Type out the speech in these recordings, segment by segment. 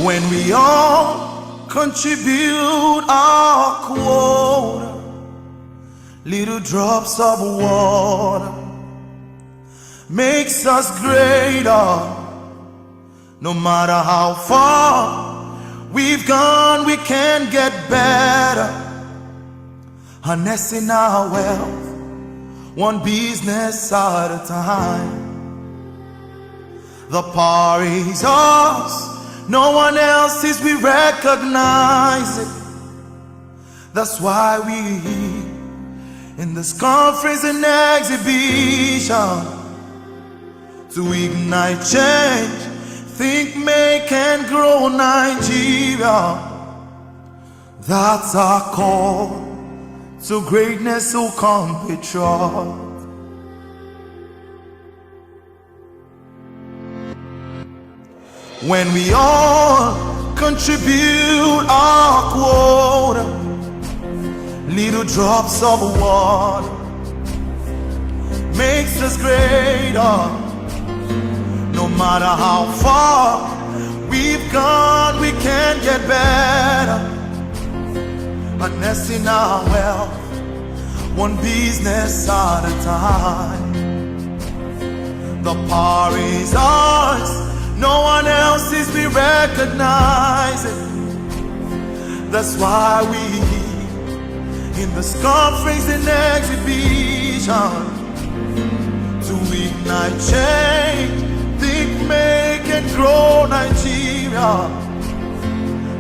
When we all contribute our quota, little drops of water makes us greater. No matter how far we've gone, we can get better. Harnessing our wealth, one business at a time. The power is ours, no one else's, we recognize it. That's why we in this conference and exhibition to ignite change, think, make and grow Nigeria. That's our call to greatness, so compatriot. When we all contribute our quota, little drops of water makes us greater. No matter how far we've gone, we can get better. Harnessing our wealth, one business at a time. The power is ours, no one else's, we recognize it. That's why we in this conference and exhibition to ignite change, think, make and grow Nigeria.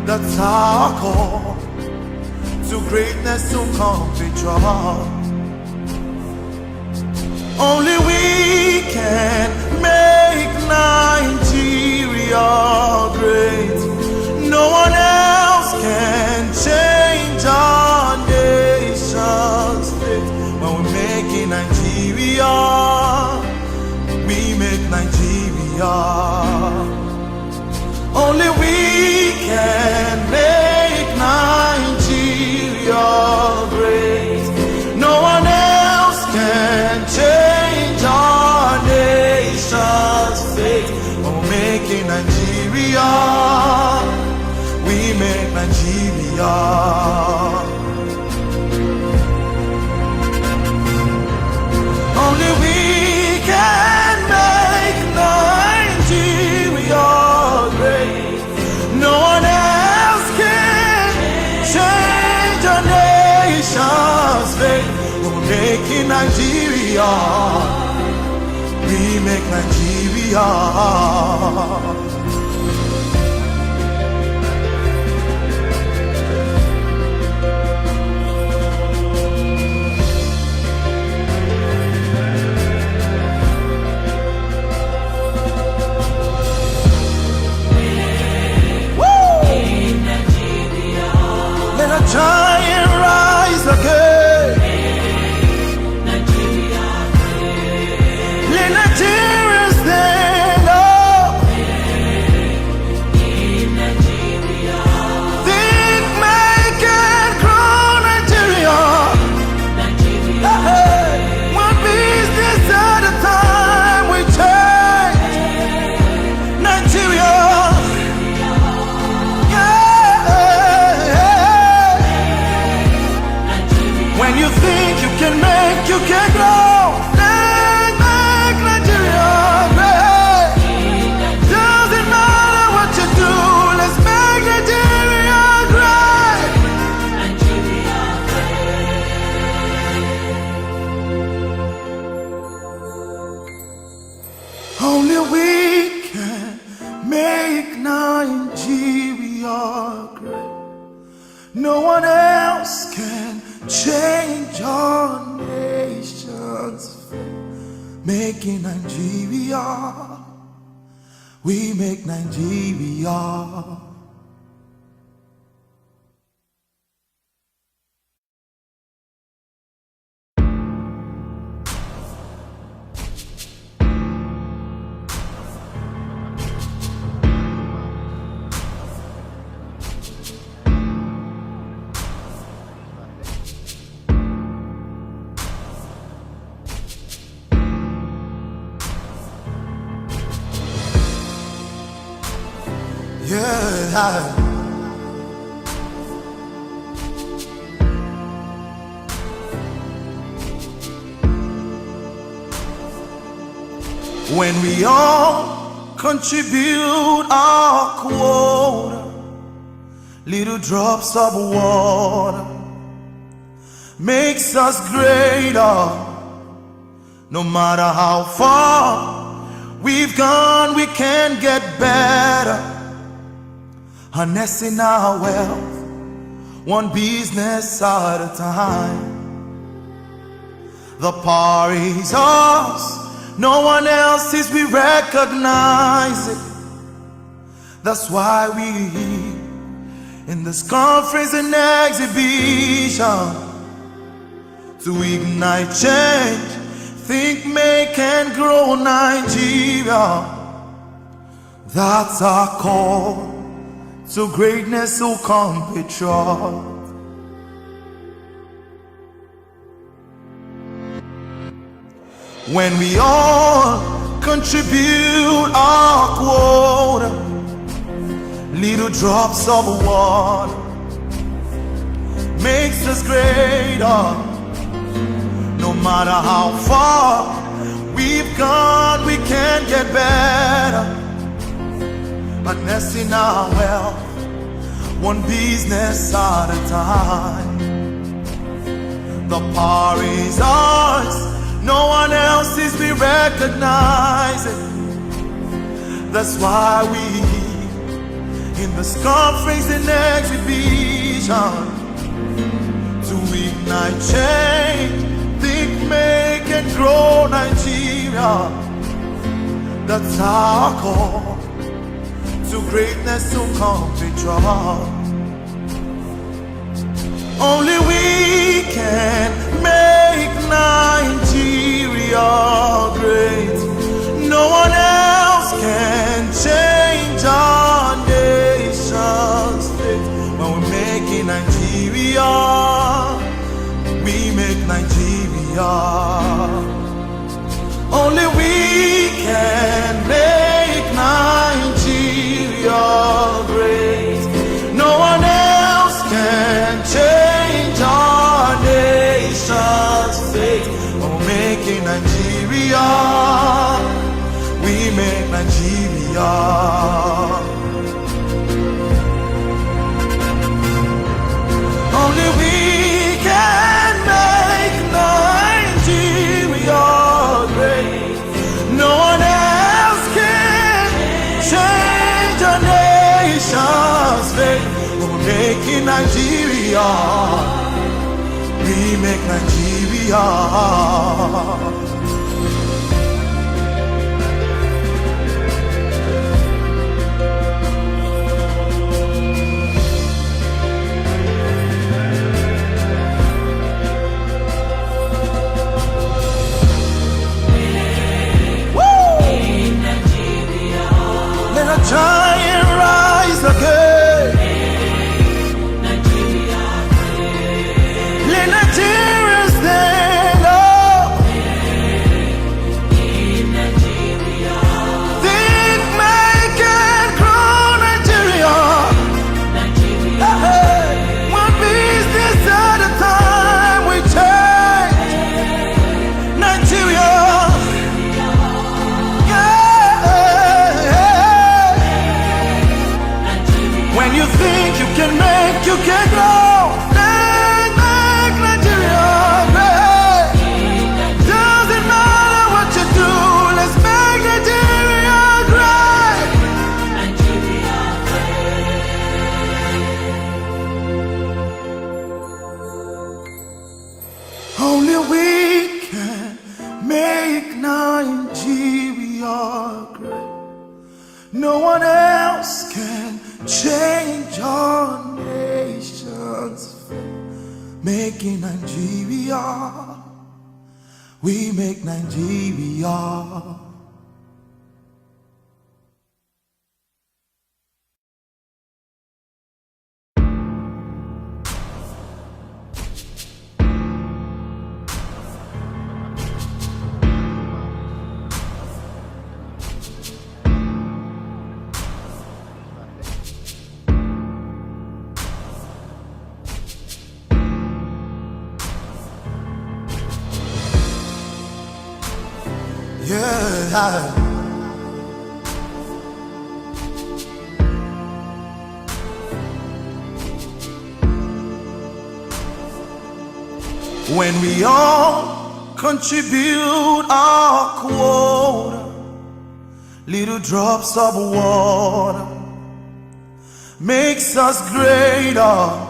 That's our call to greatness, to compatriot. Only we can make Nigeria great. No one else can change our nation's fate. When we're making Nigeria, we make Nigeria. Only we can make Nigeria great. No one else can change our nation's fate. When we're making Nigeria, we make Nigeria. Only we can make Nigeria great. No one else can change our nation's fate. We're making Nigeria, we make Nigeria. Let a giant rise again. Nigeria, Let Nigeria stand up. Nigeria, Think, make and grow Nigeria. Nigeria, Hey, one business at a time, we change Nigeria. When you think you can make, you can grow. Make Nigeria great. Doesn't matter what you do, let's make Nigeria great. Nigeria, Only we can make Nigeria great. No one else can change our nation's fate. Making Nigeria, we make Nigeria. Yeah. When we all contribute our quota, little drops of water makes us greater. No matter how far we've gone, we can get better. Harnessing our wealth, one business at a time. The power is ours, no one else's, we recognize it. That's why we in this conference and exhibition to ignite change, think, make and grow Nigeria. That's our call to greatness, so come patriot. When we all contribute our quota, little drops of water makes us greater. No matter how far we've gone, we can get better. Harnessing our wealth, one business at a time. The power is ours, no one else's, we recognize it. That's why we in this conference and exhibition to ignite change, think, make and grow Nigeria. That's our call to greatness, to come patriot. Only we can make Nigeria great. No one else can change our nation's fate. When we're making Nigeria, we make Nigeria. Only we can make Nigeria great. No one else can change our nation's fate. When we're making Nigeria, we make Nigeria. Only we can make Nigeria great. No one else can change our nation's fate. We're making Nigeria, we make Nigeria. Let a giant rise again. Let Nigeria stand up. Think, make and grow Nigeria. Hey, one business at a time, we change Nigeria. When you think you can make, you can grow. Make Nigeria great. Doesn't matter what you do, let's make Nigeria great. Only we can make Nigeria great. No one else can change our nation's fate. Making Nigeria, we make Nigeria. Yeah. When we all contribute our quota, little drops of water makes us greater.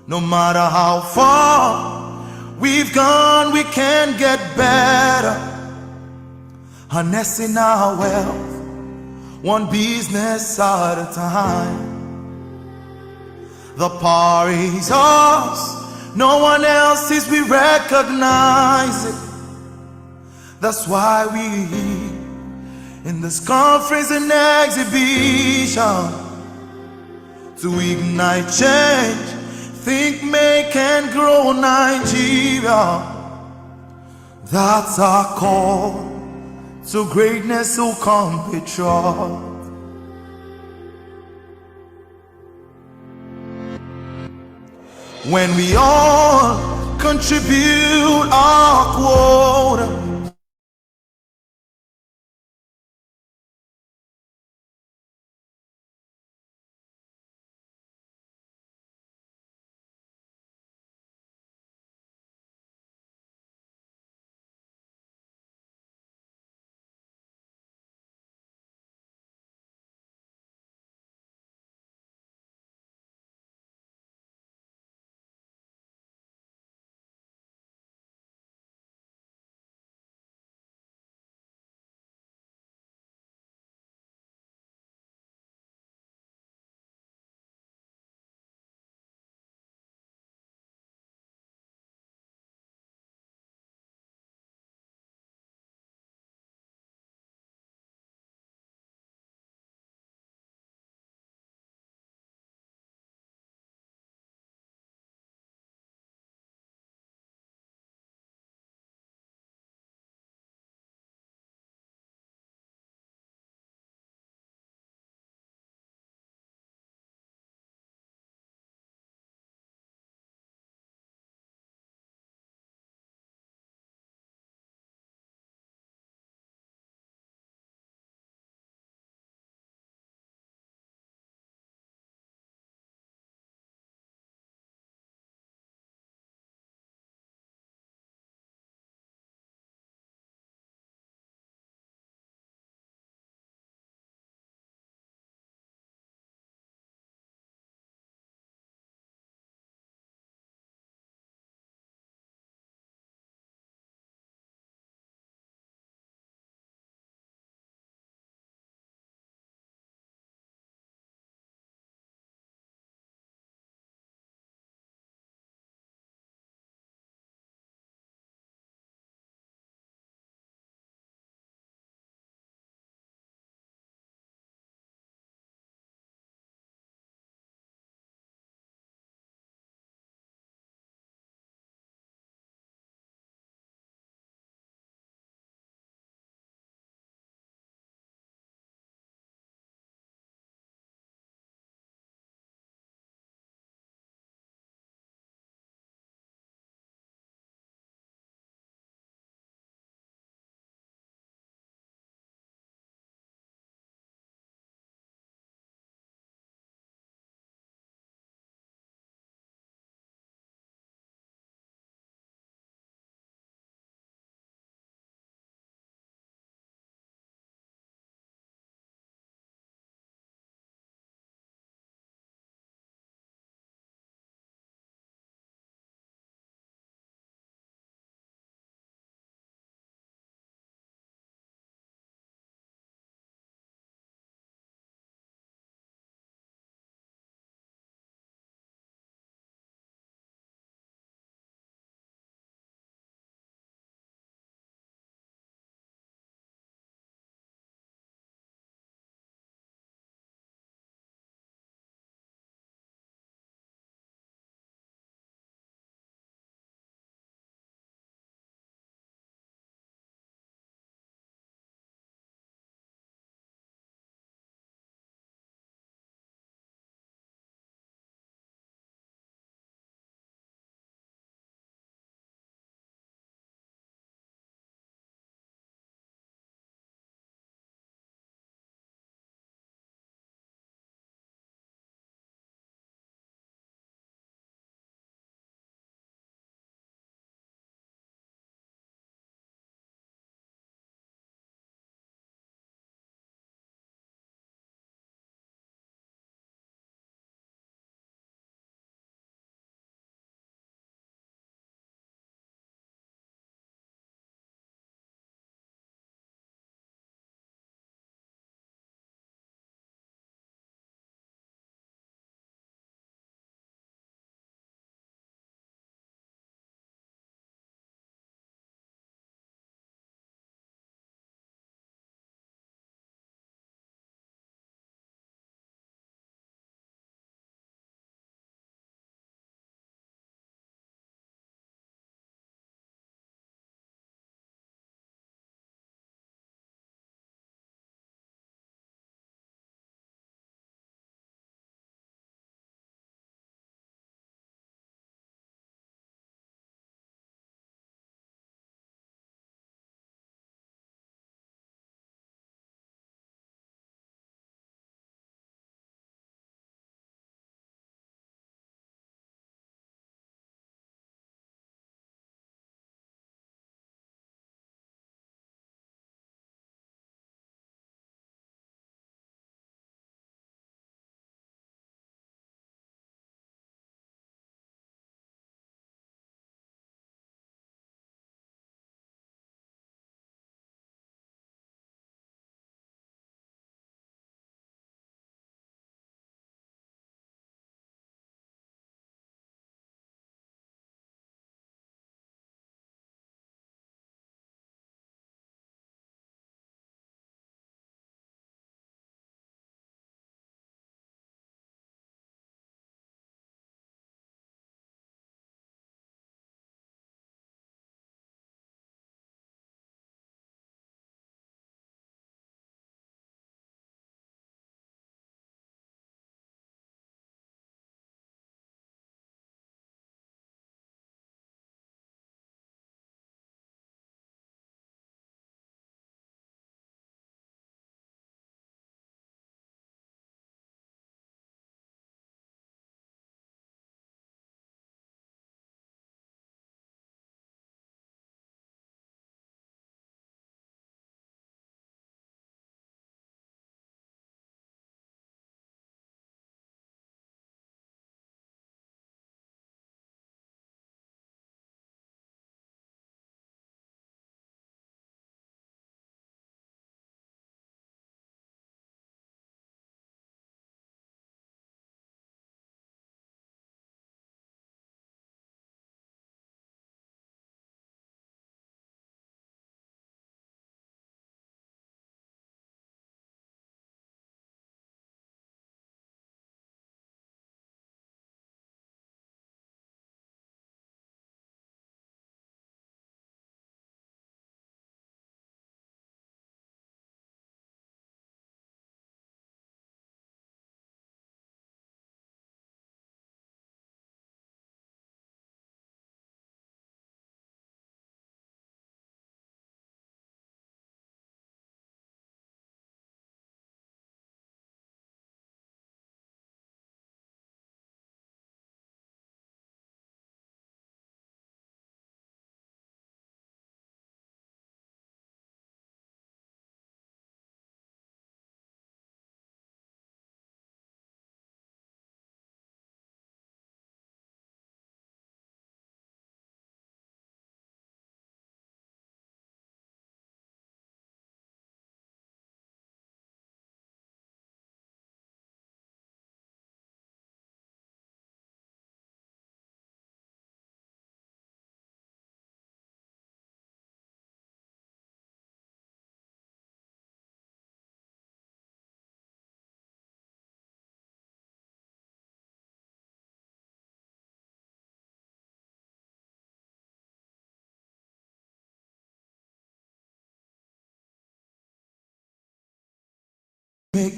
No matter how far we've gone, we can get better. Harnessing our wealth, one business at a time. The power is ours, no one else's, we recognize it. That's why we in this conference and exhibition to ignite change, think, make and grow Nigeria. That's our call to greatness, so compatriot. When we all contribute our quota,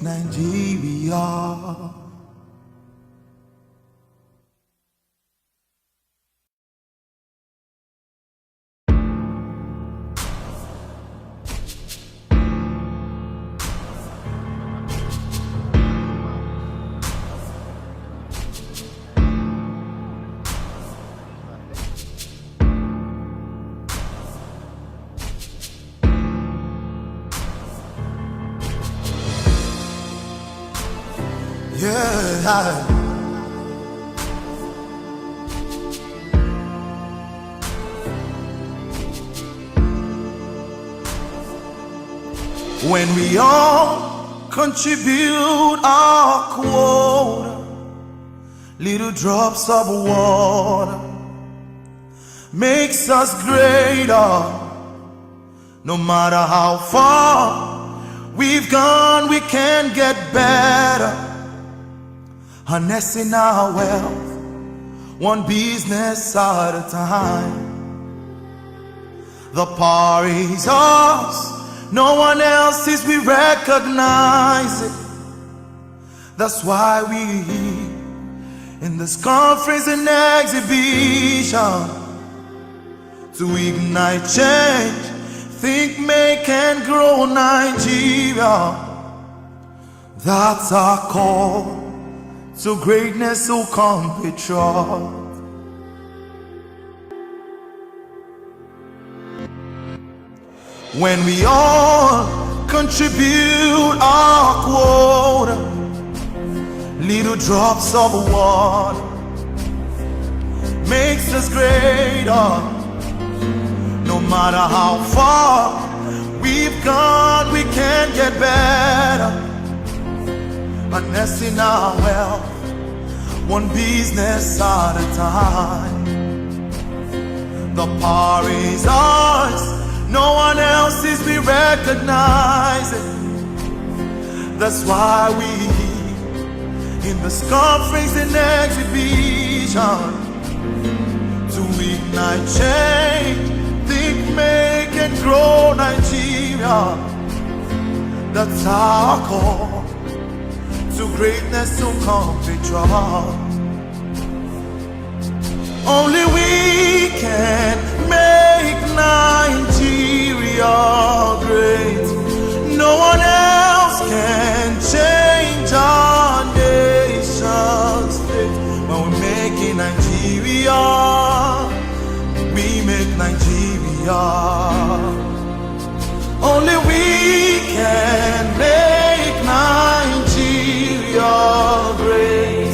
Nigeria. Yeah. When we all contribute our quota, little drops of water makes us greater. No matter how far we've gone, we can get better. Harnessing our wealth, one business at a time. The power is ours, no one else's, we recognize it. That's why we in this conference and exhibition to ignite change, think, make and grow Nigeria. That's our call to greatness, so come patriot. When we all contribute our quota, little drops of water makes us greater. No matter how far we've gone, we can get better. Harnessing our wealth, one business at a time. The power is ours, no one else's, we recognize it. That's why we in this conference and exhibition to ignite change, think, make and grow Nigeria. That's our call to greatness, to come patriot. Only we can make Nigeria great. No one else can change our nation's fate. When we're making Nigeria, we make Nigeria. Only we can make Nigeria great.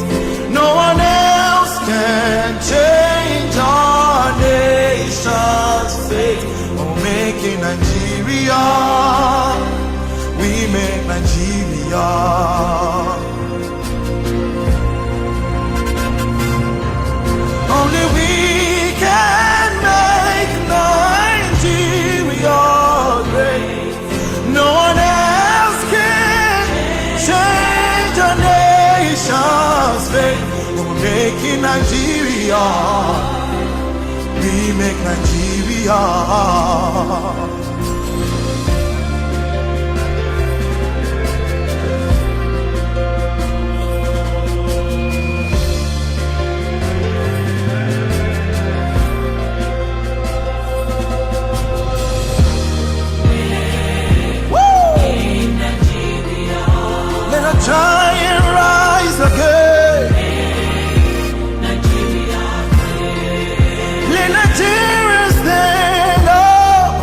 No one else can change our nation's fate. We're making Nigeria, we make Nigeria. Only we can make Nigeria great. No one else can change our nation's fate. We're making Nigeria, we make Nigeria. Try and rise again. Let Nigeria stand up.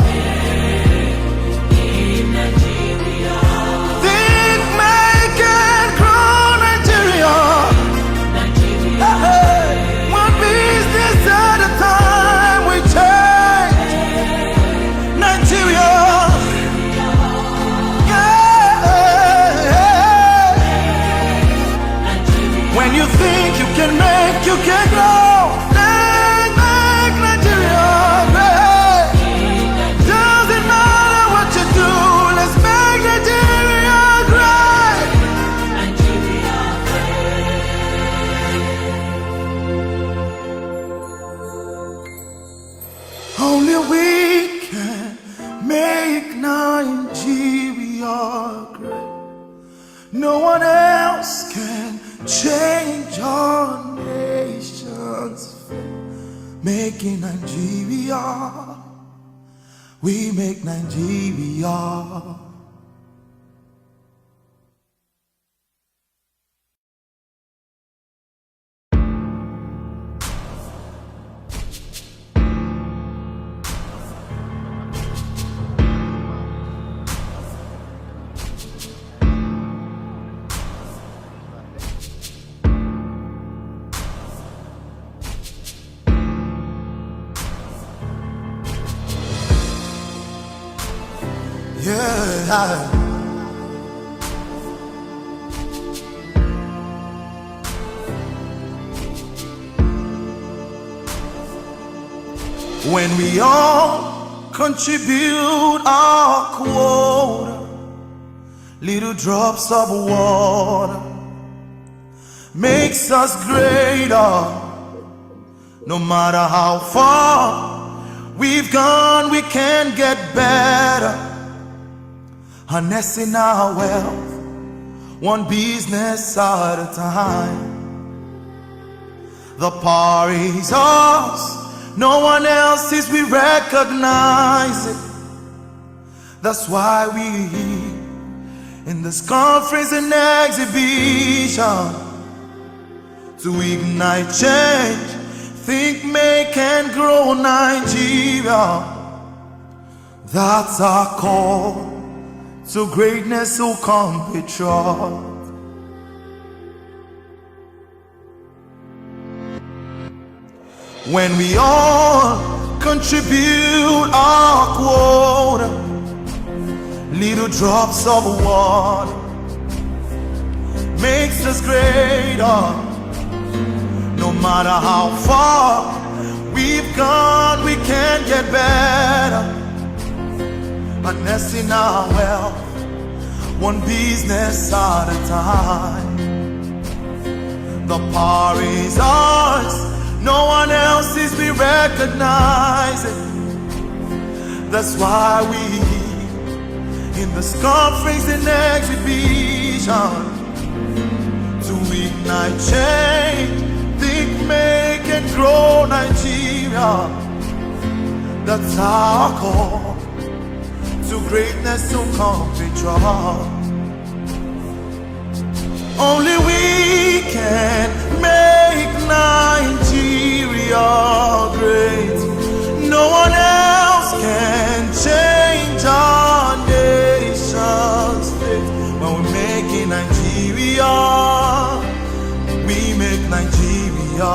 making Nigeria. We make Nigeria. Yeah. When we all contribute our quota, little drops of water makes us greater. No matter how far we've gone, we can get better. Harnessing our wealth, one business at a time. The power is ours, no one else's, we recognize it. That's why we in this conference and exhibition to ignite change, think, make and grow Nigeria. That's our call to greatness, so compatriot. When we all contribute our quota, little drops of water makes us greater. No matter how far we've gone, we can get better. Harnessing our wealth, one business at a time. The power is ours, no one else's, we recognize it. That's why we in this conference and exhibition to ignite change, think, make and grow Nigeria. That's our call to greatness, to compatriot. Only we can make Nigeria great. No one else can change our nation's fate. When we're making Nigeria, we make Nigeria.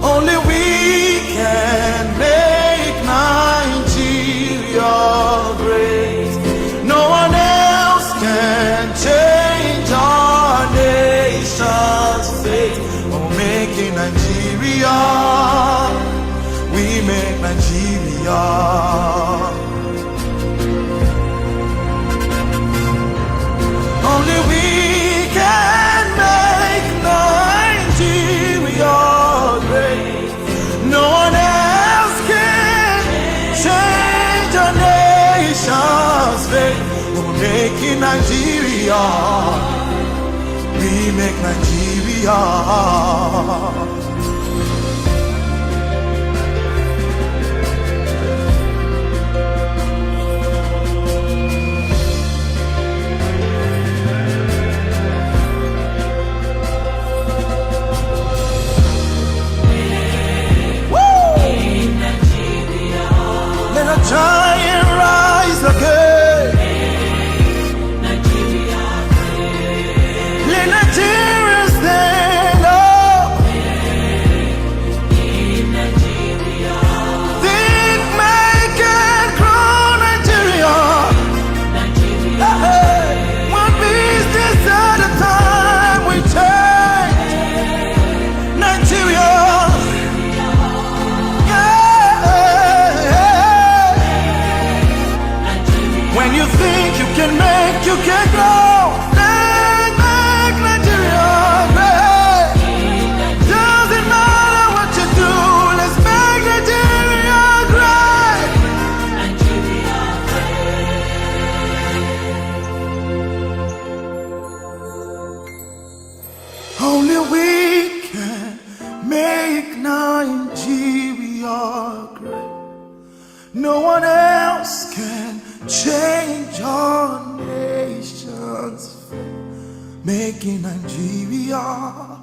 Only we can make Nigeria great. No one else can change our nation's fate. When we're making Nigeria, we make Nigeria. Only we can make Nigeria great. No one else can change our nation's fate. We're making Nigeria, we make Nigeria. Let a giant rise again. Nigeria, Let Nigeria stand up. Make Nigeria great. No one else can change our nation's fate. Making Nigeria,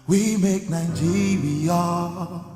we make Nigeria.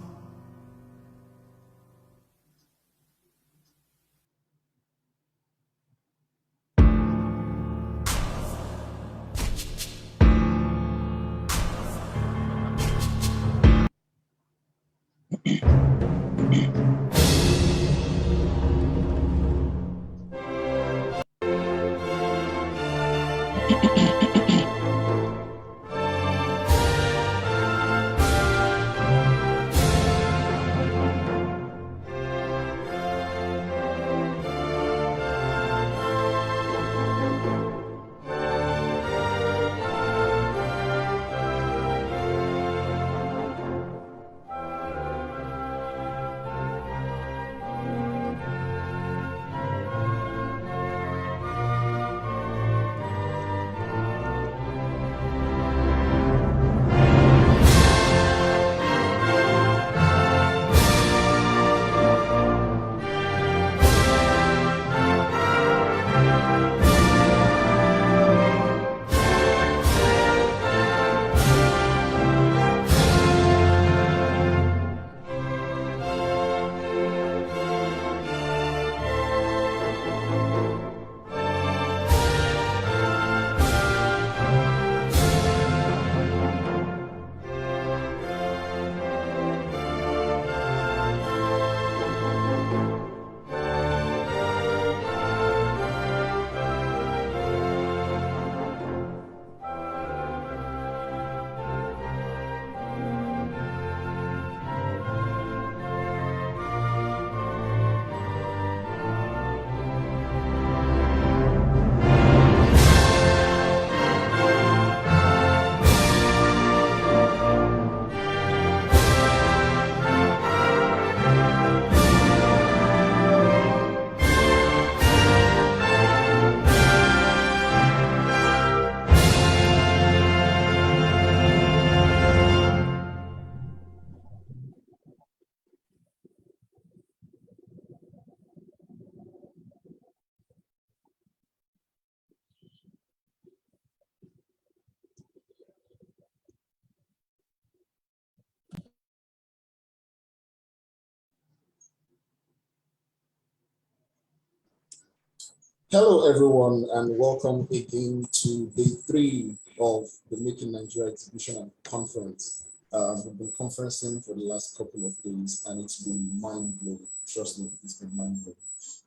Hello, everyone, and welcome again to day 3 of the Making Nigeria Exhibition and Conference. We've been conferencing for the last couple of days, and it's been mind-blowing. Trust me, it's been mind-blowing.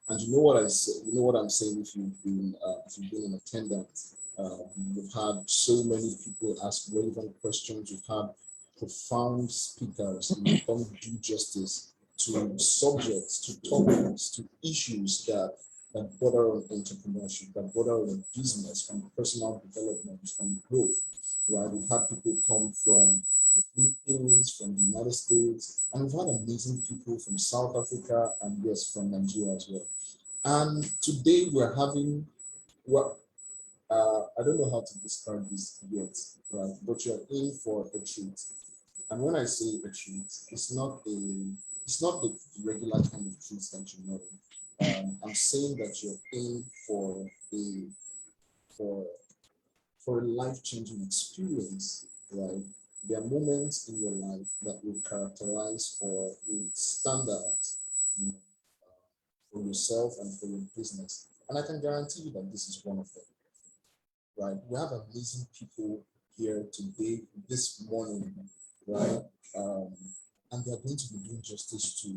And you know what I say? You know what I'm saying? If you've been in attendance, we've had so many people ask relevant questions. We've had profound speakers who come do justice to subjects, to topics, to issues that border on entrepreneurship, that border on business, on personal development, on growth, right? We've had people come from the Philippines, from the United States, and we've had amazing people from South Africa and yes, from Nigeria as well. And today we're having what I don't know how to describe this yet, right? But you're in for a treat. And when I say a treat, it's not the regular kind of treats that you know. I'm saying that you're in for a life-changing experience, right? There are moments in your life that will characterize or will stand out, you know, for yourself and for your business. And I can guarantee you that this is one of them, right? We have amazing people here today, this morning, right? And they're going to be doing justice to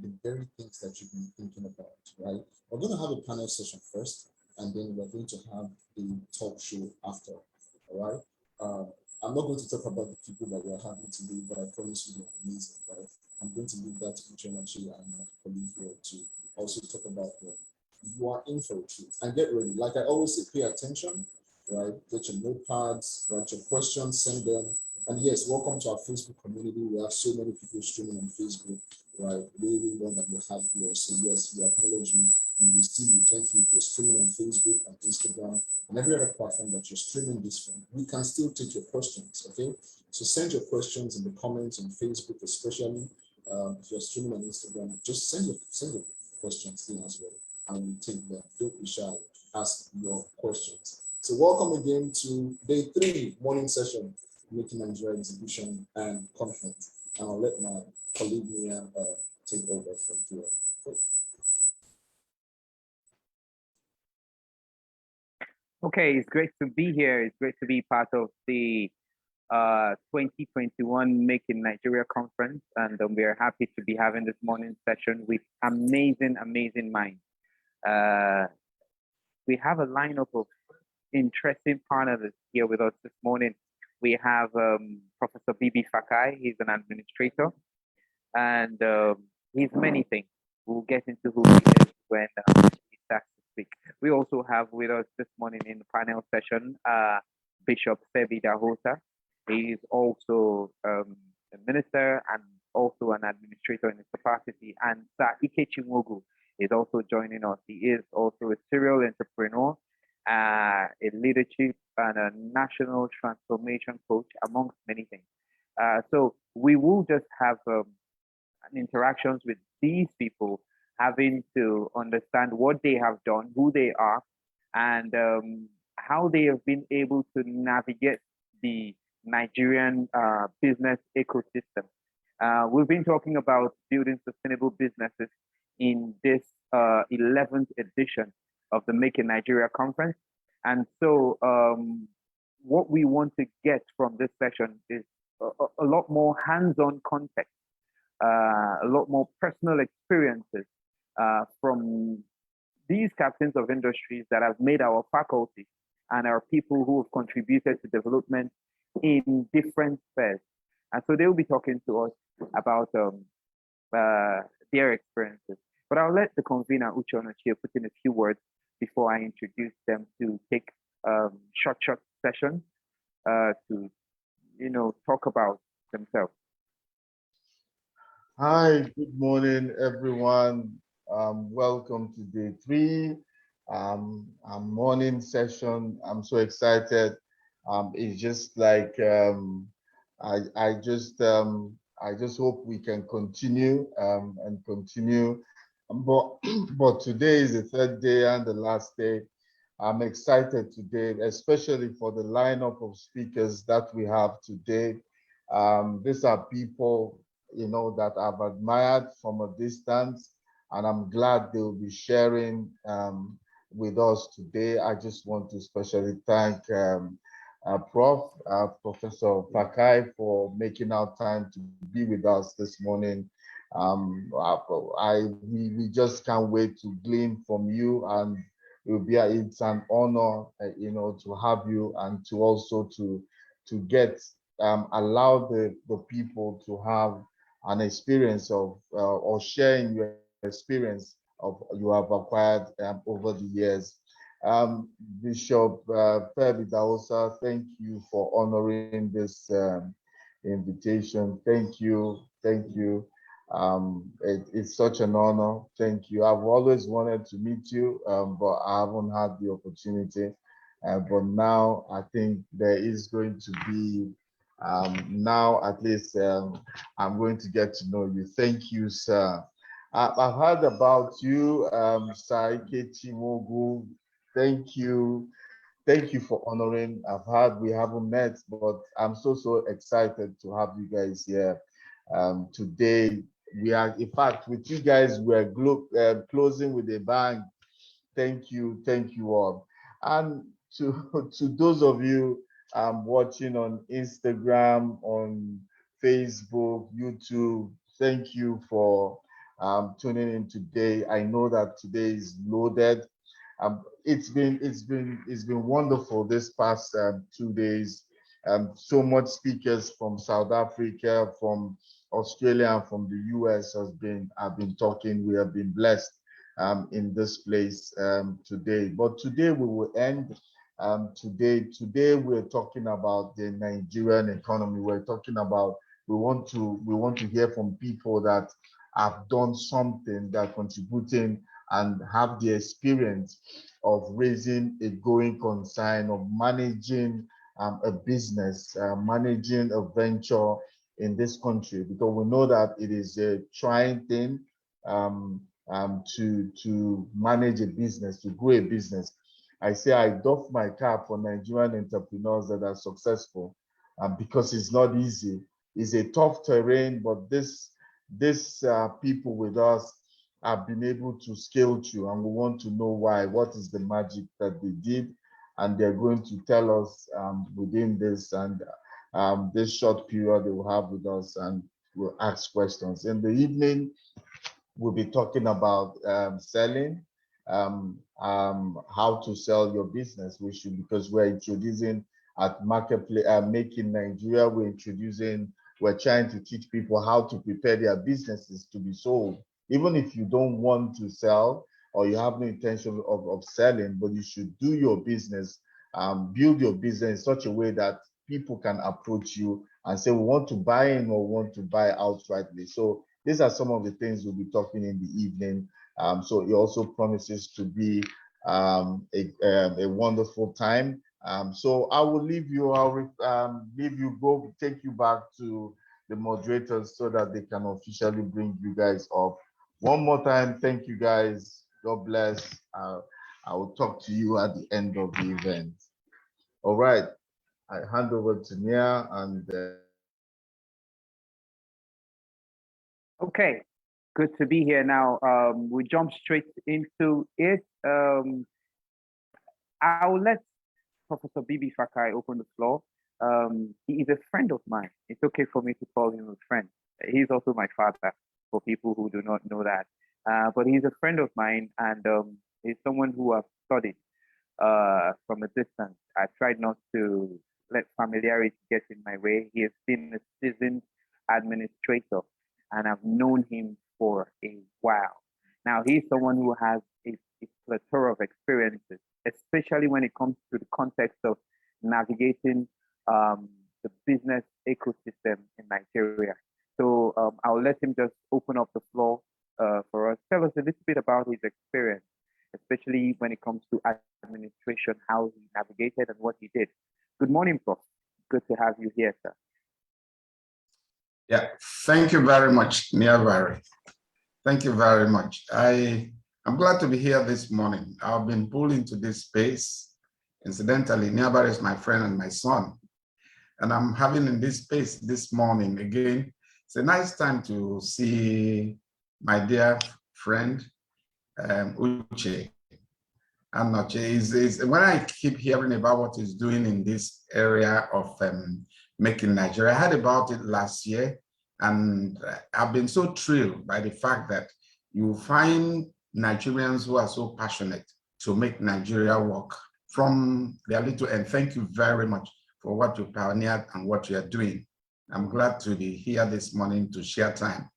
the very things that you've been thinking about, right? We're going to have a panel session first, and then we're going to have the talk show after, all right? I'm not going to talk about the people that we're having today, but I promise you they're amazing, right? I'm going to leave that to Uchenachi and my colleague here to also talk about them. You are in for a treat, and get ready. Like I always say, pay attention, right? Get your notepads, write your questions, send them. And yes, welcome to our Facebook community. We have so many people streaming on Facebook, right? Really more than we have here. So yes, we acknowledge you. and we see you. Thank you if you're streaming on Facebook and Instagram and every other platform that you're streaming this from. We can still take your questions, okay? So send your questions in the comments on Facebook, especially if you're streaming on Instagram. Just send your questions in as well, and we'll take them. Don't be shy. Ask your questions. So welcome again to day 3 morning session, Making Nigeria Exhibition and Conference. And I'll let my colleague Mia take over from here. Okay, it's great to be here. It's great to be part of the 2021 Making Nigeria Conference, and we are happy to be having this morning session with amazing minds. We have a lineup of interesting panelists here with us this morning. We have Professor Bibi Fakai. He's an administrator, and he's many things. We'll get into who he is when he starts to speak. We also have with us this morning in the panel session Bishop Sebi Dahota. He is also a minister and also an administrator in his capacity. And Sir Ikechi Nwogu is also joining us. He is also a serial entrepreneur, a leadership and a national transformation coach, amongst many things. So we will just have interactions with these people, having to understand what they have done, who they are, and how they have been able to navigate the Nigerian business ecosystem. We've been talking about building sustainable businesses in this 11th edition of the Making Nigeria Conference. And so what we want to get from this session is a lot more hands-on context, a lot more personal experiences from these captains of industries that have made our faculty and our people who have contributed to development in different spheres. And so they will be talking to us about their experiences. But I'll let the convener, Uche Onochie, put in a few words before I introduce them to take short session to, talk about themselves. Hi, good morning, everyone. Welcome to day 3, our morning session. I'm so excited. It's just like I just hope we can continue and continue. But today is the 3rd day and the last day. I'm excited today, especially for the lineup of speakers that we have today. These are people, that I've admired from a distance, and I'm glad they'll be sharing with us today. I just want to especially thank Professor Fakai for making our time to be with us this morning. We just can't wait to glean from you, and it's an honor, to have you and to also to get allow the people to have an experience of or sharing your experience of you have acquired over the years. Bishop Sebi Dahota, thank you for honoring this invitation. Thank you. It's such an honor. Thank you. I've always wanted to meet you, but I haven't had the opportunity. But now I think there is going to be, now at least I'm going to get to know you. Thank you, sir. I've heard about you, Sir Ikechi Nwogu. Thank you. Thank you for honoring. I've heard we haven't met, but I'm so excited to have you guys here today. We are, in fact, with you guys, we're closing with a bang. Thank you all. And to those of you watching on Instagram, on Facebook, YouTube, thank you for tuning in today. I know that today is loaded. It's been wonderful this past 2 days. So much speakers from South Africa, from Australia, and from the US have been talking. We have been blessed in this place today. But today we will end. Today we're talking about the Nigerian economy. We're talking about we want to hear from people that have done something, that are contributing and have the experience of raising a going concern, of managing a business, managing a venture in this country, because we know that it is a trying thing to manage a business, to grow a business. I say I doff my cap for Nigerian entrepreneurs that are successful, because it's not easy. It's a tough terrain, but this people with us have been able to scale through, and we want to know why. What is the magic that they did? And they're going to tell us within this and this short period they will have with us, and we'll ask questions. In the evening, we'll be talking about selling, how to sell your business, because we're introducing at Marketplace, Make in Nigeria, we're trying to teach people how to prepare their businesses to be sold. Even if you don't want to sell or you have no intention of selling, but you should do your business, build your business in such a way that people can approach you and say, we want to buy in or want to buy outrightly. So these are some of the things we'll be talking in the evening. So it also promises to be a wonderful time. So I will leave you, take you back to the moderators so that they can officially bring you guys up. One more time, thank you guys. God bless. I will talk to you at the end of the event. All right, I hand over to Nia and. Okay, good to be here now. We jump straight into it. I'll let Professor Bibi Fakai open the floor. He is a friend of mine. It's okay for me to call him a friend. He's also my father, for people who do not know that. But he's a friend of mine, and he's someone who I've studied from a distance. I tried not to let familiarity get in my way. He has been a seasoned administrator, and I've known him for a while. Now, he's someone who has a plethora of experiences, especially when it comes to the context of navigating the business ecosystem in Nigeria. So I'll let him just open up the floor for us. Tell us a little bit about his experience, especially when it comes to administration, how he navigated and what he did. Good morning, Prof. Good to have you here, sir. Yeah, thank you very much, Niavari. Thank you very much. I'm glad to be here this morning. I've been pulled into this space. Incidentally, Niavari is my friend and my son. And I'm having in this space this morning again. It's a nice time to see my dear friend, Uche. And Uche when I keep hearing about what he's doing in this area of Make in Nigeria. I heard about it last year, and I've been so thrilled by the fact that you find Nigerians who are so passionate to make Nigeria work from their little end. Thank you very much for what you pioneered and what you are doing. I'm glad to be here this morning to share time.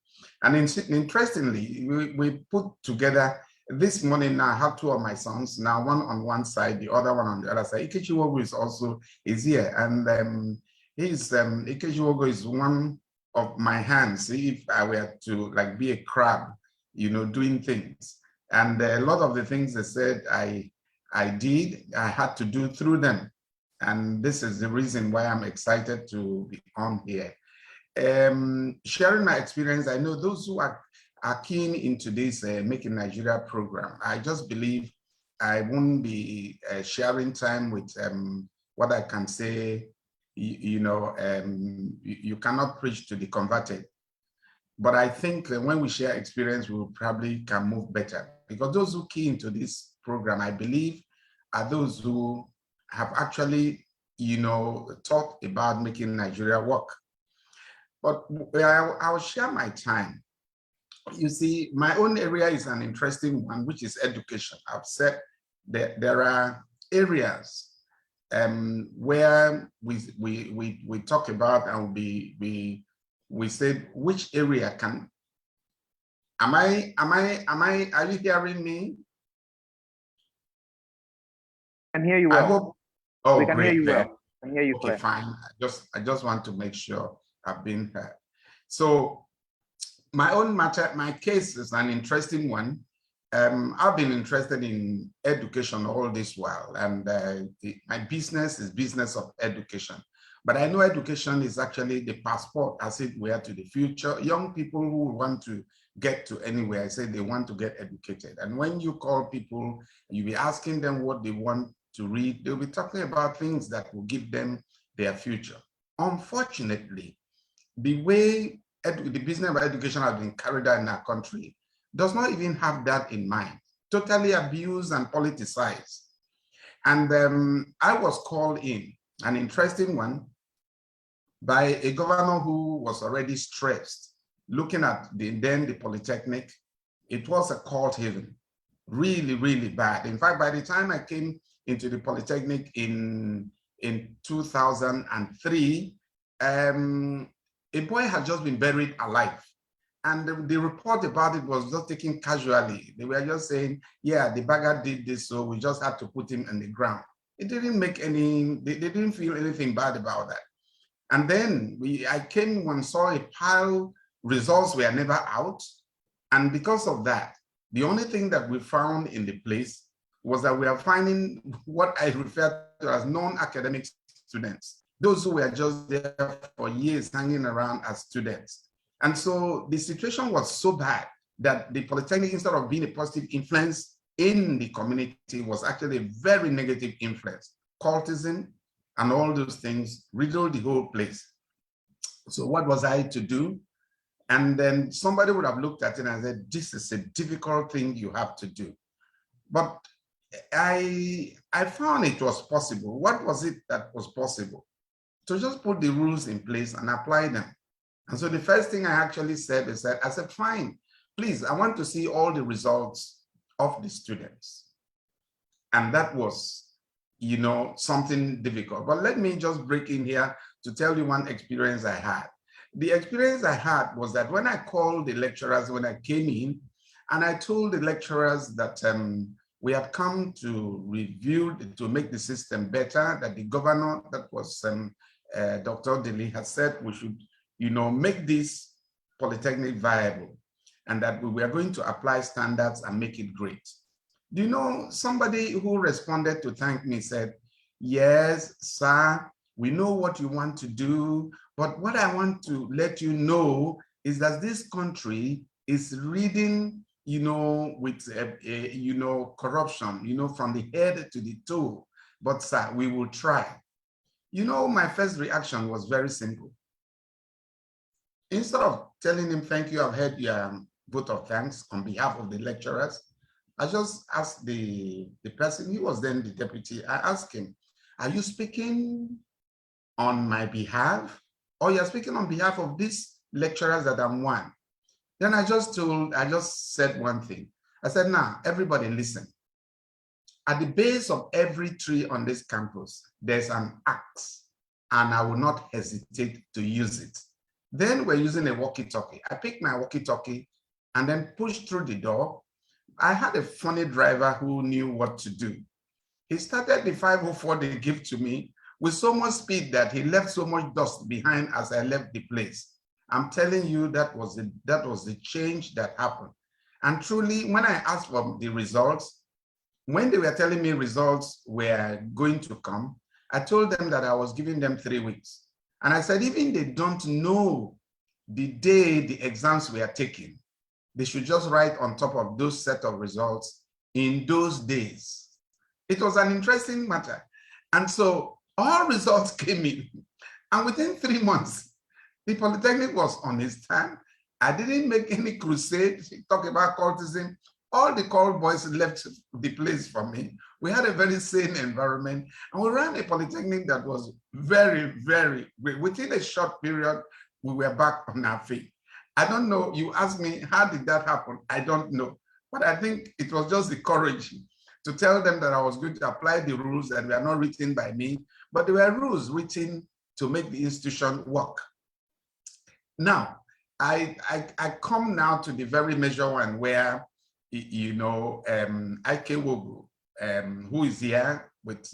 And interestingly, we put together this morning. Now I have two of my sons, now one on one side, the other one on the other side. Ikechi Wogu is here, and Ikechi Wogu is one of my hands. If I were to be a crab, doing things, and a lot of the things they said I did, I had to do through them, and this is the reason why I'm excited to be on here, sharing my experience. I know those who are keen into this Make in Nigeria program. I just believe I won't be sharing time with what I can say. You cannot preach to the converted. But I think when we share experience, we probably can move better, because those who key into this program, I believe, are those who have actually, talked about making Nigeria work. But I'll share my time. You see, my own area is an interesting one, which is education. I've said that there are areas where we talk about, and we said which area can. Are you hearing me? I can hear you well. I hope. Oh, we can great. hear you well. I can hear you okay, clear. fine. I just want to make sure I've been heard. So my own matter, my case is an interesting one. I've been interested in education all this while, and my business is business of education. But I know education is actually the passport, as it were, to the future. Young people who want to get to anywhere, I say they want to get educated. And when you call people, you be asking them what they want to read, they'll be talking about things that will give them their future. Unfortunately, the way the business of education has been carried out in our country does not even have that in mind. Totally abused and politicized. And I was called in, an interesting one, by a governor who was already stressed, looking at the Polytechnic. It was a cult haven, really, really bad. In fact, by the time I came into the Polytechnic in 2003, a boy had just been buried alive. And the report about it was just taken casually. They were just saying, yeah, the bagger did this, so we just had to put him on the ground. It didn't make any, they didn't feel anything bad about that. And then I came and saw a pile, results were never out. And because of that, the only thing that we found in the place was that we are finding what I refer to as non-academic students, those who were just there for years hanging around as students. And so the situation was so bad that the Polytechnic, instead of being a positive influence in the community, was actually a very negative influence. Cultism and all those things riddled the whole place. So what was I to do? And then somebody would have looked at it and said, this is a difficult thing you have to do. But I found it was possible. What was it that was possible? To just put the rules in place and apply them. And so the first thing I actually said is that I said, fine, please, I want to see all the results of the students. And that was, you know, something difficult. But let me just break in here to tell you one experience I had. The experience I had was that when I called the lecturers, when I came in, and I told the lecturers that we had come to review, to make the system better, that the governor, that was Dr. Dili, had said we should, you know, make this Polytechnic viable, and that we were going to apply standards and make it great. Do you know, somebody who responded to thank me said, yes, sir, we know what you want to do, but what I want to let you know is that this country is reading, you know, with, you know, corruption, you know, from the head to the toe. But sir, we will try. You know, my first reaction was very simple. Instead of telling him, thank you, I've heard your vote of thanks on behalf of the lecturers, I just asked the person, he was then the deputy, I asked him, are you speaking on my behalf, or you're speaking on behalf of these lecturers that I'm one? Then I just said one thing. I said, now, everybody listen. At the base of every tree on this campus, there's an axe, and I will not hesitate to use it. Then we're using a walkie-talkie. I picked my walkie-talkie and then pushed through the door. I had a funny driver who knew what to do. He started the 504 they give to me with so much speed that he left so much dust behind as I left the place. I'm telling you, that was the change that happened. And truly, when I asked for the results, when they were telling me results were going to come, I told them that I was giving them 3 weeks. And I said, even they don't know the day the exams were taken, they should just write on top of those set of results in those days. It was an interesting matter. And so all results came in. And within 3 months, the Polytechnic was on its time. I didn't make any crusade, talk about cultism. All the call boys left the place for me. We had a very sane environment, and we ran a Polytechnic that was very, very great. Within a short period, we were back on our feet. I don't know, you asked me, how did that happen? I don't know. But I think it was just the courage to tell them that I was going to apply the rules that were not written by me, but they were rules written to make the institution work. Now, I come now to the very major one where, you know, Ike Wogu, who is here with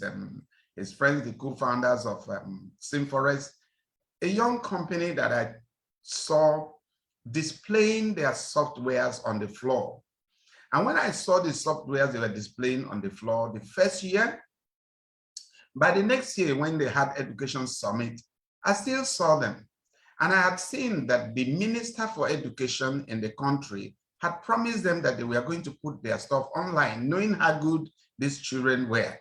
his friends, the co-founders of SimForest, a young company that I saw displaying their softwares on the floor. And when I saw the softwares they were displaying on the floor the first year, by the next year when they had Education Summit, I still saw them. And I had seen that the Minister for Education in the country had promised them that they were going to put their stuff online, knowing how good these children were.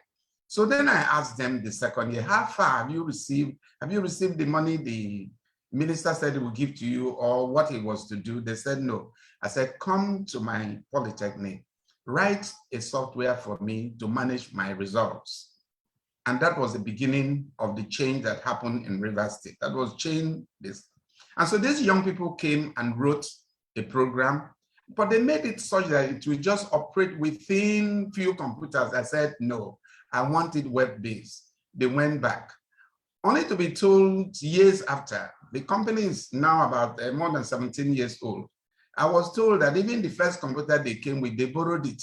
So then I asked them the second year, how far have you received? Have you received the money the minister said he would give to you, or what he was to do? They said no. I said, come to my polytechnic, write a software for me to manage my results. And that was the beginning of the change that happened in Rivers State. That was change this. And so these young people came and wrote a program, but they made it such that it will just operate within few computers. I said, no, I want it web-based. They went back, only to be told years after. The company is now about more than 17 years old. I was told that even the first computer they came with, they borrowed it.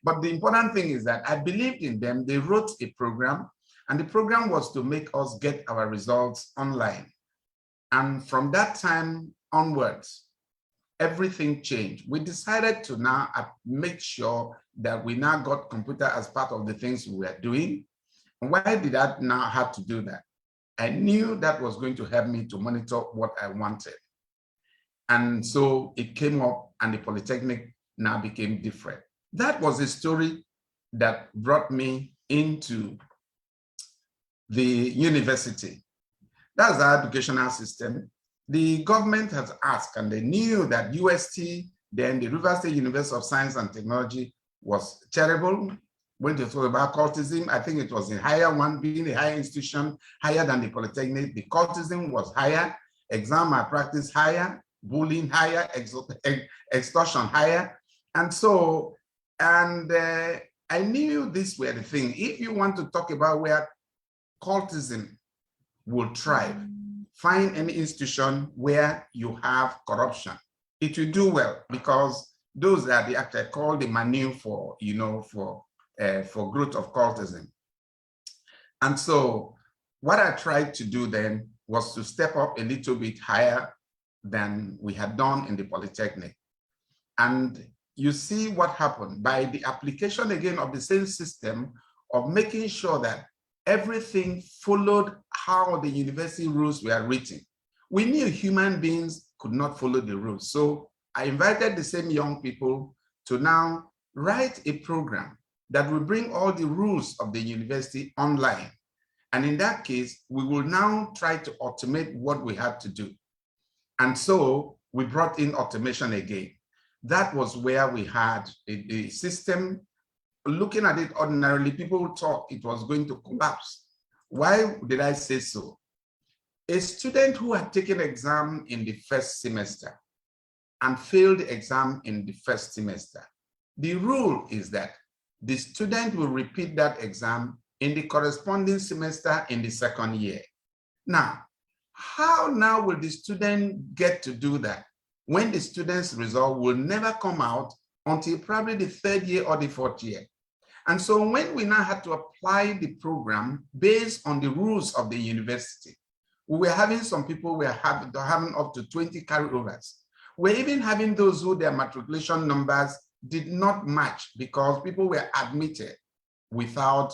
But the important thing is that I believed in them. They wrote a program, and the program was to make us get our results online. And from that time onwards, everything changed. We decided to now make sure that we now got computer as part of the things we were doing. And why did I now have to do that? I knew that was going to help me to monitor what I wanted. And so it came up, and the Polytechnic now became different. That was a story that brought me into the university. That's our educational system. The government has asked, and they knew that UST, then the Rivers State University of Science and Technology, was terrible. When they talk about cultism, I think it was a higher one, being a higher institution, higher than the Polytechnic. The cultism was higher, exam malpractice higher, bullying higher, extortion higher. And so, I knew these were the thing. If you want to talk about where cultism will thrive, find any institution where you have corruption. It will do well, because those are the actually called the manure for, for growth of cultism. And so what I tried to do then was to step up a little bit higher than we had done in the Polytechnic. And you see what happened by the application again of the same system of making sure that everything followed how the university rules were written. We knew human beings could not follow the rules. So I invited the same young people to now write a program that will bring all the rules of the university online. And in that case, we will now try to automate what we had to do. And so we brought in automation again. That was where we had a system. Looking at it ordinarily, people thought it was going to collapse. Why did I say so? A student who had taken exam in the first semester and failed the exam in the first semester, the rule is that the student will repeat that exam in the corresponding semester in the second year. Now, how now will the student get to do that when the student's result will never come out until probably the third year or the fourth year? And so when we now had to apply the program based on the rules of the university, we were having some people were having up to 20 carryovers. We're even having those who their matriculation numbers did not match because people were admitted without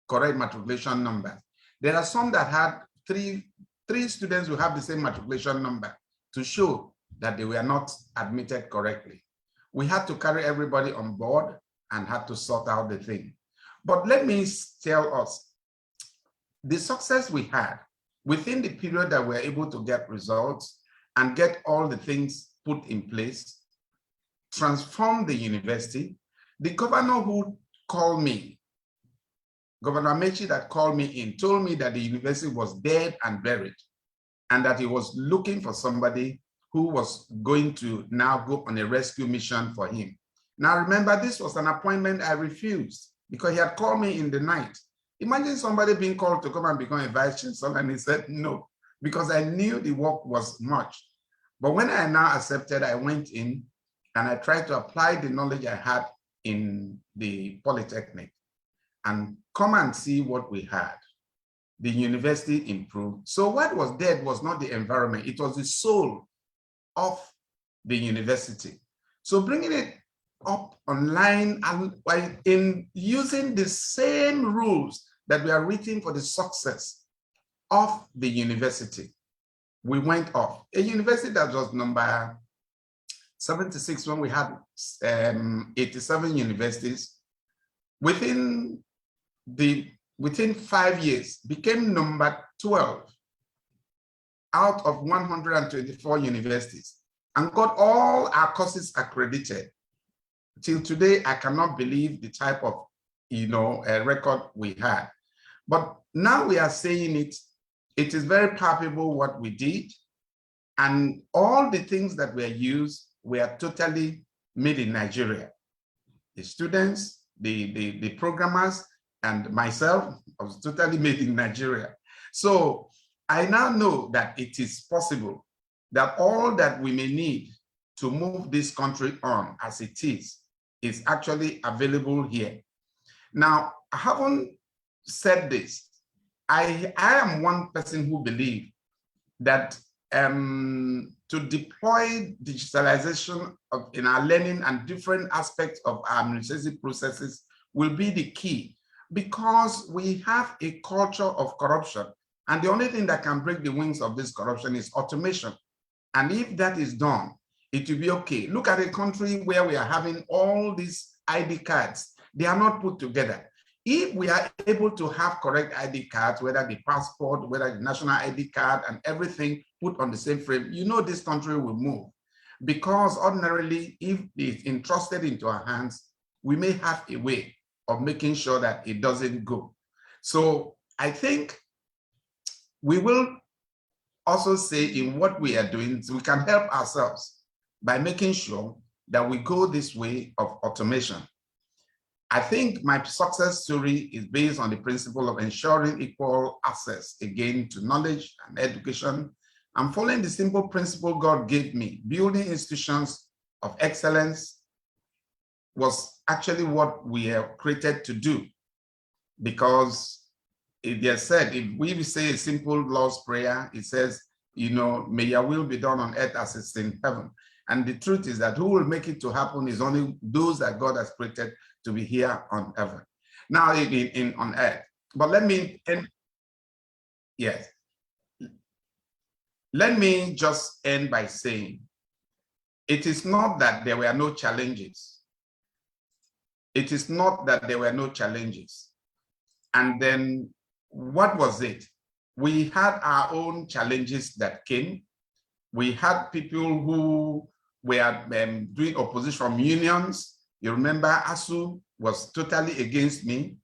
correct matriculation numbers. There are some that had three students who have the same matriculation number to show that they were not admitted correctly. We had to carry everybody on board and had to sort out the thing. But let me tell us, the success we had within the period that we're able to get results and get all the things put in place, transformed the university. The governor who called me, Governor Mechi that called me in, told me that the university was dead and buried and that he was looking for somebody who was going to now go on a rescue mission for him. Now remember, this was an appointment I refused because he had called me in the night. Imagine somebody being called to come and become a vice chancellor, and he said no, because I knew the work was much. But when I now accepted, I went in and I tried to apply the knowledge I had in the Polytechnic and come and see what we had. The university improved. So what was dead was not the environment, it was the soul of the university. So bringing it up online and in using the same rules that we are written for the success of the university. We went off. A university that was number 76 when we had 87 universities, within 5 years became number 12 out of 124 universities and got all our courses accredited. Till today, I cannot believe the type of record we had. But now we are saying it is very palpable what we did, and all the things that were used were totally made in Nigeria. The students, the programmers, and myself was totally made in Nigeria. So I now know that it is possible that all that we may need to move this country on as it is actually available here. Now, I haven't said this. I am one person who believes that to deploy digitalization in our learning and different aspects of our administrative processes will be the key, because we have a culture of corruption. And the only thing that can break the wings of this corruption is automation. And if that is done, it will be okay. Look at a country where we are having all these ID cards. They are not put together. If we are able to have correct ID cards, whether the passport, whether the national ID card and everything put on the same frame, this country will move. Because ordinarily, if it's entrusted into our hands, we may have a way of making sure that it doesn't go. So I think we will also say in what we are doing, so we can help ourselves by making sure that we go this way of automation. I think my success story is based on the principle of ensuring equal access, again, to knowledge and education. I'm following the simple principle God gave me. Building institutions of excellence was actually what we are created to do, because it is said, if we say a simple Lord's Prayer, it says, may your will be done on earth as it's in heaven. And the truth is that who will make it to happen is only those that God has created to be here on earth. Now on earth. But let me end. Yes. Let me just end by saying, it is not that there were no challenges. It is not that there were no challenges. And then what was it? We had our own challenges that came. We had people who were doing opposition from unions. You remember ASU was totally against me,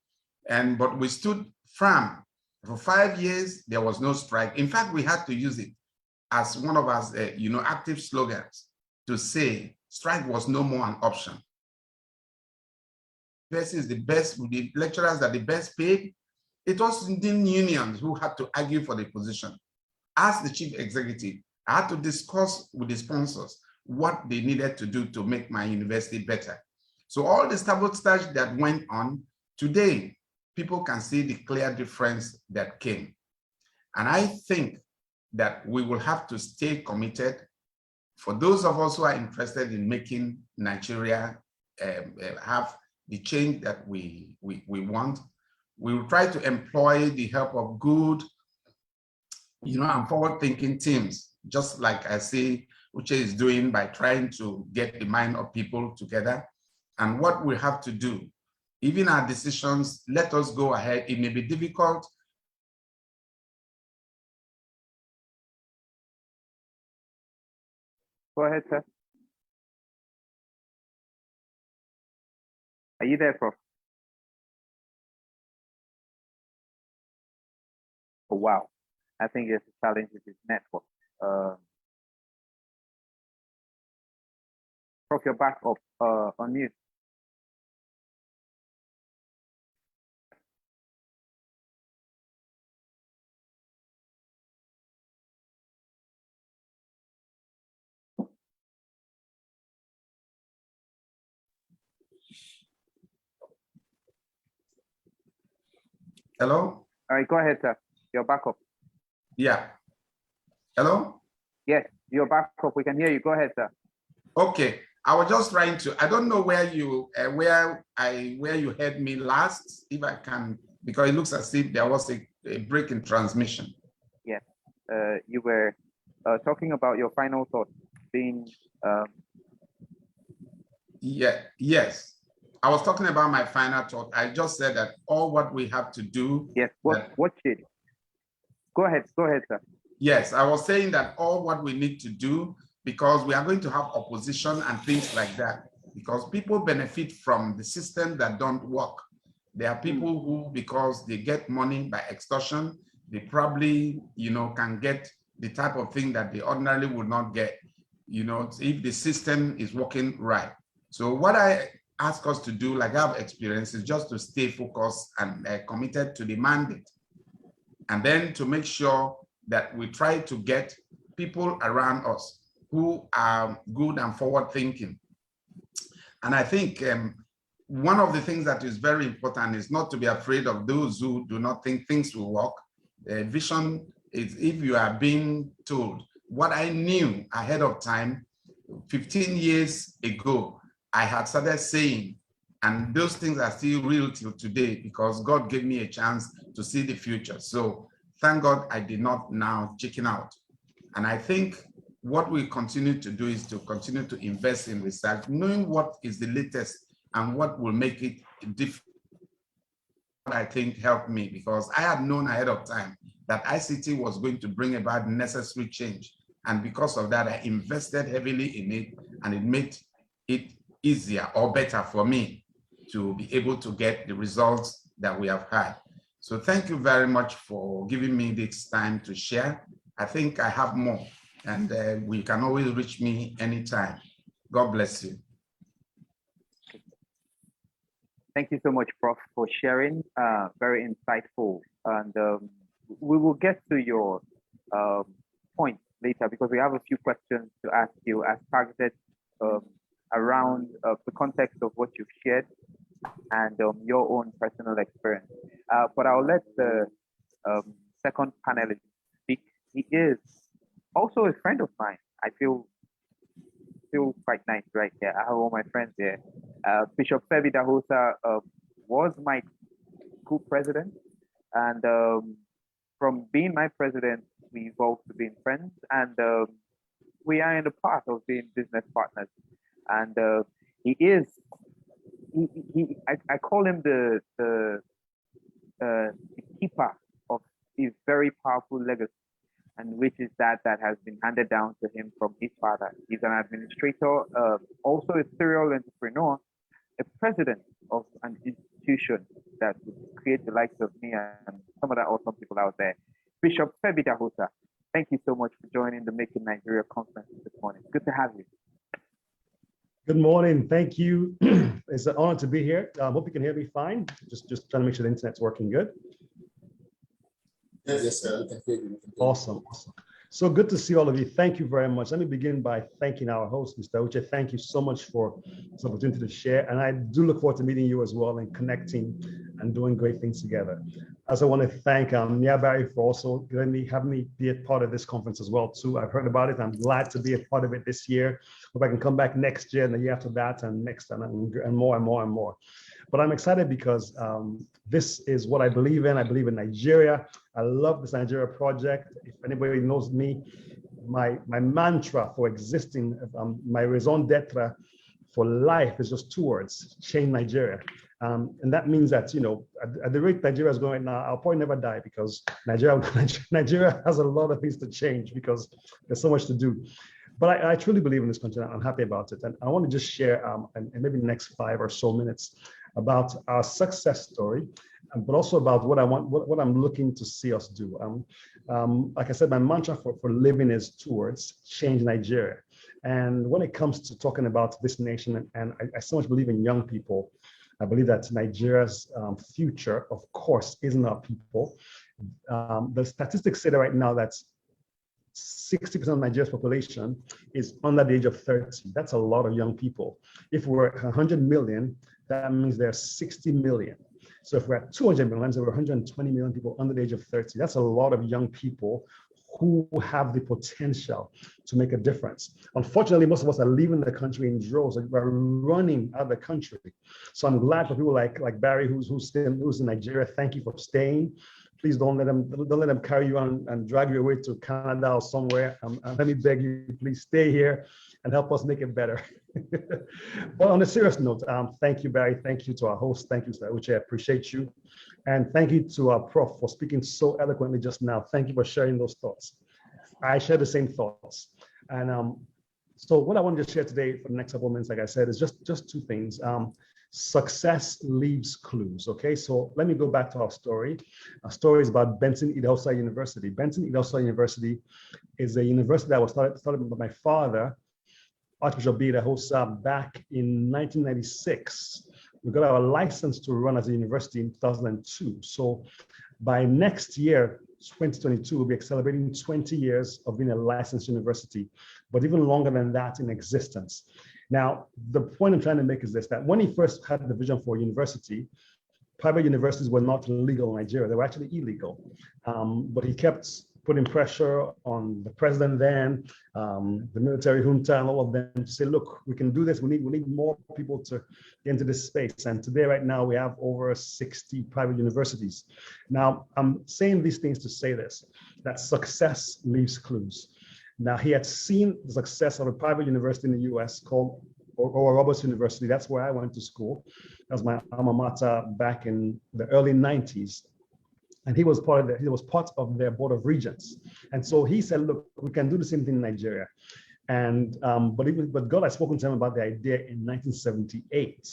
but we stood firm. For 5 years, there was no strike. In fact, we had to use it as one of our active slogans to say strike was no more an option. This is the best, the lecturers are the best paid. It was the unions who had to argue for the position. As the chief executive, I had to discuss with the sponsors what they needed to do to make my university better. So all the sabotage that went on, today, people can see the clear difference that came. And I think that we will have to stay committed. For those of us who are interested in making Nigeria have the change that we want, we will try to employ the help of good, and forward-thinking teams, just like I see Uche is doing by trying to get the mind of people together. And what we have to do, even our decisions, let us go ahead. It may be difficult. Go ahead, sir. Are you there, Prof? Oh, wow. I think there's a challenge with his network. Prof, you're back up on mute. Hello? All right, go ahead, sir. You're back up. Yeah. Hello? Yes, you're back up. We can hear you. Go ahead, sir. Okay. I was just trying to, I don't know where you heard me last, if I can, because it looks as if there was a break in transmission. Yes, you were talking about your final thoughts being. Yes. I was talking about my final thought. I just said that all what we have to do. Yes, watch it. Go ahead, sir. Yes, I was saying that all what we need to do, because we are going to have opposition and things like that, because people benefit from the system that don't work. There are people who, because they get money by extortion, they probably, can get the type of thing that they ordinarily would not get, if the system is working right. So what I ask us to do, like I've experienced, is just to stay focused and committed to the mandate. And then to make sure that we try to get people around us who are good and forward thinking. And I think one of the things that is very important is not to be afraid of those who do not think things will work. Vision is if you are being told. What I knew ahead of time, 15 years ago, I had started saying, and those things are still real till today because God gave me a chance to see the future. So thank God I did not now chicken out. And I think what we continue to do is to continue to invest in research, knowing what is the latest and what will make it different. I think helped me because I had known ahead of time that ICT was going to bring about necessary change. And because of that, I invested heavily in it, and it made it easier or better for me to be able to get the results that we have had. So thank you very much for giving me this time to share. I think I have more, and we can always reach me anytime. God bless you. Thank you so much, Prof, for sharing. Very insightful. And we will get to your point later because we have a few questions to ask you as targeted around the context of what you've shared and your own personal experience. But I'll let the second panelist speak. He is also a friend of mine. I feel quite nice right here. I have all my friends here. Bishop Femi Dahosa was my school president, and from being my president, we evolved to being friends, and we are in the path of being business partners. And I call him the keeper of a very powerful legacy, and which is that has been handed down to him from his father. He's an administrator, also a serial entrepreneur, a president of an institution that would create the likes of me and some of the awesome people out there. Bishop Femi Dahosa, thank you so much for joining the Making Nigeria conference this morning. Good to have you. Good morning. Thank you. It's an honor to be here. I hope you can hear me fine. Just trying to make sure the internet's working good. Yes, sir. We can hear you. Awesome. So good to see all of you. Thank you very much. Let me begin by thanking our host, Mr. Uche. Thank you so much for this opportunity to share. And I do look forward to meeting you as well and connecting and doing great things together. I also want to thank Nia Barry for also having me be a part of this conference as well too. I've heard about it. I'm glad to be a part of it this year. Hope I can come back next year and the year after that and next time and more and more and more. But I'm excited because this is what I believe in. I believe in Nigeria. I love this Nigeria project. If anybody knows me, my mantra for existing, my raison d'etre for life is just two words: change Nigeria. And that means that, at the rate Nigeria is going right now, I'll probably never die because Nigeria has a lot of things to change because there's so much to do. But I truly believe in this country. I'm happy about it. And I want to just share, in maybe the next 5 or so minutes, about our success story, but also about what I'm looking to see us do. Like I said, my mantra for living is two words: change Nigeria. And when it comes to talking about this nation, and I so much believe in young people, I believe that Nigeria's future, of course, is in our people. The statistics say that right now that 60% of Nigeria's population is under the age of 30. That's a lot of young people. If we're 100 million, that means there are 60 million. So if we're at 200 million, so we're 120 million people under the age of 30. That's a lot of young people who have the potential to make a difference. Unfortunately, most of us are leaving the country in droves. We're running out of the country. So I'm glad for people like Barry, who's in Nigeria. Thank you for staying. Please don't let them carry you on and drag you away to Canada or somewhere. Let me beg you, please stay here and help us make it better. But on a serious note, thank you, Barry. Thank you to our host. Thank you, Mr. Uche. I appreciate you. And thank you to our prof for speaking so eloquently just now. Thank you for sharing those thoughts. I share the same thoughts. And so what I wanted to share today for the next couple of minutes, like I said, is just two things. Success leaves clues. Okay, so let me go back to our story. Our story is about Benson Idahosa University. Benson Idahosa University is a university that was started by my father, Archbishop B. Idahosa, back in 1996. We got our license to run as a university in 2002. So by next year, 2022, we'll be celebrating 20 years of being a licensed university, but even longer than that in existence. Now, the point I'm trying to make is this, that when he first had the vision for a university, private universities were not legal in Nigeria. They were actually illegal. But he kept putting pressure on the president then, the military junta and all of them to say, look, we can do this. We need more people to get into this space. And today, right now, we have over 60 private universities. Now, I'm saying these things to say this, that success leaves clues. Now, he had seen the success of a private university in the US called Oral Roberts University. That's where I went to school. That was my alma mater back in the early 90s. And he was part of their board of regents. And so he said, look, we can do the same thing in Nigeria. And but God had spoken to him about the idea in 1978.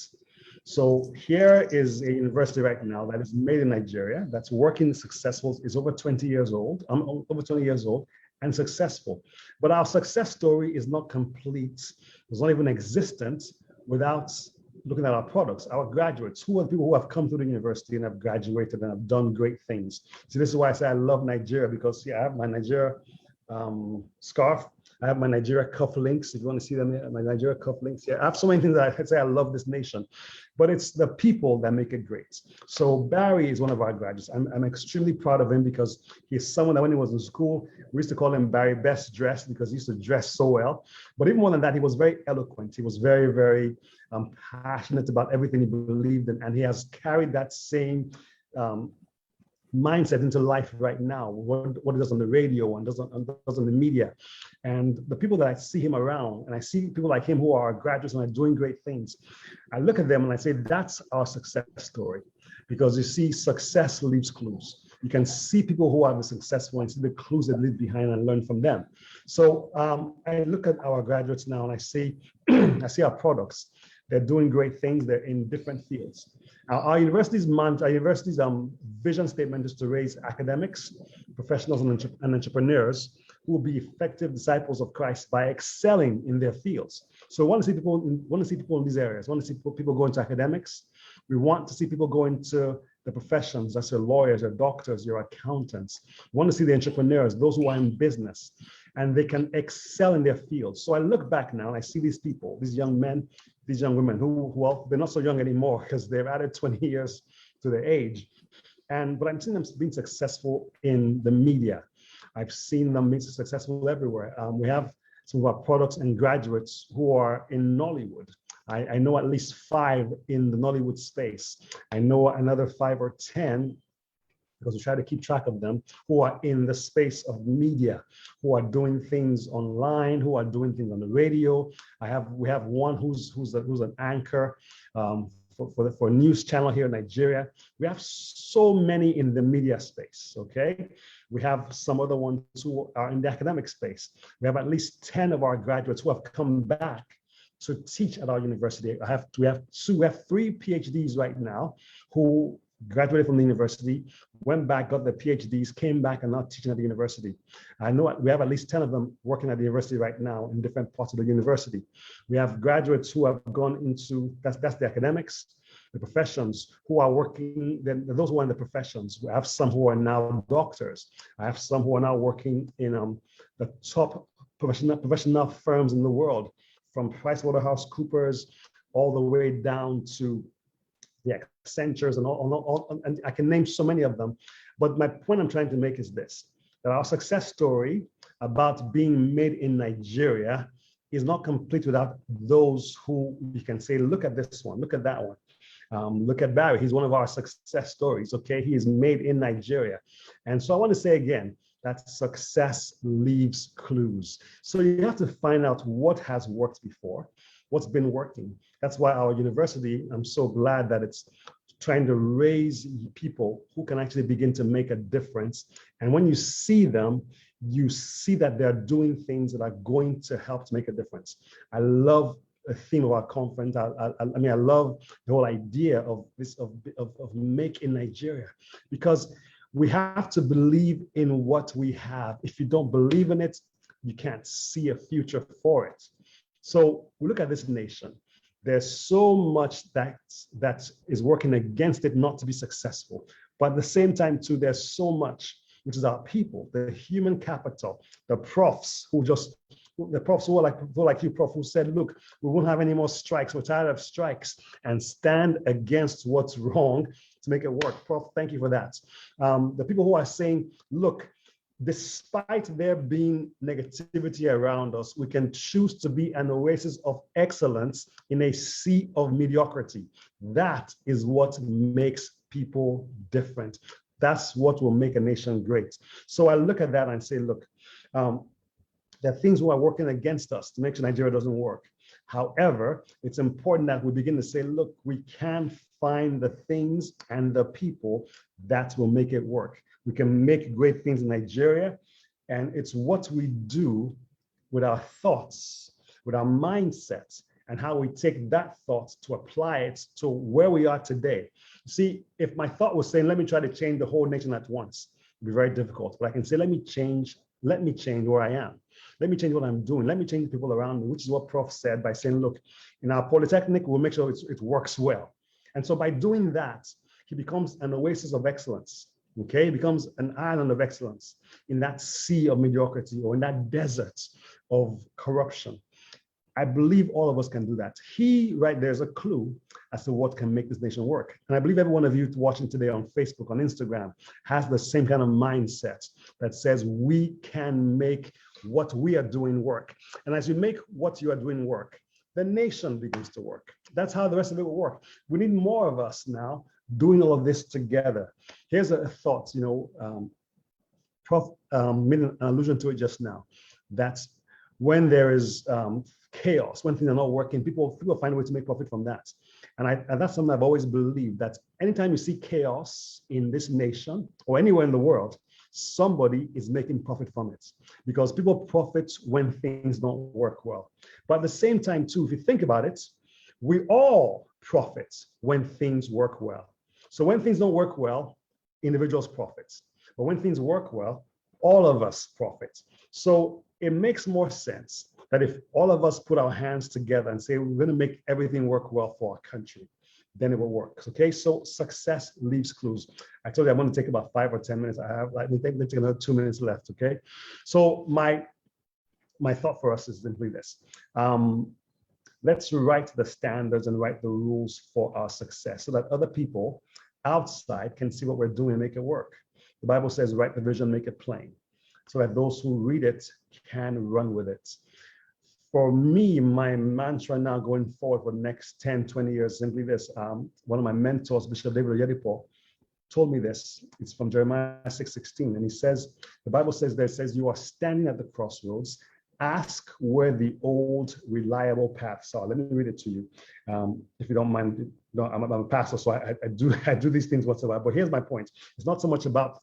So here is a university right now that is made in Nigeria, that's working successful, is over 20 years old. I'm over 20 years old. And successful. But our success story is not complete. It's not even existent without looking at our products, our graduates, who are the people who have come through the university and have graduated and have done great things. So this is why I say I love Nigeria, because I have my Nigeria scarf. I have my Nigeria cufflinks. If you want to see them, my Nigeria cufflinks. Yeah, I have so many things that I say I love this nation, but it's the people that make it great. So Barry is one of our graduates. I'm extremely proud of him because he's someone that when he was in school, we used to call him Barry Best Dressed because he used to dress so well. But even more than that, he was very eloquent. He was very, very passionate about everything he believed in, and he has carried that same mindset into life right now, what he does on the radio and does on the media. And the people that I see him around, and I see people like him who are graduates and are doing great things, I look at them and I say, that's our success story. Because you see, success leaves clues. You can see people who are successful and see the clues they leave behind and learn from them. So I look at our graduates now and I see, I see our products. They're doing great things. They're in different fields. Our university's vision statement is to raise academics, professionals, and entrepreneurs who will be effective disciples of Christ by excelling in their fields. So we want to see people in these areas. We want to see people go into academics. We want to see people go into the professions. That's your lawyers, your doctors, your accountants. We want to see the entrepreneurs, those who are in business, and they can excel in their fields. So I look back now and I see these people, these young men, these young women who, well, they're not so young anymore because they've added 20 years to their age. But I'm seeing them being successful in the media. I've seen them being successful everywhere. We have some of our products and graduates who are in Nollywood. I know at least 5 in the Nollywood space. I know another 5 or 10, because we try to keep track of them, who are in the space of media, who are doing things online, who are doing things on the radio. We have one who's an anchor for a news channel here in Nigeria. We have so many in the media space, okay? We have some other ones who are in the academic space. We have at least 10 of our graduates who have come back to teach at our university. We have 3 PhDs right now who graduated from the university, went back, got their PhDs, came back and now teaching at the university. I know we have at least 10 of them working at the university right now in different parts of the university. We have graduates who have gone into, that's the academics, the professions, who are working, then those who are in the professions. We have some who are now doctors. I have some who are now working in the top professional firms in the world, from PricewaterhouseCoopers all the way down to the Accentures and all, and I can name so many of them. But my point I'm trying to make is this, that our success story about being made in Nigeria is not complete without those who we can say, look at this one, look at that one. Look at Barry, he's one of our success stories, okay? He is made in Nigeria. And so I want to say again, that success leaves clues. So you have to find out what has worked before, what's been working. That's why our university, I'm so glad that it's trying to raise people who can actually begin to make a difference. And when you see them, you see that they're doing things that are going to help to make a difference. I love the theme of our conference. I mean, I love the whole idea of this, of Make in Nigeria, because we have to believe in what we have. If you don't believe in it, you can't see a future for it. So we look at this nation. There's so much that is working against it not to be successful. But at the same time, too, there's so much, which is our people, the human capital, the profs who are like you, Prof, who said, look, we won't have any more strikes. We're tired of strikes, and stand against what's wrong to make it work. Prof, thank you for that. The people who are saying, look, despite there being negativity around us, we can choose to be an oasis of excellence in a sea of mediocrity. That is what makes people different. That's what will make a nation great. So I look at that and say, look, there are things who are working against us to make sure Nigeria doesn't work. However, it's important that we begin to say, look, we can find the things and the people that will make it work. We can make great things in Nigeria, and it's what we do with our thoughts, with our mindsets, and how we take that thought to apply it to where we are today. See, if my thought was saying, let me try to change the whole nation at once, it'd be very difficult. But I can say, let me change where I am. Let me change what I'm doing. Let me change the people around me, which is what Prof said by saying, look, in our polytechnic, we'll make sure it works well. And so by doing that, he becomes an oasis of excellence. Okay, he becomes an island of excellence in that sea of mediocrity or in that desert of corruption. I believe all of us can do that. Right there's a clue as to what can make this nation work. And I believe every one of you watching today on Facebook, on Instagram, has the same kind of mindset that says we can make what we are doing work. And as you make what you are doing work, the nation begins to work. That's how the rest of it will work. We need more of us now doing all of this together. Here's a thought, Prof made an allusion to it just now, that when there is chaos, when things are not working, people find a way to make profit from that. And that's something I've always believed, that anytime you see chaos in this nation or anywhere in the world, somebody is making profit from it, because people profit when things don't work well. But at the same time too, if you think about it, we all profit when things work well. So when things don't work well, individuals profit. But when things work well, all of us profit. So it makes more sense that if all of us put our hands together and say, we're going to make everything work well for our country, then it will work. Okay, so success leaves clues. I told you I'm going to take about 5 or 10 minutes. I have, let's take another 2 minutes left. Okay, so my thought for us is simply this. Let's write the standards and write the rules for our success so that other people outside can see what we're doing and make it work. The Bible says, write the vision, make it plain, so that those who read it can run with it. For me, my mantra now going forward for the next 10, 20 years is simply this. One of my mentors, Bishop David Oyedepo, told me this. It's from Jeremiah 6:16. And he says, the Bible says there, it says, you are standing at the crossroads. Ask where the old reliable paths are. Let me read it to you, if you don't mind. No, I'm a pastor, so I do these things once in a while. But here's my point. It's not so much about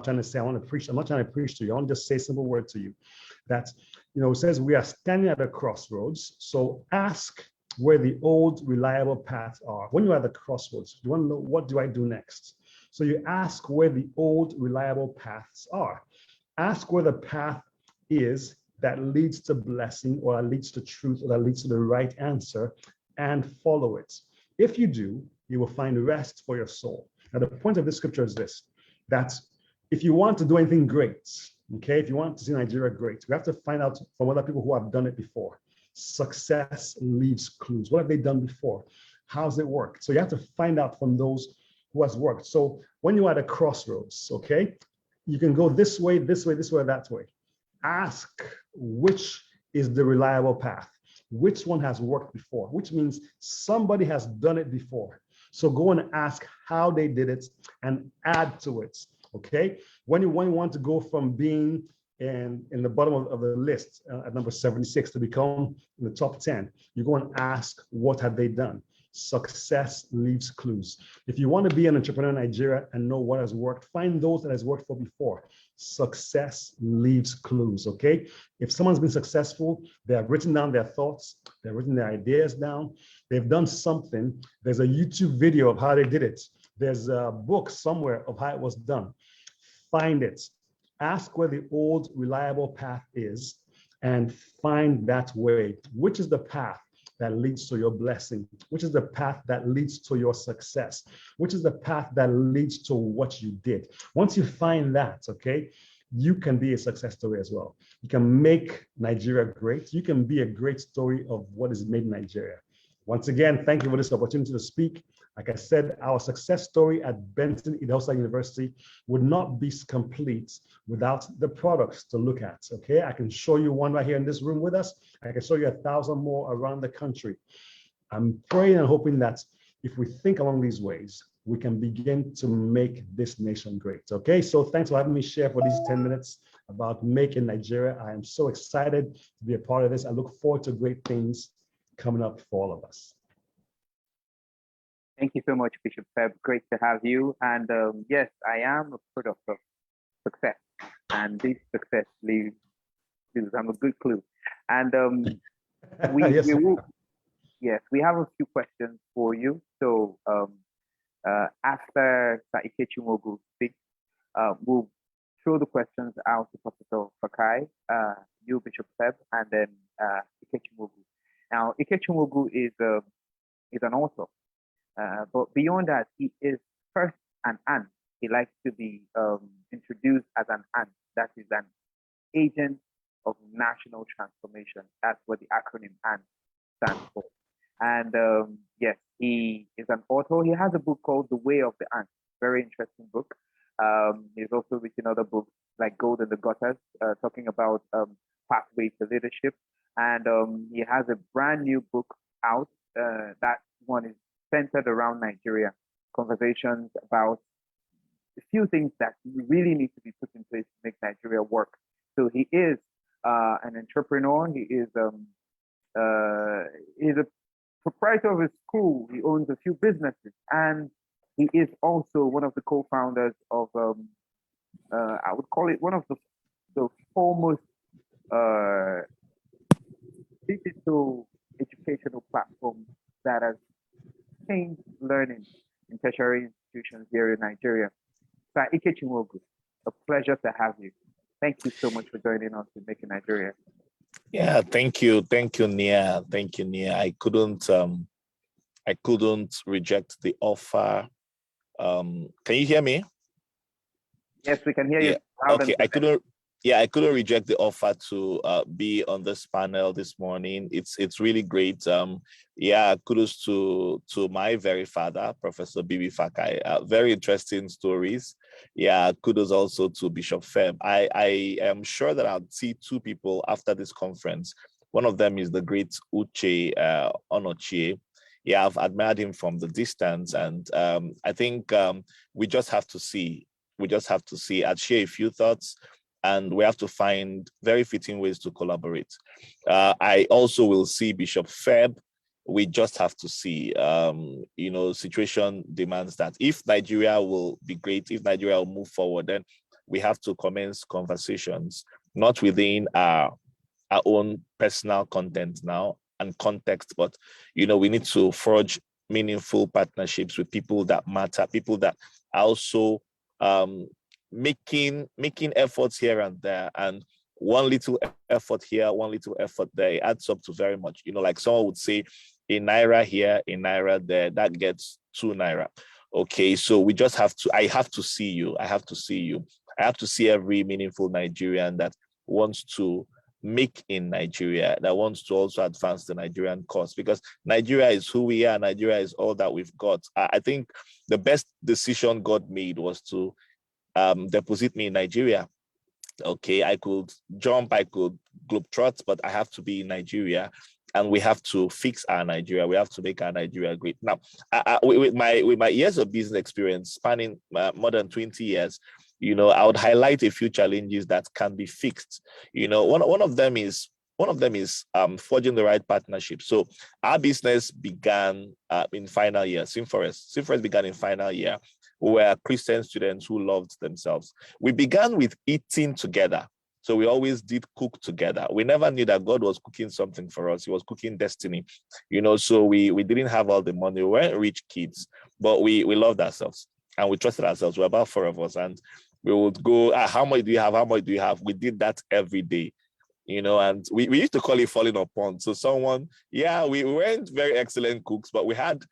trying to say I want to preach. I'm not trying to preach to you. I want to just say a simple word to you. That, it says we are standing at a crossroads. So ask where the old reliable paths are. When you're at the crossroads, you want to know, what do I do next? So you ask where the old reliable paths are. Ask where the path is that leads to blessing, or that leads to truth, or that leads to the right answer, and follow it. If you do, you will find rest for your soul. Now, the point of this scripture is this, that if you want to do anything great, okay, if you want to see Nigeria great, we have to find out from other people who have done it before. Success leaves clues. What have they done before? How's it worked? So you have to find out from those who has worked. So when you're at a crossroads, okay, You can go this way, this way, this way, that way. Ask which is the reliable path, which one has worked before, which means somebody has done it before. So go and ask how they did it and add to it. Okay. When you want to go from being in the bottom of the list at number 76 to become in the top 10, you go and ask what have they done. Success leaves clues. If you want to be an entrepreneur in Nigeria and know what has worked, find those that has worked for before. Success leaves clues, okay? If someone's been successful, they have written down their thoughts, they've written their ideas down, they've done something. There's a YouTube video of how they did it. There's a book somewhere of how it was done. Find it. Ask where the old reliable path is and find that way. Which is the path that leads to your blessing? Which is the path that leads to your success? Which is the path that leads to what you did? Once you find that, okay, you can be a success story as well. You can make Nigeria great. You can be a great story of what is made in Nigeria. Once again, thank you for this opportunity to speak. Like I said, our success story at Benton Idahosa University would not be complete without the products to look at, okay? I can show you one right here in this room with us. I can show you 1,000 more around the country. I'm praying and hoping that if we think along these ways, we can begin to make this nation great, okay? So thanks for having me share for these 10 minutes about making Nigeria. I am so excited to be a part of this. I look forward to great things coming up for all of us. Thank you so much, Bishop Feb. Great to have you. And yes, I am a product of success, and this success leaves I'm a good clue. And Yes, we will, yes, we have a few questions for you. So after Saike Chimogu speaks, we'll throw the questions out to Professor Fakai, you, Bishop Feb, and then Ike Chimogu. Now, Ike Chimogu is an author. But beyond that, he is first an ant. He likes to be introduced as an ant. That is an agent of national transformation. That's what the acronym ANT stands for. And yes, he is an author. He has a book called The Way of the Ant. Very interesting book. He's also written other books like Gold in the Gutters, talking about pathway to leadership. And he has a brand new book out. That one is centered around Nigeria, conversations about a few things that really need to be put in place to make Nigeria work. So he is an entrepreneur. He is he's a proprietor of his school. He owns a few businesses, and he is also one of the co-founders of I would call it one of the foremost digital educational platforms that has changed learning in tertiary institutions here in Nigeria. Sir Ike Chimogu, a pleasure to have you. Thank you so much for joining us in Making Nigeria. Yeah, thank you, Nia. Thank you, Nia. I couldn't reject the offer. Can you hear me? Yes, we can hear you. Yeah. Okay, I couldn't reject the offer to be on this panel this morning. It's really great. Yeah, kudos to my very father, Professor Bibi Fakai. Very interesting stories. Yeah, kudos also to Bishop Feb. I am sure that I'll see two people after this conference. One of them is the great Uche Onochie. Yeah, I've admired him from the distance, and I think we just have to see. I'd share a few thoughts, and we have to find very fitting ways to collaborate. I also will see Bishop Feb. We just have to see, situation demands that if Nigeria will be great, if Nigeria will move forward, then we have to commence conversations, not within our own personal content now and context, but, we need to forge meaningful partnerships with people that matter, people that are also making efforts here and there, and one little effort here, one little effort there, it adds up to very much. Like someone would say, a naira here, a naira there, that gets 2 naira. Okay, so we just have to, I have to see you. I have to see every meaningful Nigerian that wants to make in Nigeria, that wants to also advance the Nigerian cause, because Nigeria is who we are. Nigeria is all that we've got. I think the best decision God made was to deposit me in Nigeria. Okay, I could jump, I could globetrot, but I have to be in Nigeria, and we have to fix our Nigeria. We have to make our Nigeria great. Now, with my years of business experience spanning more than 20 years, I would highlight a few challenges that can be fixed. One of them is forging the right partnership. So our business began in final year. Simforest began in final year. We were Christian students who loved themselves. We began with eating together. So we always did cook together. We never knew that God was cooking something for us. He was cooking destiny. So we didn't have all the money. We weren't rich kids, but we loved ourselves and we trusted ourselves. We were about 4 of us, and we would go, how much do you have? How much do you have? We did that every day. And we used to call it falling upon. So we weren't very excellent cooks, but we had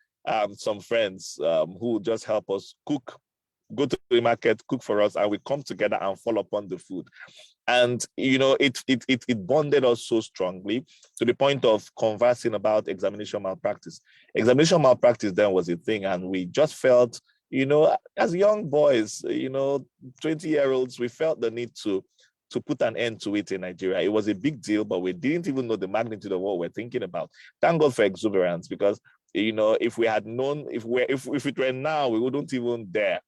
some friends who would just help us cook, go to the market, cook for us, and we come together and fall upon the food. And it bonded us so strongly to the point of conversing about examination malpractice. Examination malpractice then was a thing, and we just felt, as young boys, 20-year-olds, we felt the need to put an end to it in Nigeria. It was a big deal, but we didn't even know the magnitude of what we're thinking about. Thank God for exuberance, because if we had known, if it were now, we wouldn't even dare.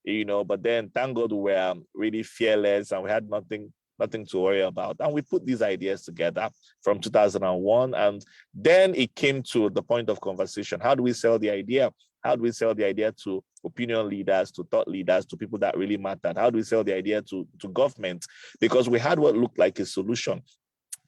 But then thank God we were really fearless and we had nothing to worry about. And we put these ideas together from 2001. And then it came to the point of conversation. How do we sell the idea? How do we sell the idea to opinion leaders, to thought leaders, to people that really mattered? How do we sell the idea to government? Because we had what looked like a solution.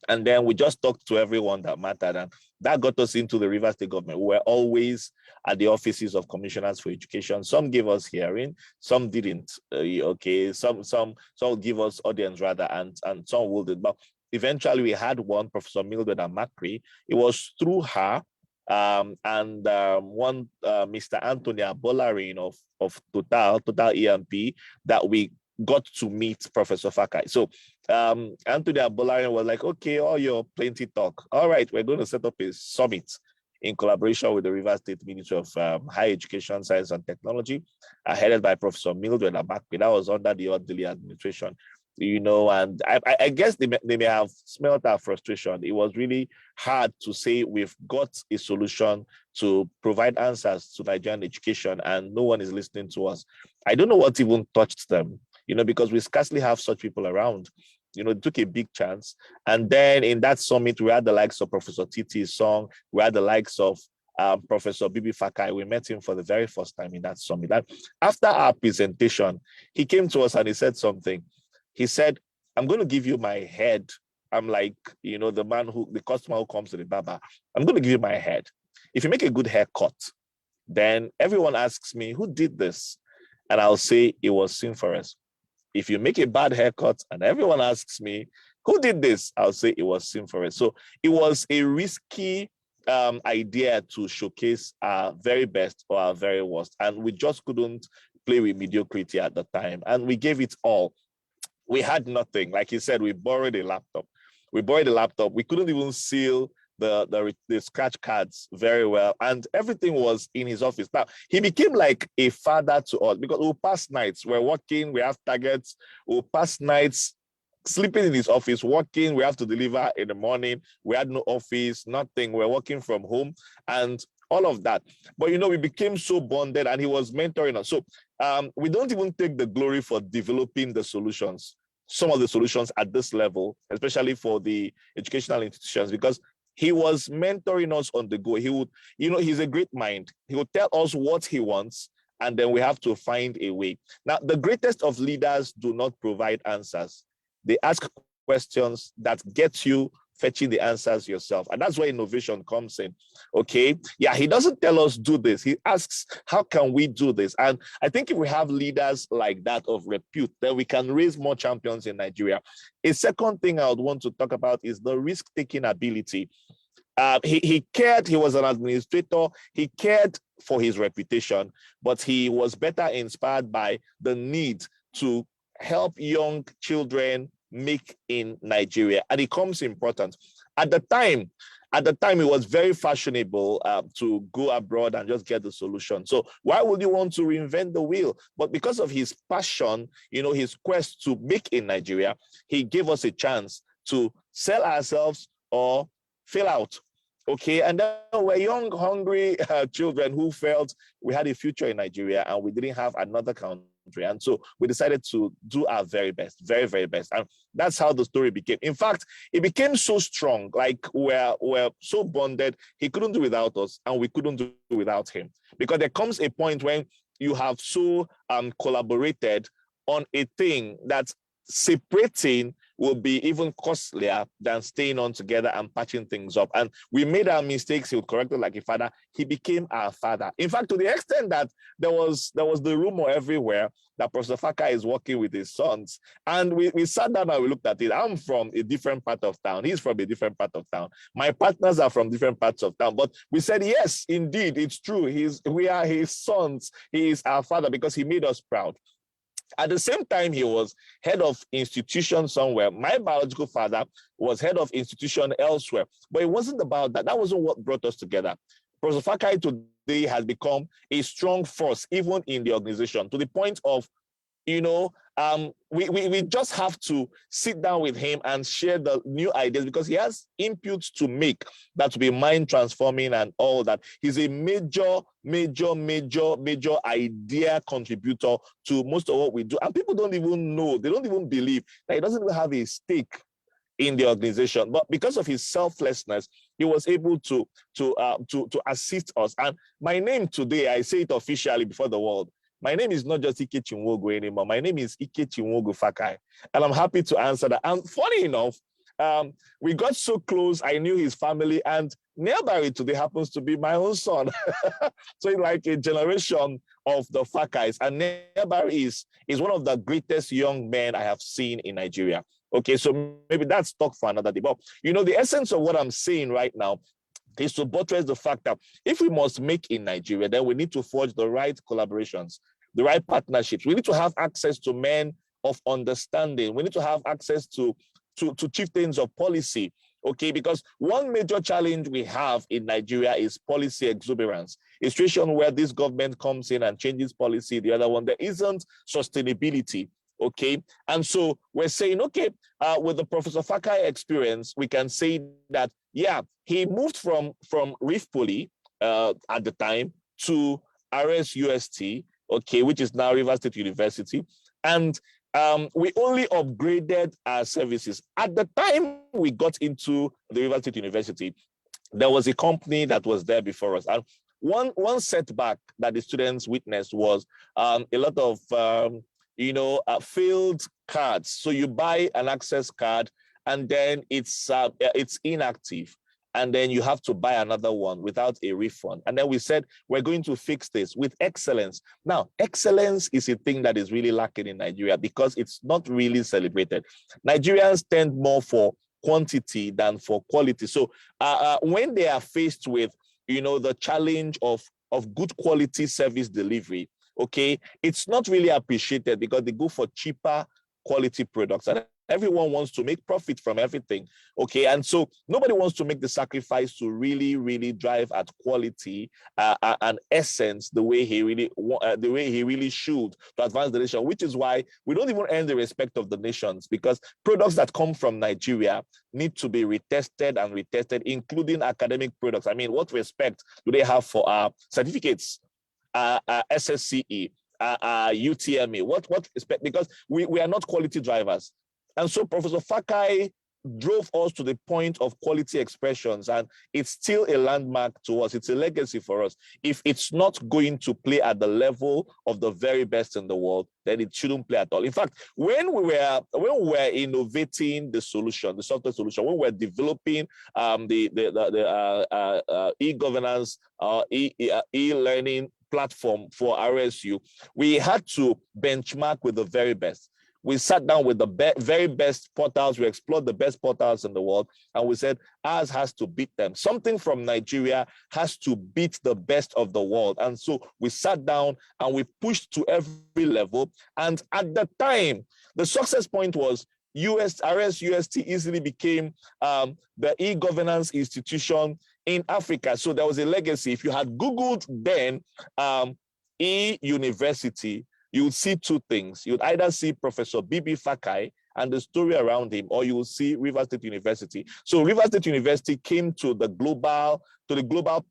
And then we just talked to everyone that mattered. And that got us into the Rivers State government. We were always at the offices of commissioners for education. Some gave us hearing, some didn't. Some give us audience rather, and some wouldn't. But eventually we had one, Professor Mildred Amakri. It was through her and one Mr. Anthony Abolarin of Total EMP that we got to meet Professor Fakai. So Anthony Abolarin was like, okay, all your plenty talk. All right, we're going to set up a summit in collaboration with the Rivers State Ministry of Higher Education, Science and Technology, headed by Professor Mildred Amakri. That was under the Odili administration. And I guess they may have smelt our frustration. It was really hard to say we've got a solution to provide answers to Nigerian education and no one is listening to us. I don't know what even touched them, because we scarcely have such people around. It took a big chance. And then in that summit, we had the likes of Professor Titi Song, we had the likes of Professor Bibi Fakai. We met him for the very first time in that summit. And after our presentation, he came to us and he said something. He said, I'm going to give you my head. I'm like, the customer who comes to the barber. I'm going to give you my head. If you make a good haircut, then everyone asks me, who did this? And I'll say it was Simforest. If you make a bad haircut and everyone asks me, who did this? I'll say it was Simforest. So it was a risky idea to showcase our very best or our very worst. And we just couldn't play with mediocrity at the time. And we gave it all. We had nothing. Like he said, we borrowed a laptop. We couldn't even seal the scratch cards very well. And everything was in his office. Now, he became like a father to us because we'll pass nights. We're working, we have targets. We'll pass nights sleeping in his office, working. We have to deliver in the morning. We had no office, nothing. We're working from home and all of that. But, we became so bonded and he was mentoring us. So we don't even take the glory for developing the solutions, some of the solutions at this level, especially for the educational institutions, because he was mentoring us on the go. He would, he's a great mind. He would tell us what he wants, and then we have to find a way. Now, the greatest of leaders do not provide answers. They ask questions that get you fetching the answers yourself. And that's where innovation comes in. Okay. Yeah, he doesn't tell us do this. He asks, how can we do this? And I think if we have leaders like that of repute, then we can raise more champions in Nigeria. A second thing I would want to talk about is the risk-taking ability. He cared, he was an administrator, he cared for his reputation, but he was better inspired by the need to help young children make in Nigeria. And it becomes important. At the time, at the time, it was very fashionable to go abroad and just get the solution. So why would you want to reinvent the wheel? But because of his passion, his quest to make in Nigeria, he gave us a chance to sell ourselves or fail out. Okay, and then we're young, hungry children who felt we had a future in Nigeria and we didn't have another country. And so we decided to do our very best, very, very best. And that's how the story became. In fact, it became so strong, like we're so bonded, he couldn't do without us and we couldn't do without him. Because there comes a point when you have so collaborated on a thing that separating will be even costlier than staying on together and patching things up. And we made our mistakes, he would correct it like a father. He became our father. In fact, to the extent that there was the rumor everywhere that Professor Fakai is working with his sons. And we sat down and we looked at it. I'm from a different part of town. He's from a different part of town. My partners are from different parts of town. But we said, yes, indeed, it's true. We are his sons. He is our father because he made us proud. At the same time, he was head of institution somewhere. My biological father was head of institution elsewhere. But it wasn't about that. That wasn't what brought us together. Professor Fakai today has become a strong force, even in the organization, to the point of, we just have to sit down with him and share the new ideas because he has inputs to make that will be mind transforming and all that. He's a major idea contributor to most of what we do. And people don't even know, they don't even believe that he doesn't even have a stake in the organization. But because of his selflessness, he was able to assist us. And my name today, I say it officially before the world, my name is not just Ike Chinwogo anymore. My name is Ike Chinwogo Fakai. And I'm happy to answer that. And funny enough, we got so close, I knew his family, and Neabari today happens to be my own son. So it's like a generation of the Fakais. And Neabari is one of the greatest young men I have seen in Nigeria. Okay, so maybe that's talk for another day. But the essence of what I'm saying right now is to buttress the fact that if we must make in Nigeria, then we need to forge the right collaborations, the right partnerships. We need to have access to men of understanding. We need to have access to chieftains of policy, okay? Because one major challenge we have in Nigeria is policy exuberance. A situation where this government comes in and changes policy, the other one, there isn't sustainability. Okay, and so we're saying, okay, with the Professor Fakai experience, we can say that, yeah, he moved from Reef Poly at the time to RSUST, okay, which is now Rivers State University, and we only upgraded our services. At the time we got into the Rivers State University, there was a company that was there before us, and one setback that the students witnessed was a lot of failed cards. So you buy an access card and then it's inactive. And then you have to buy another one without a refund. And then we said, we're going to fix this with excellence. Now, excellence is a thing that is really lacking in Nigeria because it's not really celebrated. Nigerians tend more for quantity than for quality. So when they are faced with, the challenge of good quality service delivery, okay, it's not really appreciated because they go for cheaper quality products and everyone wants to make profit from everything, okay? And so nobody wants to make the sacrifice to really, really drive at quality and essence the way he really should to advance the nation, which is why we don't even earn the respect of the nations because products that come from Nigeria need to be retested and retested, including academic products. I mean, what respect do they have for our certificates? SSCE, UTME, what respect? Because we are not quality drivers. And so Professor Fakai drove us to the point of quality expressions, and it's still a landmark to us. It's a legacy for us. If it's not going to play at the level of the very best in the world, then it shouldn't play at all. In fact, when we were innovating the solution, the software solution, when we were developing the e-governance, e-learning platform for RSU, we had to benchmark with the very best. We sat down with the very best portals. We explored the best portals in the world, and we said ours has to beat them. Something from Nigeria has to beat the best of the world. And so we sat down and we pushed to every level. And at the time, the success point was RSUST easily became the e-governance institution in Africa. So there was a legacy. If you had Googled then e-university, you would see two things. You would either see Professor Bibi Fakai and the story around him, or you will see Rivers State University. So Rivers State University came to the global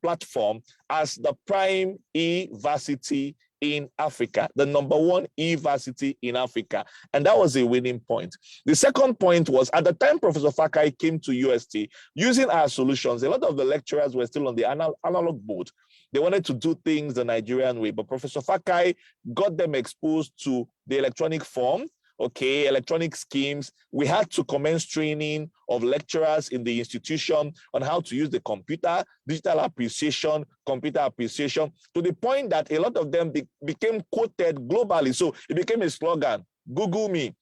platform as the prime e-varsity in Africa, the #1 e-varsity in Africa. And that was a winning point. The second point was, at the time Professor Fakai came to UST, using our solutions, a lot of the lecturers were still on the analog mode. They wanted to do things the Nigerian way, but Professor Fakai got them exposed to the electronic form, okay, electronic schemes. We had to commence training of lecturers in the institution on how to use the computer, digital appreciation, computer appreciation, to the point that a lot of them became quoted globally. So it became a slogan, Google me.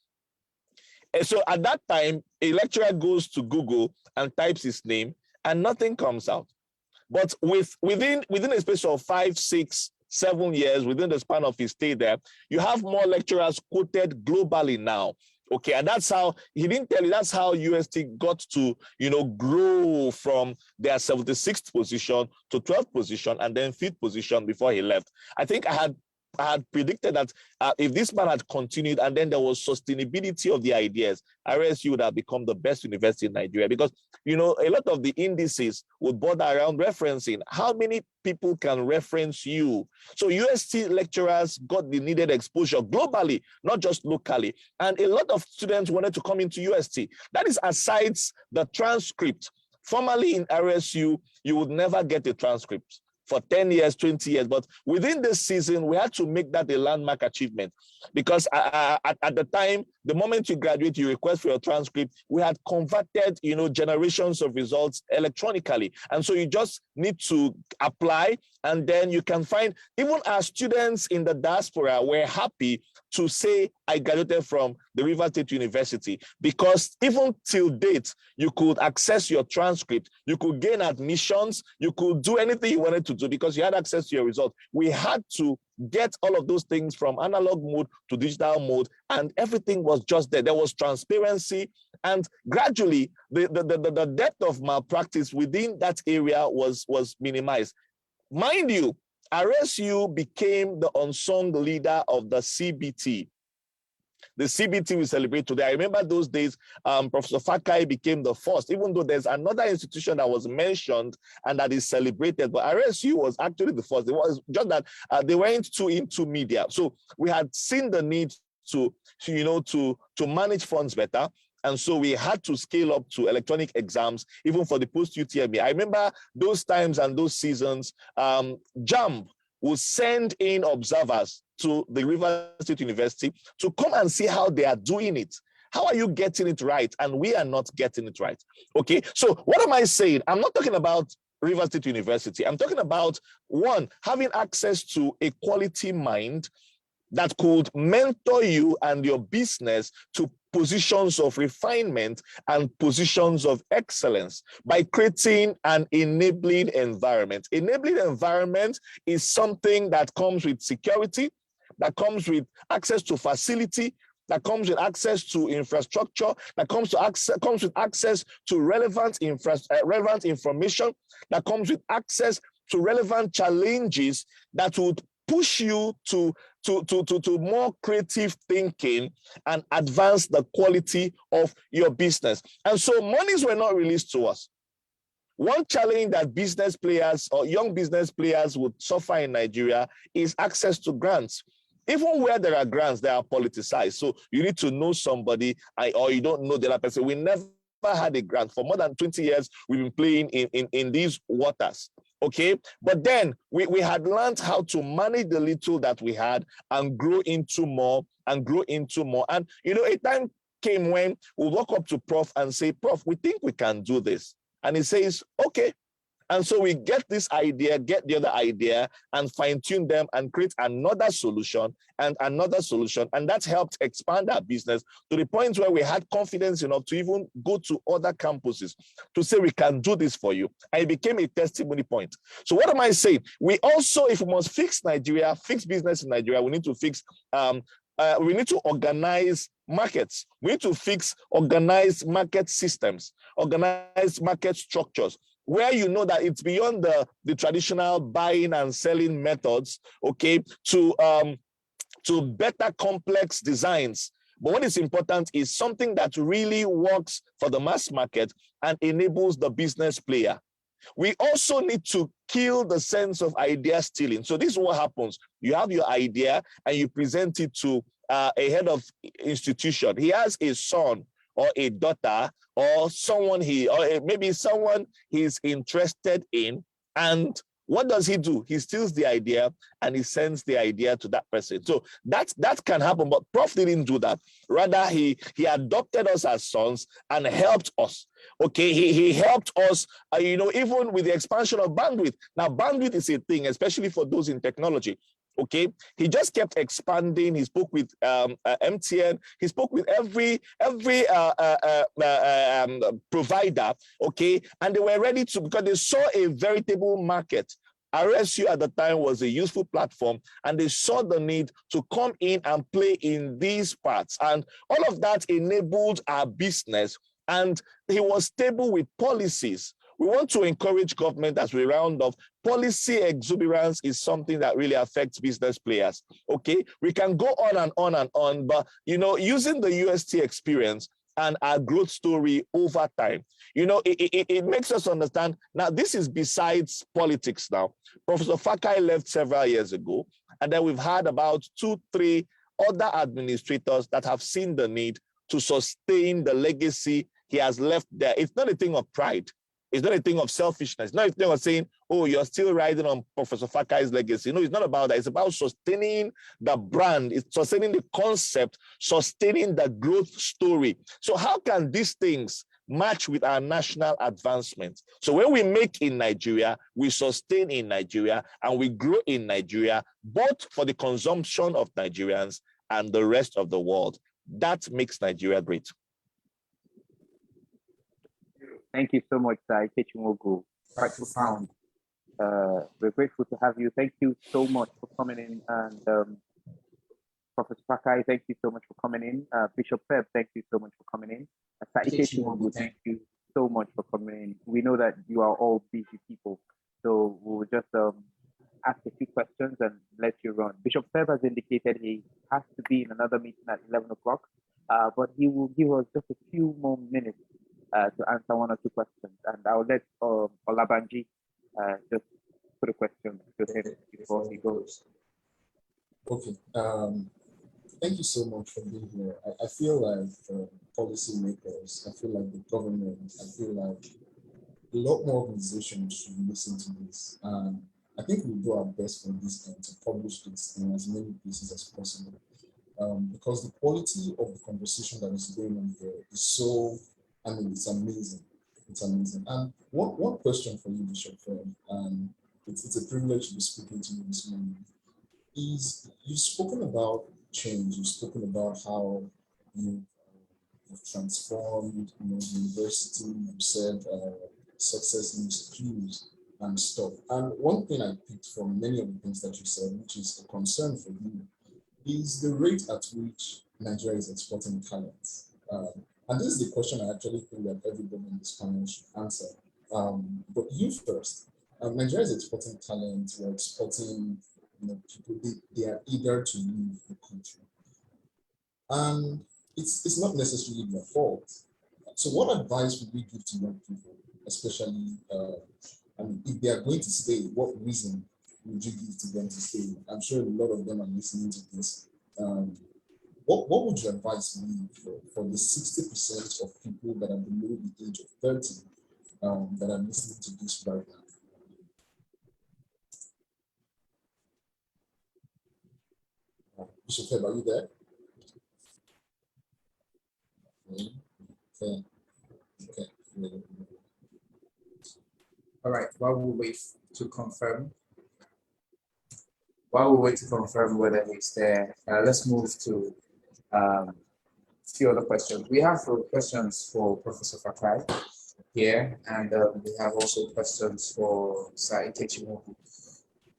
And so at that time, a lecturer goes to Google and types his name and nothing comes out. But within a space of 5, 6, 7 years, within the span of his stay there, you have more lecturers quoted globally now. Okay, and that's how, he didn't tell you, that's how UST got to, grow from their 76th position to 12th position and then 5th position before he left. I think I had predicted that if this man had continued and then there was sustainability of the ideas, RSU would have become the best university in Nigeria, because, a lot of the indices would bother around referencing. How many people can reference you? So UST lecturers got the needed exposure globally, not just locally. And a lot of students wanted to come into UST. That is aside the transcript. Formerly in RSU, you would never get a transcript for 10 years, 20 years. But within this season, we had to make that a landmark achievement, because at the time, the moment you graduate, you request for your transcript, we had converted, generations of results electronically. And so you just need to apply, and then you can find, even our students in the diaspora were happy to say, I graduated from the Rivers State University, because even till date, you could access your transcript, you could gain admissions, you could do anything you wanted to do because you had access to your results. We had to get all of those things from analog mode to digital mode, and everything was just there. There was transparency, and gradually the depth of malpractice within that area was minimized. Mind you, RSU became the unsung leader of the CBT. The CBT we celebrate today. I remember those days, Professor Fakai became the first, even though there's another institution that was mentioned and that is celebrated, but RSU was actually the first. It was just that they weren't too into media. So we had seen the need to manage funds better. And so we had to scale up to electronic exams, even for the post-UTME. I remember those times and those seasons, JAMB will send in observers to the Rivers State University to come and see how they are doing it. How are you getting it right? And we are not getting it right. Okay, so what am I saying? I'm not talking about Rivers State University. I'm talking about, one, having access to a quality mind that could mentor you and your business to positions of refinement and positions of excellence by creating an enabling environment. Enabling environment is something that comes with security, that comes with access to facility, that comes with access to infrastructure, that comes with access to relevant information, that comes with access to relevant challenges that would push you to more creative thinking and advance the quality of your business. And so monies were not released to us. One challenge that business players or young business players would suffer in Nigeria is access to grants. Even where there are grants, they are politicized. So you need to know somebody, or you don't know the other person. We never had a grant. For more than 20 years, we've been playing in these waters. Okay, but then we had learned how to manage the little that we had and grow into more and grow into more. And, a time came when we walk up to Prof and say, Prof, we think we can do this. And he says, okay. And so we get this idea, get the other idea, and fine-tune them and create another solution and another solution. And that helped expand our business to the point where we had confidence enough to even go to other campuses to say, we can do this for you. And it became a testimony point. So what am I saying? We also, if we must fix Nigeria, fix business in Nigeria, we need to fix we need to organize markets. We need to fix organized market systems, organized market structures, where you know that it's beyond the traditional buying and selling methods, okay, to better complex designs. But what is important is something that really works for the mass market and enables the business player. We also need to kill the sense of idea stealing. So this is what happens. You have your idea and you present it to a head of institution. He has a son or a daughter or someone maybe someone he's interested in, and what does he do? He steals the idea and he sends the idea to that person. So that can happen, but Prof didn't do that. Rather, he adopted us as sons and helped us. Okay, he helped us, even with the expansion of bandwidth. Now, bandwidth is a thing, especially for those in technology. Okay, he just kept expanding. He spoke with MTN. He spoke with every provider. Okay, and they were ready to, because they saw a veritable market. RSU at the time was a useful platform, and they saw the need to come in and play in these parts, and all of that enabled our business. And he was stable with policies. We want to encourage government, as we round off. Policy exuberance is something that really affects business players. Okay, we can go on and on and on, but using the UST experience and our growth story over time, it makes us understand. Now, this is besides politics. Now, Professor Fakai left several years ago, and then we've had about 2-3 other administrators that have seen the need to sustain the legacy he has left there. It's not a thing of pride. It's not a thing of selfishness. It's not a thing of saying, oh, you're still riding on Professor Fakai's legacy. No, it's not about that. It's about sustaining the brand. It's sustaining the concept, sustaining the growth story. So how can these things match with our national advancement? So when we make in Nigeria, we sustain in Nigeria, and we grow in Nigeria, both for the consumption of Nigerians and the rest of the world. That makes Nigeria great. Thank you so much, Sai Kechimogu. Quite profound. We're grateful to have you. Thank you so much for coming in. And Professor Fakai, thank you so much for coming in. Bishop Feb, thank you so much for coming in. Sai Kechimogu, thank you so much for coming in. We know that you are all busy people, so we'll just ask a few questions and let you run. Bishop Feb has indicated he has to be in another meeting at 11 o'clock, but he will give us just a few more minutes to answer 1 or 2 questions. And I'll let Olabanji just put a question to him before he goes. Okay. Thank you so much for being here. I feel like policymakers, I feel like the government, I feel like a lot more organizations should listen to this. I think we'll do our best from this end to publish this in as many places as possible. Because the quality of the conversation that is going on here is so, it's amazing. It's amazing. And one question for you, Bishop Fred, and it's a privilege to be speaking to you this morning, is you've spoken about change. You've spoken about how you've transformed the university. You said success in schools and stuff. And one thing I picked from many of the things that you said, which is a concern for you, is the rate at which Nigeria is exporting talent. And this is the question I actually think that everybody in this panel should answer. But you first. Nigeria is exporting talent. We're exporting people. They are eager to leave the country. And it's not necessarily their fault. So what advice would we give to young people, especially if they are going to stay, what reason would you give to them to stay? I'm sure a lot of them are listening to this. What would your advice be for the 60% of people that are below the age of 30 that are listening to this right now? Bishop Feb, are you there? Okay. All right, while we wait to confirm whether he's there, let's move to a few other questions. We have questions for Professor Fakai here, and we have also questions for Sai Kechimogu.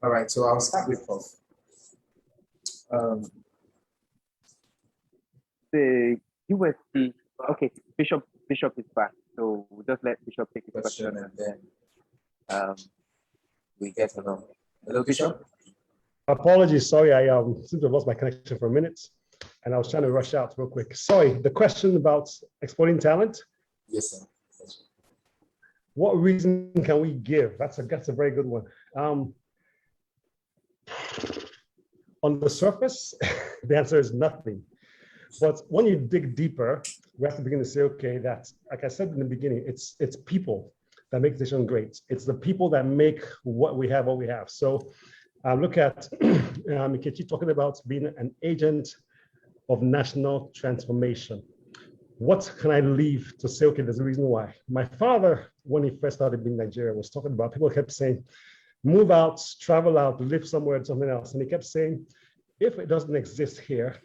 All right, so I'll start with Prof. the USD. Okay, Bishop is back, so we'll just let Bishop take his Question question. and then we get along. Hello, Bishop. Apologies, sorry, I seem to have lost my connection for a minute, and I was trying to rush out real quick. Sorry, the question about exporting talent. Yes, sir. Yes, sir. What reason can we give? That's a very good one. On the surface, the answer is nothing. But when you dig deeper, we have to begin to say, okay, that, like I said in the beginning, it's people that make this nation great. It's the people that make what we have. So look at Nkechi talking about being an agent of national transformation. What can I leave to say, okay, there's a reason why. My father, when he first started being in Nigeria, was talking about, people kept saying, move out, travel out, live somewhere, something else. And he kept saying, if it doesn't exist here,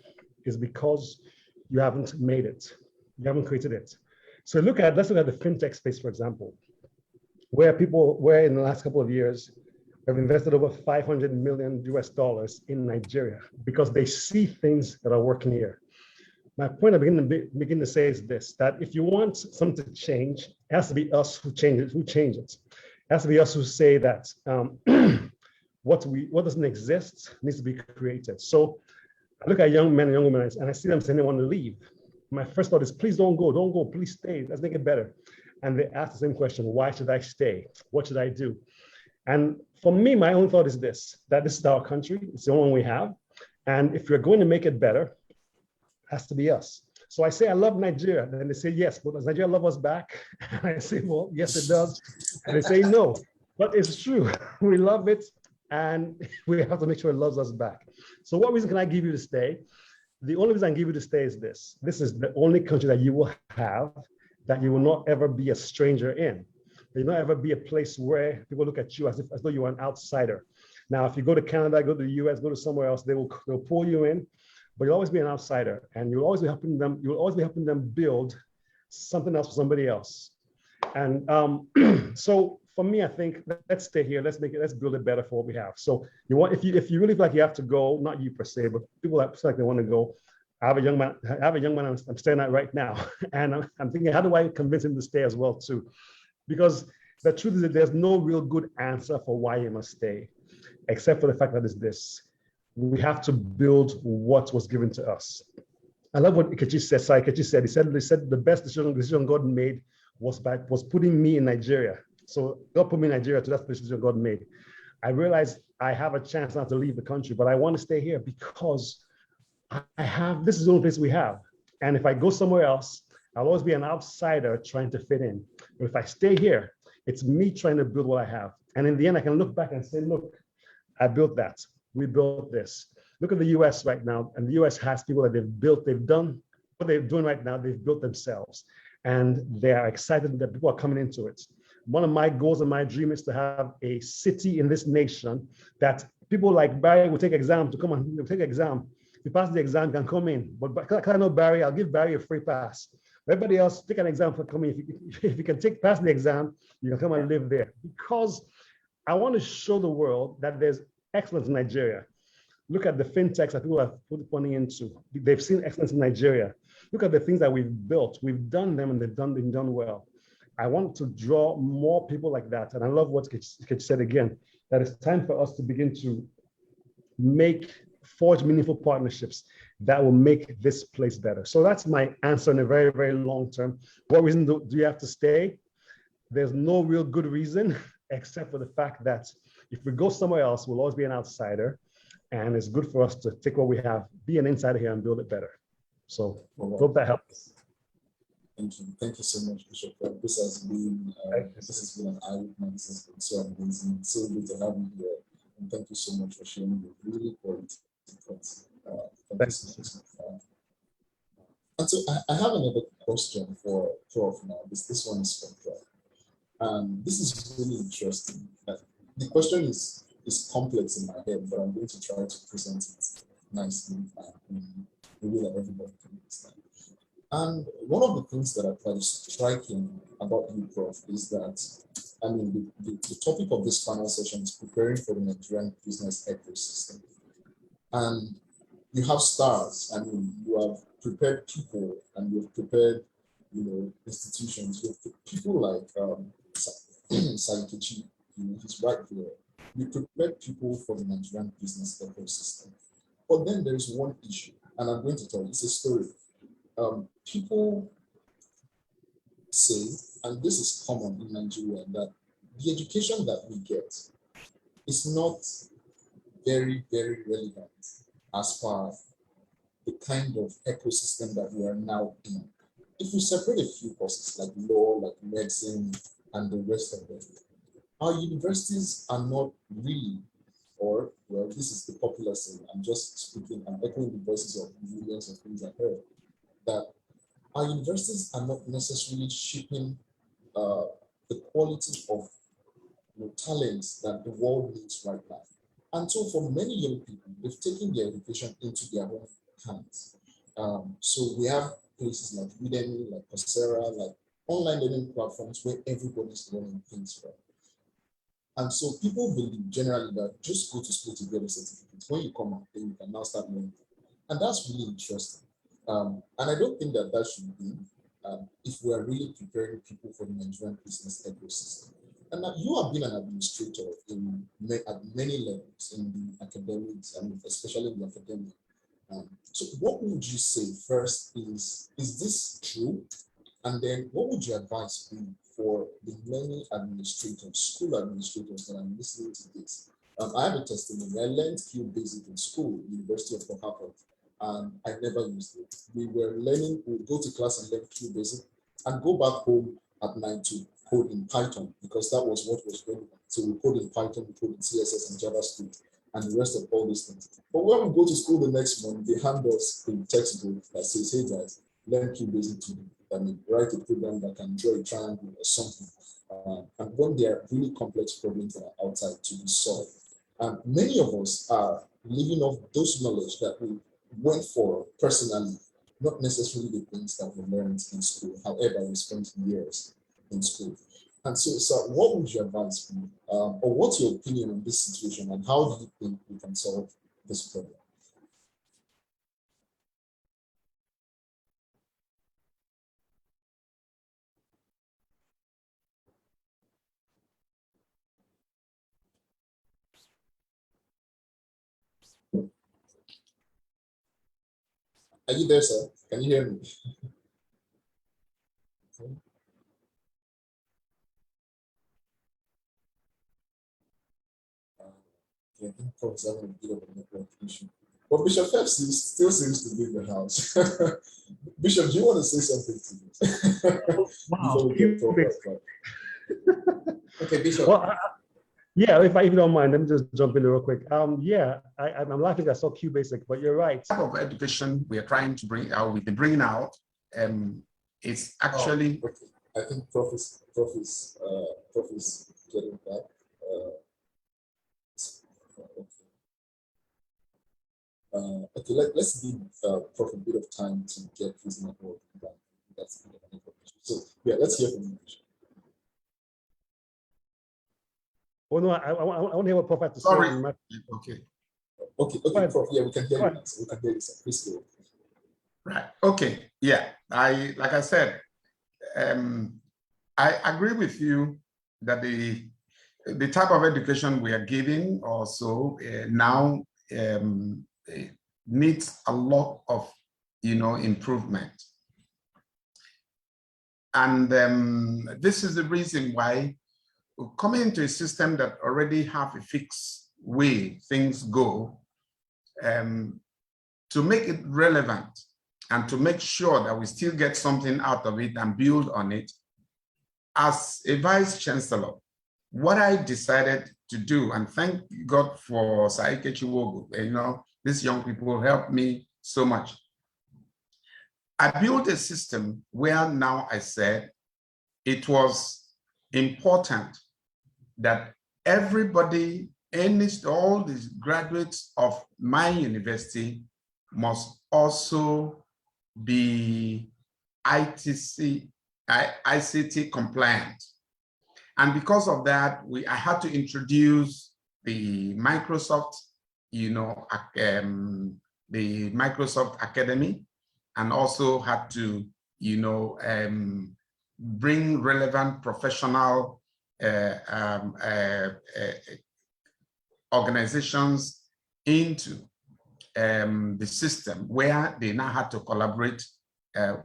it's because you haven't made it. You haven't created it. So let's look at the fintech space, for example, where in the last couple of years, have invested over $500 million in Nigeria because they see things that are working here. My point I begin to say is this, that if you want something to change, it has to be us who change it. It has to be us who say that what doesn't exist needs to be created. So I look at young men and young women and I see them saying they want to leave. My first thought is, please don't go, please stay, let's make it better. And they ask the same question, why should I stay? What should I do? And for me, my own thought is this, that this is our country, it's the only one we have. And if we're going to make it better, it has to be us. So I say, I love Nigeria. And they say, yes, but does Nigeria love us back? And I say, well, yes, it does. And they say, no, but it's true. We love it. And we have to make sure it loves us back. So what reason can I give you to stay? The only reason I give you to stay is this. This is the only country that you will have that you will not ever be a stranger in. There will not ever be a place where people look at you as though you are an outsider. Now, if you go to Canada, go to the US, go to somewhere else, they'll pull you in, but you'll always be an outsider, and you'll always be helping them build something else for somebody else. And so for me, I think let's stay here. Let's build it better for what we have. So if you really feel like you have to go, not you per se, but people that feel like they want to go. I have a young man I'm staring at right now, and I'm thinking, how do I convince him to stay as well too? Because the truth is that there's no real good answer for why you must stay, except for the fact that it's this: we have to build what was given to us. I love what Nkechi said. He said the best decision God made was putting me in Nigeria. So God put me in Nigeria, so that's the decision God made. I realized I have a chance not to leave the country, but I want to stay here because this is the only place we have. And if I go somewhere else, I'll always be an outsider trying to fit in. But if I stay here, it's me trying to build what I have. And in the end, I can look back and say, look, I built that. We built this. Look at the US right now. And the US has people that they've done what they're doing right now. They've built themselves. And they are excited that people are coming into it. One of my goals and my dream is to have a city in this nation that people like Barry will take exam to come on, take an exam. If you pass the exam, you can come in. But because I know Barry, I'll give Barry a free pass. Everybody else, take an exam for coming. If you can pass the exam, you can come and live there. Because I want to show the world that there's excellence in Nigeria. Look at the fintechs that people have put money into. They've seen excellence in Nigeria. Look at the things that we've built. We've done them and they've been done well. I want to draw more people like that. And I love what Nkechi said again, that it's time for us to begin to forge meaningful partnerships that will make this place better. So that's my answer in a very, very long term. What reason do you have to stay? There's no real good reason, except for the fact that if we go somewhere else, we'll always be an outsider. And it's good for us to take what we have, be an insider here and build it better. So hope that helps. Thank you so much, Bishop. This has been an eye-opener. This has been so amazing. So good to have you here. And thank you so much for sharing the really quality thoughts. Thank you so much. And so I have another question for Prof now. This one is for Prof. This is really interesting. The question is complex in my head, but I'm going to try to present it nicely in a way that everybody can understand. And one of the things that I find striking about you, Prof, is that, the topic of this panel session is preparing for the Nigerian business ecosystem. And you have stars. I mean, you have prepared people and you've prepared, institutions. With people like Saikechi, he's right there. You prepared people for the Nigerian business ecosystem. But then there's one issue, and I'm going to tell you, it's a story. People say, and this is common in Nigeria, that the education that we get is not very, very relevant as far as the kind of ecosystem that we are now in. If we separate a few courses like law, like medicine, and the rest of them, our universities are not really, or, well, this is the popular saying, I'm just speaking, I'm echoing the voices of millions of things I've heard, that our universities are not necessarily shaping the quality of talents that the world needs right now. And so for many young people, they've taken their education into their own hands. So we have places like Udemy, like Coursera, like online learning platforms where everybody's learning things from. And so people believe generally that just go to school to get a certificate. When you come out, then you can now start learning. And that's really interesting. And I don't think that that should be if we are really preparing people for the Nigerian business ecosystem. And now you have been an administrator at many levels in the academics, and especially in the academia. So what would you say first is this true? And then what would your advice be for the many administrators, school administrators that are listening to this? I have a testimony. I learned QBasic in school, University of Port Harcourt, and I never used it. We were learning, we would go to class and learn QBasic and go back home at night to code in Python, because that was what was going on. So we code in Python, we code in CSS and JavaScript, and the rest of all these things. But when we go to school the next morning, they hand us a textbook that says, hey guys, learn QBasic to write a program that can draw a triangle or something. And when there are really complex problems that are outside to be solved. And many of us are living off those knowledge that we went for personally, not necessarily the things that we learned in school. However, we spent years in school. And so what would your advice be? Or what's your opinion on this situation, and how do you think we can solve this problem? Are you there, sir? Can you hear me? Okay. I think folks having a bit of a network issue. But Bishop Phelps still seems to be in the house. Bishop, do you want to say something to this? Wow. Okay, Bishop. Well, yeah, if you don't mind, let me just jump in real quick. Yeah, I'm laughing. I saw QBasic, but you're right. The type of education we are trying to bring out, we've been bringing out, it's actually. Okay. I think Prof is getting back. Okay, let's give Prof a bit of time to get his network back. That's so yeah, let's hear from you. Oh no, I want to hear what Prof has to say. Sorry. Okay, Prof. Yeah, we can hear you. We can hear you, sir. Please go. Right. Okay. Yeah. Like I said, I agree with you that the type of education we are giving also now needs a lot of improvement. And this is the reason why coming into a system that already have a fixed way things go, to make it relevant and to make sure that we still get something out of it and build on it. As a vice chancellor, what I decided to do, and thank God for Saikechi Wogu, these young people helped me so much. I built a system where now I said it was important that everybody, all these graduates of my university must also be ICT compliant. And because of that, I had to introduce the Microsoft, the Microsoft Academy, and also had to, you know, bring relevant professional organizations into the system where they now had to collaborate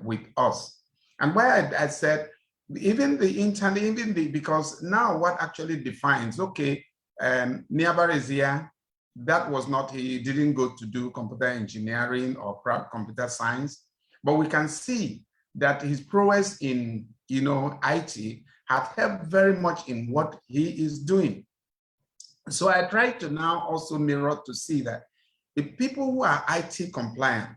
with us. And why I said, even the internet, because now what actually defines, okay, Niabara is here, that was not, he didn't go to do computer engineering or computer science, but we can see that his prowess in, you know, IT have helped very much in what he is doing. So I try to now also mirror to see that the people who are IT compliant,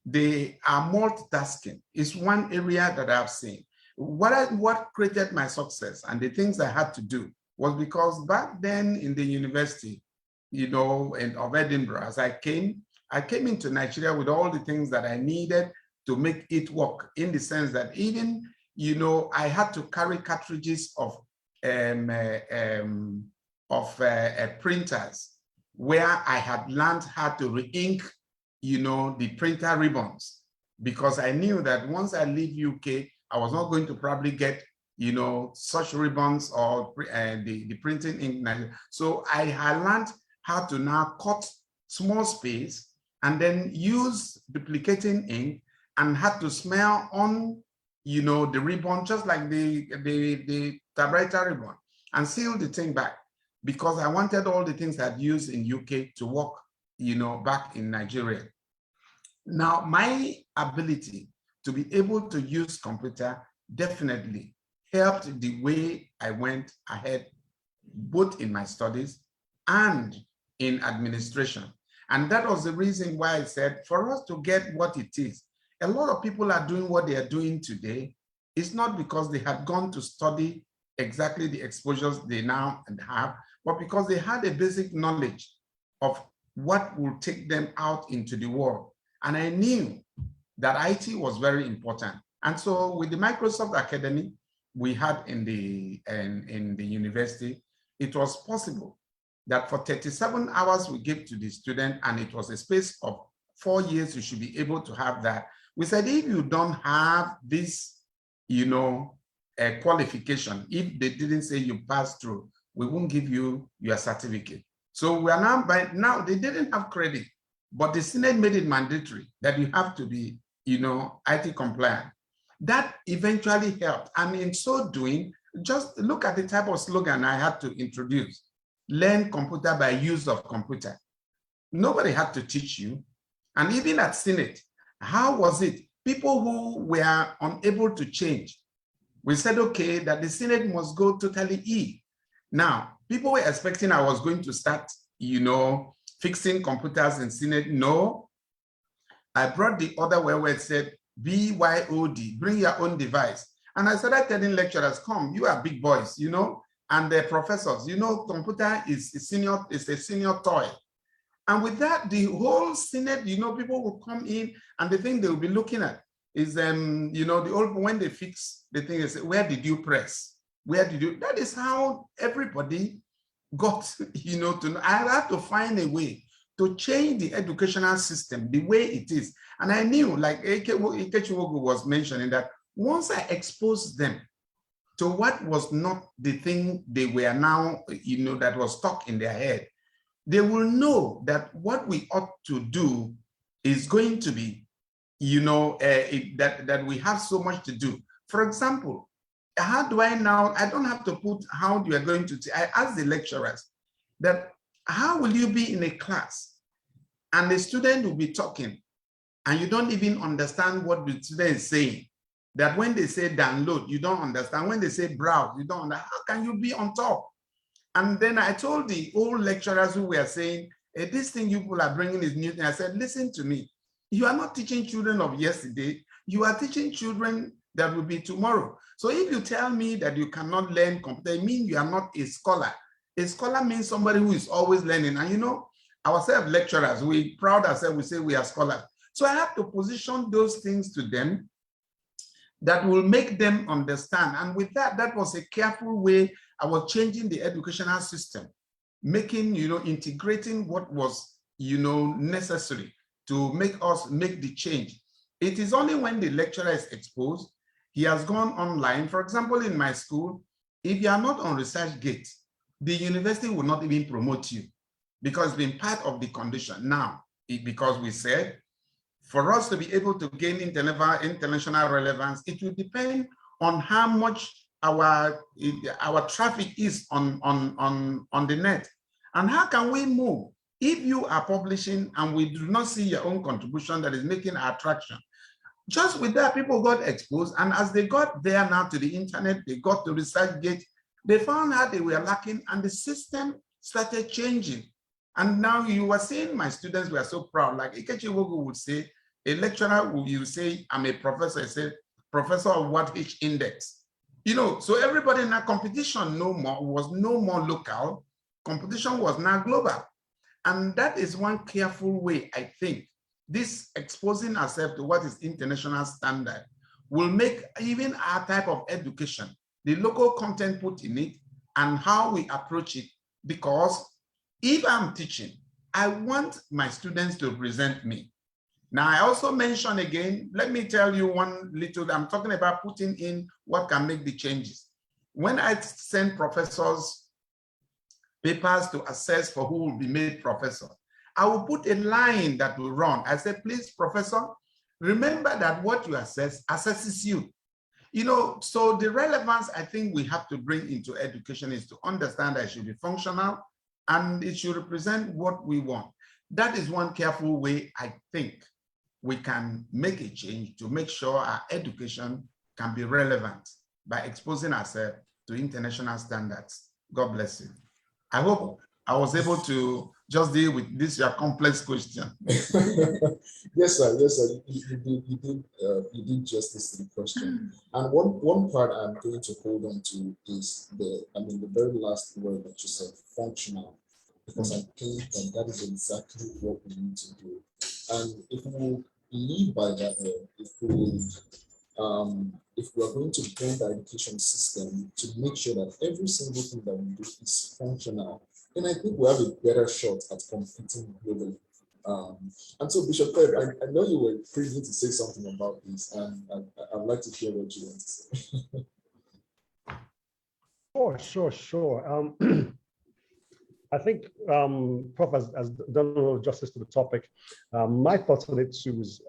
they are multitasking. It's one area that I've seen. What created my success and the things I had to do was because back then in the university, you know, of Edinburgh, as I came into Nigeria with all the things that I needed to make it work, in the sense that even, you know, I had to carry cartridges of printers where I had learned how to re-ink, you know, the printer ribbons, because I knew that once I leave UK, I was not going to probably get, you know, such ribbons or the printing ink. So I had learned how to now cut small space and then use duplicating ink and had to smear on, you know, the ribbon, just like the typewriter ribbon, and seal the thing back, because I wanted all the things I'd used in UK to work, you know, back in Nigeria. Now, my ability to be able to use computer definitely helped the way I went ahead, both in my studies and in administration. And that was the reason why I said, for us to get what it is, a lot of people are doing what they are doing today. It's not because they had gone to study exactly the exposures they now have, but because they had a basic knowledge of what will take them out into the world. And I knew that IT was very important. And so with the Microsoft Academy we had in the university, it was possible that for 37 hours we gave to the student, and it was a space of 4 years, you should be able to have that. We said, if you don't have this, you know, qualification, if they didn't say you passed through, we won't give you your certificate. So we are now, by now, they didn't have credit, but the Senate made it mandatory that you have to be, you know, IT compliant. That eventually helped. And in so doing, just look at the type of slogan I had to introduce. Learn computer by use of computer. Nobody had to teach you. And even at Senate, how was it? People who were unable to change, we said, okay, that the Senate must go totally E. Now, people were expecting I was going to start, you know, fixing computers in Senate. No, I brought the other way where it said BYOD, bring your own device. And I started telling lecturers, come, you are big boys, you know, and the professors, you know, computer is a senior toy. And with that, the whole Senate, you know, people will come in, and the thing they will be looking at is, you know, the old, when they fix the thing, they say, where did you press? Where did you? That is how everybody got, you know, to know. I had to find a way to change the educational system the way it is. And I knew, like Ikechiwogu was mentioning, that once I exposed them to what was not the thing they were now, you know, that was stuck in their head, they will know that what we ought to do is going to be, you know, that we have so much to do. For example, how do I now, I don't have to put how you are going to, I ask the lecturers that, how will you be in a class and the student will be talking and you don't even understand what the student is saying? That when they say download, you don't understand. When they say browse, you don't understand. How can you be on top? And then I told the old lecturers who were saying, hey, this thing you people are bringing is new. And I said, listen to me. You are not teaching children of yesterday. You are teaching children that will be tomorrow. So if you tell me that you cannot learn computer, it means you are not a scholar. A scholar means somebody who is always learning. And you know, ourselves lecturers, we proud ourselves, we say we are scholars. So I have to position those things to them that will make them understand. And with that, that was a careful way I was changing the educational system, making, you know, integrating what was, you know, necessary to make us make the change. It is only when the lecturer is exposed, he has gone online. For example, in my school, if you are not on ResearchGate, the university will not even promote you because it's been part of the condition. Now, because we said, for us to be able to gain international relevance, it will depend on how much our traffic is on the net. And how can we move? If you are publishing and we do not see your own contribution that is making attraction, just with that, people got exposed. And as they got there now to the internet, they got to ResearchGate, they found out they were lacking and the system started changing. And now you were seeing my students were so proud. Like Ikechi Wogu would say, a lecturer will you say, I'm a professor, I say, professor of what H index. You know, so everybody in that competition was no more local. Competition was now global. And that is one careful way, I think, this exposing ourselves to what is international standard will make even our type of education, the local content put in it and how we approach it. Because if I'm teaching, I want my students to present me. Now, I also mentioned again, let me tell you one little, I'm talking about putting in what can make the changes. When I send professors papers to assess for who will be made professor, I will put a line that will run. I say, please, professor, remember that what you assess assesses you. You know, so the relevance I think we have to bring into education is to understand that it should be functional and it should represent what we want. That is one careful way I think we can make a change to make sure our education can be relevant by exposing ourselves to international standards. God bless you. I hope I was able to just deal with this your complex question. Yes, sir. Yes, sir. You did justice to the question. And one part I'm going to hold on to is the very last word that you said, functional, because I think that is exactly what we need to do. And if we lead by that, if we are going to bend the education system to make sure that every single thing that we do is functional, then I think we have a better shot at competing globally. And so, Bishop Fred, I know you were privy to say something about this, and I'd like to hear what you want to say. Sure. I think Prof has done a little justice to the topic. My thoughts on it too is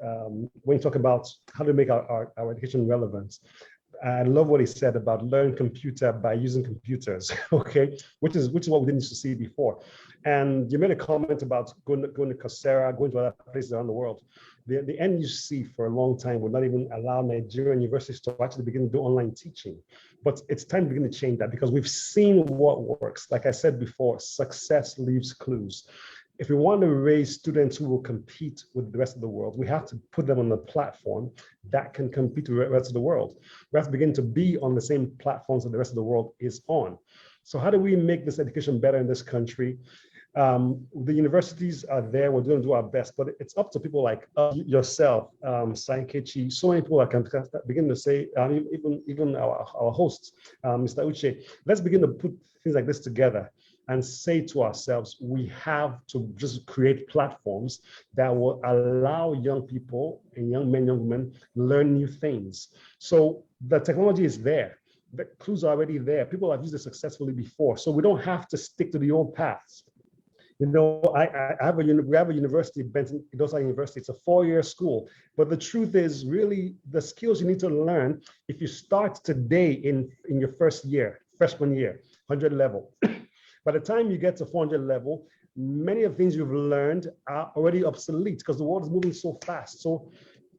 when you talk about how to make our education relevant. I love what he said about learn computer by using computers, okay, which is what we didn't used to see before. And you made a comment about going to Coursera, going to other places around the world. The NUC for a long time would not even allow Nigerian universities to actually begin to do online teaching. But it's time to begin to change that because we've seen what works. Like I said before, success leaves clues. If we want to raise students who will compete with the rest of the world, we have to put them on a platform that can compete with the rest of the world. We have to begin to be on the same platforms that the rest of the world is on. So how do we make this education better in this country? The universities are there, we're going to do our best, but it's up to people like yourself, Saikechi, so many people that can begin to say, even our host, Mr. Uche, let's begin to put things like this together and say to ourselves, we have to just create platforms that will allow young people and young men, young women learn new things. So the technology is there. The clues are already there. People have used it successfully before. So we don't have to stick to the old paths. You know, we have a university, Benton Idosa University. It's a 4-year school. But the truth is really the skills you need to learn if you start today in your first year, freshman year, 100 level. By the time you get to 400 level, many of the things you've learned are already obsolete because the world is moving so fast. So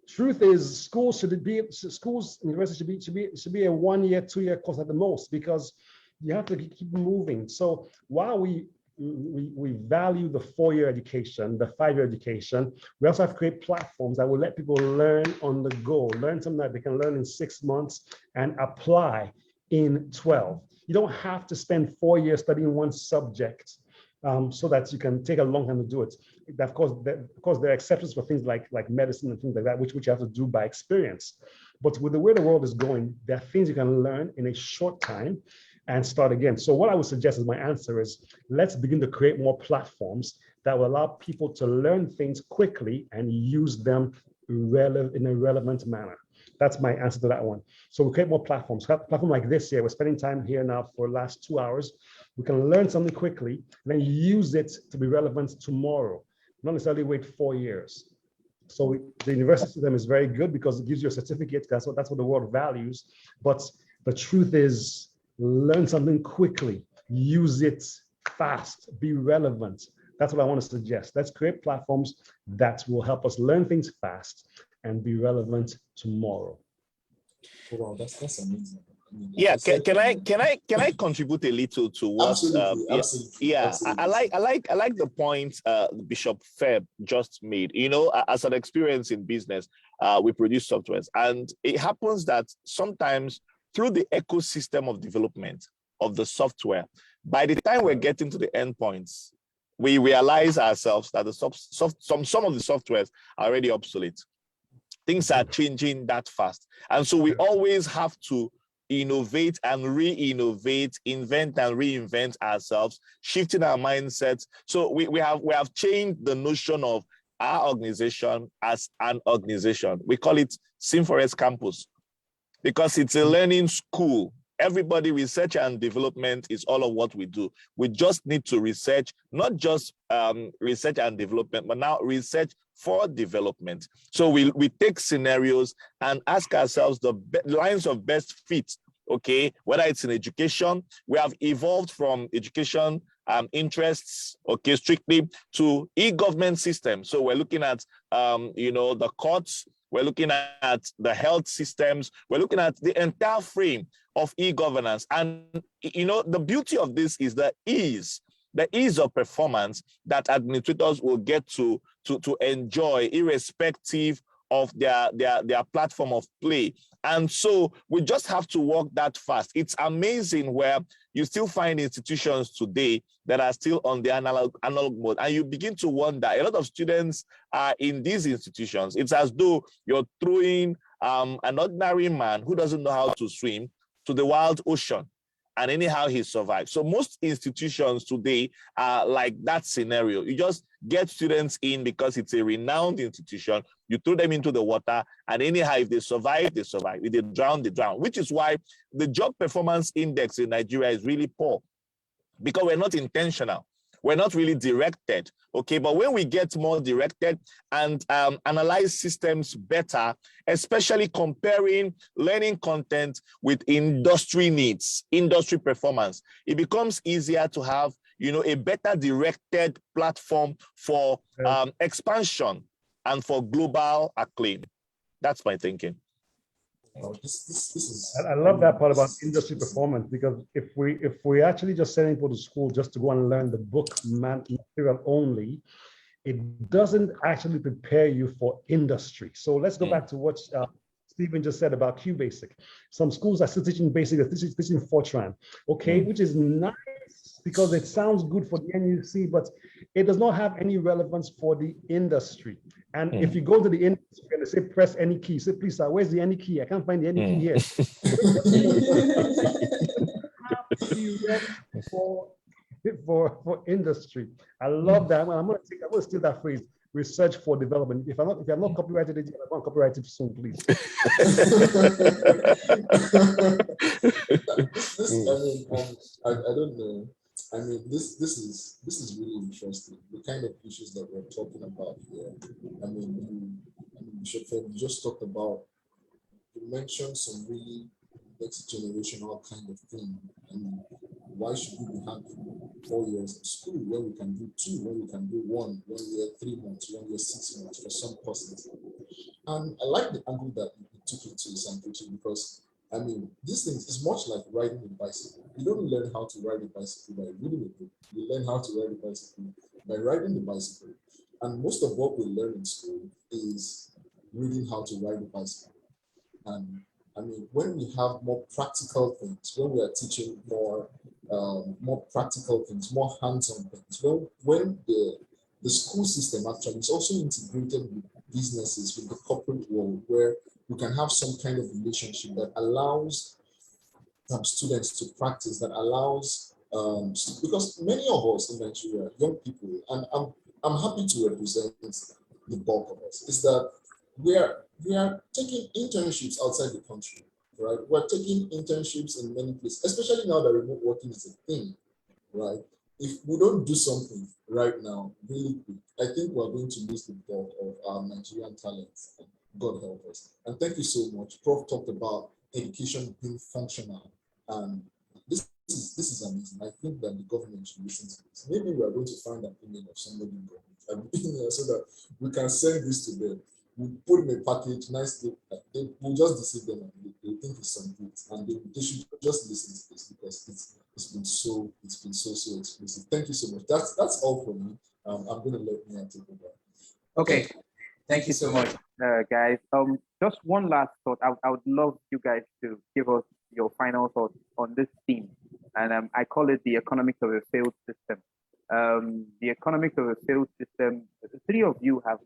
truth is schools, universities should be a 1-year, 2-year course at the most because you have to keep moving. So while we value the 4-year education, the 5-year education, we also have to create platforms that will let people learn on the go, learn something that they can learn in 6 months and apply in 12. You don't have to spend 4 years studying one subject so that you can take a long time to do it. Of course, there are exceptions for things like medicine and things like that, which you have to do by experience. But with the way the world is going, there are things you can learn in a short time and start again. So what I would suggest as my answer is, let's begin to create more platforms that will allow people to learn things quickly and use them in a relevant manner. That's my answer to that one. So we create more platforms. Platform like this here, we're spending time here now for the last 2 hours. We can learn something quickly and then use it to be relevant tomorrow, not necessarily wait 4 years. So the university system is very good because it gives you a certificate. That's what the world values. But the truth is, learn something quickly, use it fast, be relevant. That's what I want to suggest. Let's create platforms that will help us learn things fast and be relevant tomorrow. Wow, that's amazing. I mean, Yeah, can I contribute a little to what? Absolutely. I like the point Bishop Feb just made. You know, as an experience in business, we produce softwares, and it happens that sometimes through the ecosystem of development of the software, by the time we're getting to the endpoints, we realize ourselves that the some of the softwares are already obsolete. Things are changing that fast, and so we always have to innovate and re-innovate, invent and reinvent ourselves, shifting our mindsets. So we have changed the notion of our organization as an organization. We call it SimForest Campus because it's a learning school. Everybody, research and development is all of what we do. We just need to research, not just research and development, but now research for development. So we take scenarios and ask ourselves the lines of best fit, okay? Whether it's in education, we have evolved from education interests, okay, strictly to e-government system. So we're looking at, the courts, we're looking at the health systems, we're looking at the entire frame of e-governance. And, the beauty of this is the ease of performance that administrators will get to enjoy irrespective of their platform of play. And so we just have to walk that fast. It's amazing where you still find institutions today that are still on the analog mode. And you begin to wonder, a lot of students are in these institutions. It's as though you're throwing an ordinary man who doesn't know how to swim to the wild ocean. And anyhow, he survived. So most institutions today are like that scenario. You just get students in because it's a renowned institution. You throw them into the water, and anyhow, if they survive, they survive. If they drown, they drown, which is why the job performance index in Nigeria is really poor, because we're not intentional. We're not really directed, okay? But when we get more directed and analyze systems better, especially comparing learning content with industry needs, industry performance, it becomes easier to have, a better directed platform for expansion and for global acclaim. That's my thinking. This is. I love that part about industry performance, because if we actually just send people to school just to go and learn the book material only, it doesn't actually prepare you for industry. So let's go back to what Stephen just said about QBasic. Some schools are still teaching basic, they're teaching Fortran, okay, which is nice because it sounds good for the NUC, but it does not have any relevance for the industry. And if you go to the industry and they say, press any key, say, please, sir, where's the any key? I can't find the any key here. for industry. I love that. I'm going to steal that phrase. Research for development. If I'm not copyrighted, I'm going to copyright it soon, please. I don't know. I mean, this is really interesting. The kind of issues that we're talking about here. I mean, you just talked about. You mentioned some really next generational kind of thing. I mean, why should we have 4 years of school when we can do 2, when we can do 1 year, 3 months, 1 year, 6 months for some courses? And I like the angle that you took it to, Sankechi, because I mean, these things is much like riding a bicycle. You don't learn how to ride a bicycle by reading a book. You learn how to ride a bicycle by riding the bicycle. And most of what we learn in school is reading how to ride a bicycle. And I mean, when we have more practical things, when we are teaching more practical things, more hands-on things, when the school system actually is also integrated with businesses, with the corporate world, where we can have some kind of relationship that allows students to practice that allows, because many of us in Nigeria, young people, and I'm happy to represent the bulk of us, is that we are taking internships outside the country, right? We're taking internships in many places, especially now that remote working is a thing, right? If we don't do something right now, really quick, I think we're going to lose the bulk of our Nigerian talents. God help us. And thank you so much. Prof talked about education being functional, and this is amazing. I think that the government should listen to this. Maybe we are going to find an email of somebody in government, so that we can send this to them. We put in a package nicely. They will just deceive them, and they think it's something, and they should just listen to this, because it's been so exclusive. Thank you so much. That's all from me. I'm going to let Nia take over. Okay, thank you so much. Guys. Just one last thought. I would love you guys to give us your final thoughts on this theme, and I call it the economics of a failed system. The economics of a failed system. The three of you have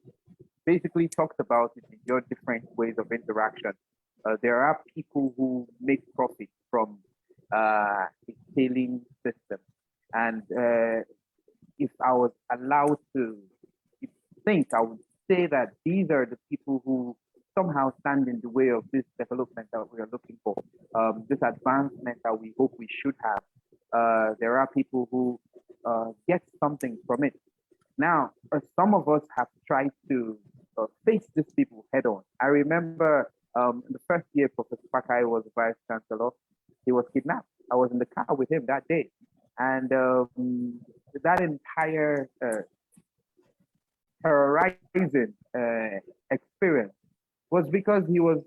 basically talked about it in your different ways of interaction. There are people who make profit from a failing system, and if I was allowed to think, I would say that these are the people who somehow stand in the way of this development that we are looking for, this advancement that we hope we should have. There are people who get something from it. Now, some of us have tried to face these people head on. I remember in the first year Professor Fakai was Vice Chancellor, he was kidnapped. I was in the car with him that day. And that entire terrorizing experience was because he was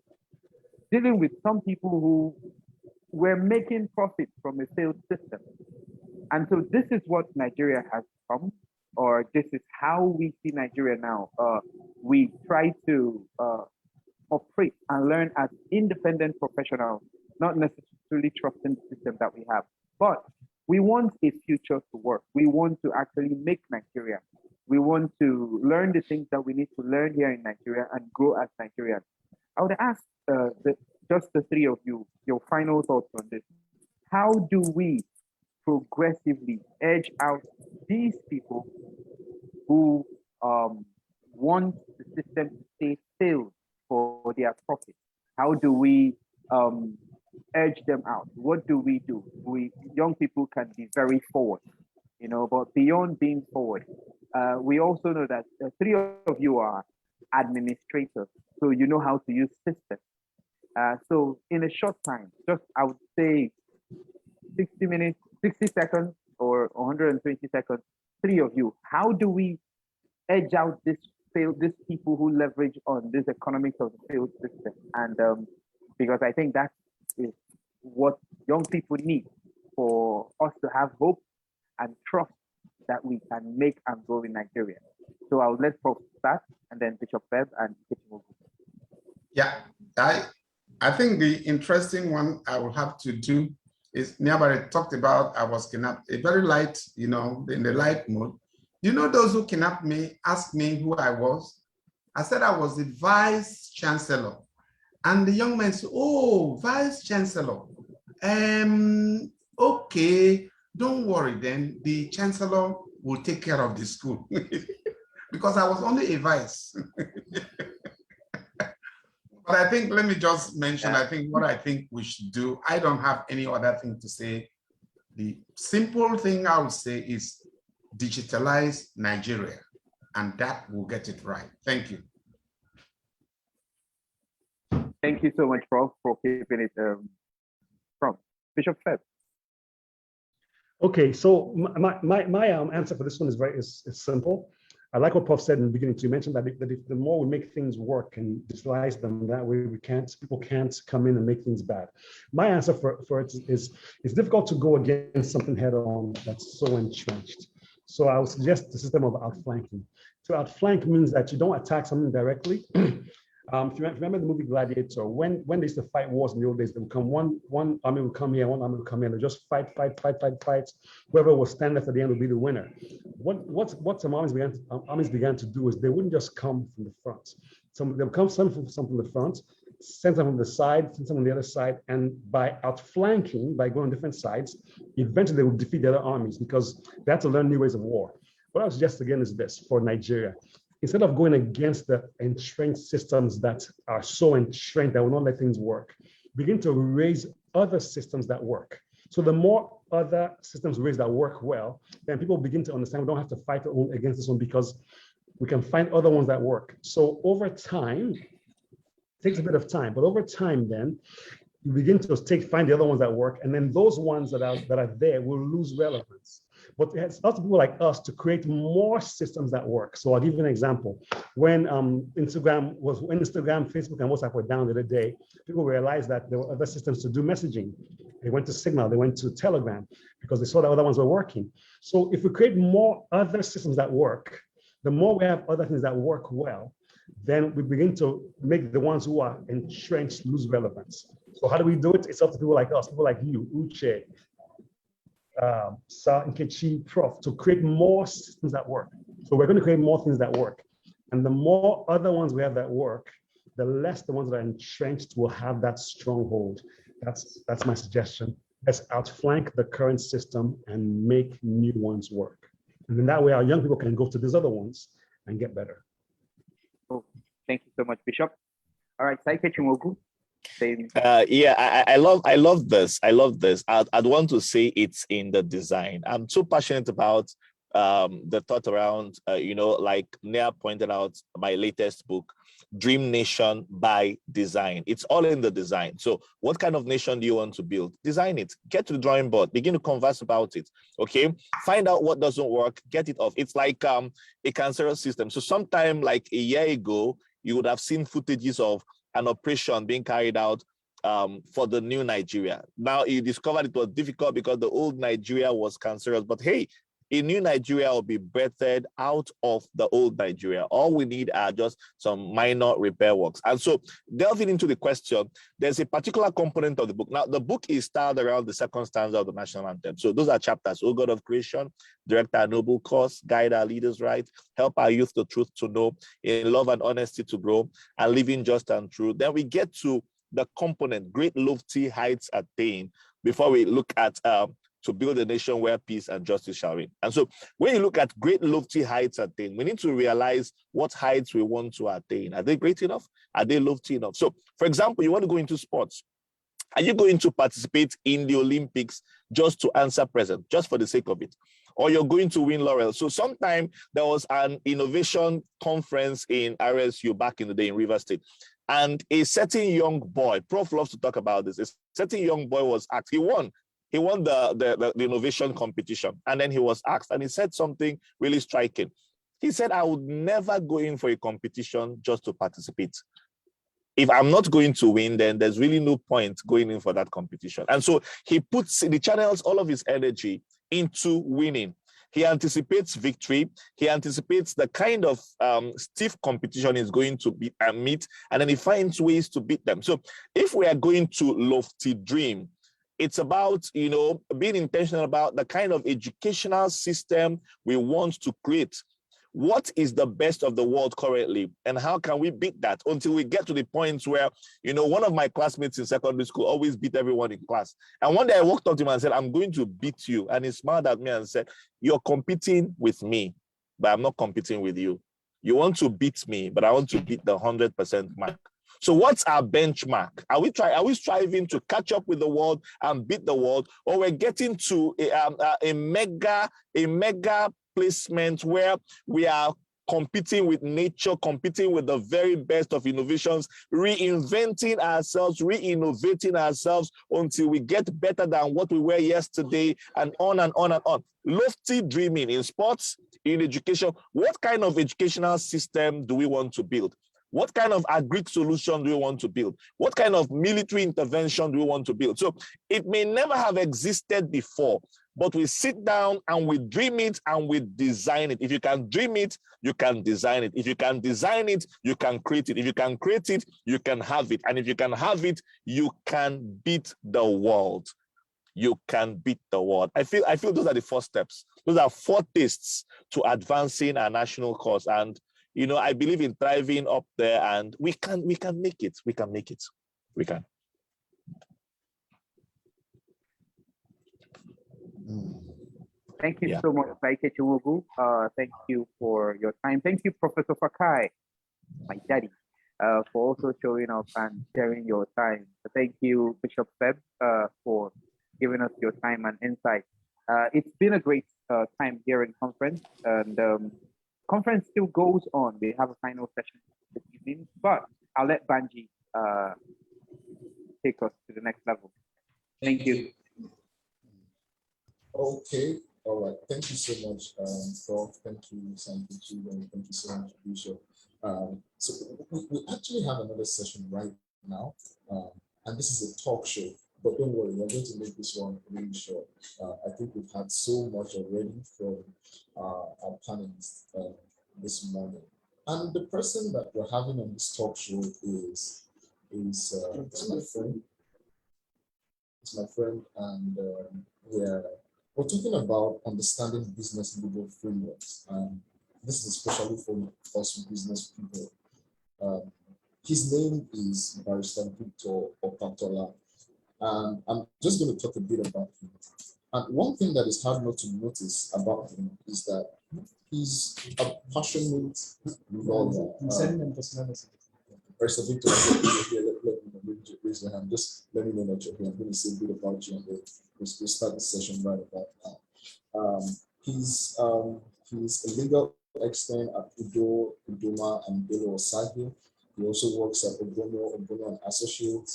dealing with some people who were making profit from a failed system. And so this is what Nigeria has become, or this is how we see Nigeria now. We try to operate and learn as independent professionals, not necessarily trusting the system that we have. But we want a future to work. We want to actually make Nigeria. We want to learn the things that we need to learn here in Nigeria and grow as Nigerians. I would ask just the three of you, your final thoughts on this. How do we progressively edge out these people who want the system to stay failed for their profit? How do we edge them out? What do? Young people can be very forward, but beyond being forward, we also know that three of you are administrators, so you know how to use systems. So in a short time, I would say 60 minutes, 60 seconds, or 120 seconds, three of you, how do we edge out these people who leverage on this economics of the failed system? And because I think that is what young people need for us to have hope and trust that we can make and grow in Nigeria. So I'll let Prof start, and then Bishop Feb and Bishop. Yeah, I think the interesting one I will have to do is Niabare talked about I was kidnapped, a very light, in the light mode. Those who kidnapped me asked me who I was. I said I was the Vice Chancellor. And the young man said, "Oh, Vice Chancellor. Okay, don't worry then, the Chancellor will take care of the school." Because I was only a vice. But I think, let me just mention, I think what I think we should do, I don't have any other thing to say. The simple thing I would say is digitalize Nigeria, and that will get it right. Thank you. Thank you so much, Prof, for keeping it from Bishop Feb. Okay, so my answer for this one is simple. I like what Prof said in the beginning too. You mentioned that the more we make things work and digitalize them, that way people can't come in and make things bad. My answer for it is it's difficult to go against something head on that's so entrenched. So I would suggest the system of outflanking. So outflank means that you don't attack something directly. If you remember the movie Gladiator, when they used to fight wars in the old days, they would come one army would come here, one army would come here, and they just fight. Whoever was standing at the end would be the winner. What some armies began to do is they wouldn't just come from the front. They'll come some from the front, send some on the side, send some on the other side, and by outflanking, by going on different sides, eventually they will defeat the other armies because they have to learn new ways of war. What I would suggest again is this for Nigeria. Instead of going against the entrenched systems that are so entrenched that will not let things work, begin to raise other systems that work. So the more other systems raised that work well, then people begin to understand we don't have to fight against this one because we can find other ones that work. So over time, it takes a bit of time, but over time then, you begin to find the other ones that work, and then those ones that are there will lose relevance. But it's up to people like us to create more systems that work. So I'll give you an example. When Instagram, Facebook, and WhatsApp were down the other day, people realized that there were other systems to do messaging. They went to Signal, they went to Telegram, because they saw that other ones were working. So if we create more other systems that work, the more we have other things that work well, then we begin to make the ones who are entrenched lose relevance. So how do we do it? It's up to people like us, people like you, Uche, Sa Nkechi, Prof, to create more systems that work. So we're going to create more things that work. And the more other ones we have that work, the less the ones that are entrenched will have that stronghold. That's my suggestion. Let's outflank the current system and make new ones work. And then that way our young people can go to these other ones and get better. Oh, thank you so much, Bishop. All right, Saike Chimogu. Yeah, I love this. I love this. I'd want to say it's in the design. I'm so passionate about the thought around, like Nia pointed out, my latest book, Dream Nation by Design. It's all in the design. So what kind of nation do you want to build? Design it. Get to the drawing board. Begin to converse about it. Okay. Find out what doesn't work. Get it off. It's like a cancerous system. So sometime like a year ago, you would have seen footages of an operation being carried out for the new Nigeria. Now you discovered it was difficult because the old Nigeria was cancerous, but hey, a new Nigeria will be birthed out of the old Nigeria. All we need are just some minor repair works. And so delving into the question, there's a particular component of the book. Now, the book is styled around the second stanza of the national anthem. So those are chapters: O God of creation, direct our noble course, guide our leaders right, help our youth the truth to know, in love and honesty to grow, and living just and true. Then we get to the component, great lofty heights attained, before we look at to build a nation where peace and justice shall reign. And so when you look at great lofty heights attained, we need to realize what heights we want to attain. Are they great enough? Are they lofty enough? So for example, you want to go into sports. Are you going to participate in the Olympics just to answer present, just for the sake of it? Or you're going to win laurel? So sometime there was an innovation conference in RSU back in the day in Rivers State. And a certain young boy, Prof loves to talk about this, a certain young boy was asked, he won the innovation competition. And then he was asked, and he said something really striking. He said, I would never go in for a competition just to participate. If I'm not going to win, then there's really no point going in for that competition. And so he channels all of his energy into winning. He anticipates victory. He anticipates the kind of stiff competition he's going to meet, and then he finds ways to beat them. So if we are going to lofty dream, it's about, being intentional about the kind of educational system we want to create. What is the best of the world currently, and how can we beat that until we get to the point where, one of my classmates in secondary school always beat everyone in class. And one day I walked up to him and said, I'm going to beat you. And he smiled at me and said, you're competing with me, but I'm not competing with you. You want to beat me, but I want to beat the 100% mark. So what's our benchmark? Are we striving to catch up with the world and beat the world, or we're getting to a mega placement where we are competing with nature, competing with the very best of innovations, reinventing ourselves, re-innovating ourselves until we get better than what we were yesterday, and on and on and on. Lofty dreaming in sports, in education. What kind of educational system do we want to build? What kind of agri solution do we want to build? What kind of military intervention do we want to build? So it may never have existed before, but we sit down and we dream it and we design it. If you can dream it, you can design it. If you can design it, you can create it. If you can create it, you can have it. And if you can have it, you can beat the world. You can beat the world. I feel those are the first steps. Those are 4 tastes to advancing our national cause. And you know, I believe in thriving up there, and we can make it. We can make it. We can. Thank you Yeah. so much, Saike Chiwogu. Thank you for your time. Thank you, Professor Fakai, my daddy, for also showing up and sharing your time. Thank you, Bishop Seb, for giving us your time and insight. It's been a great time here in conference, and conference still goes on. We have a final session this evening, but I'll let Banji take us to the next level. Thank you. Okay, all right. Thank you so much, Prof. Thank you, Sankichi, and thank you so much, Bishop. So we actually have another session right now, and this is a talk show. But don't worry, we're going to make this one really short. I think we've had so much already from our panelists this morning. And the person that we're having on this talk show is my friend. It's my friend, and we're talking about understanding business legal frameworks. This is especially for us business people. His name is Barrister Victor Opatola. And I'm just going to talk a bit about him. And one thing that is hard not to notice about him is that he's a passionate lawyer. Barrister Victor, let me raise your hand. Just let me know that you're here. I'm going to say a bit about you, and then we'll start the session right about now. He's a legal expert at Udo, Udoma, and Bello Osagi. He also works at Obono and Associates.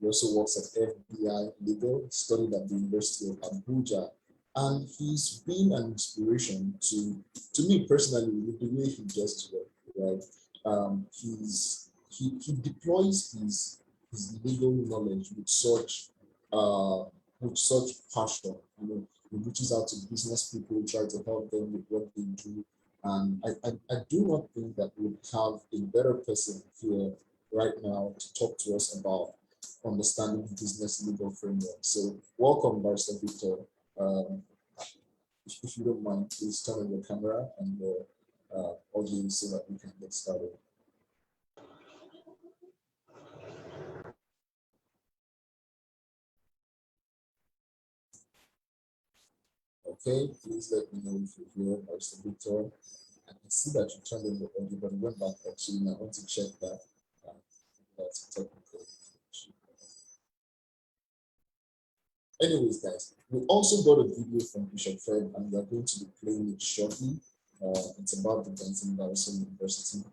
He also works at FBI Legal, studied at the University of Abuja, and he's been an inspiration to me personally with the way he gets to work. Right, he deploys his legal knowledge with such passion. You know, he reaches out to business people, try to help them with what they do, and I do not think that we have a better person here right now to talk to us about understanding business legal framework. So welcome, Barrister Victor. If you don't mind, please turn on your camera and the audio so that we can get started. Okay, please let me know if you're here, Barrister Victor. I can see that you turned on the audio, but it went back up, so you might want to check that. That's technical. Anyways, guys, we also got a video from Bishop Fred, and we are going to be playing it shortly. It's about the Benson Garrison University.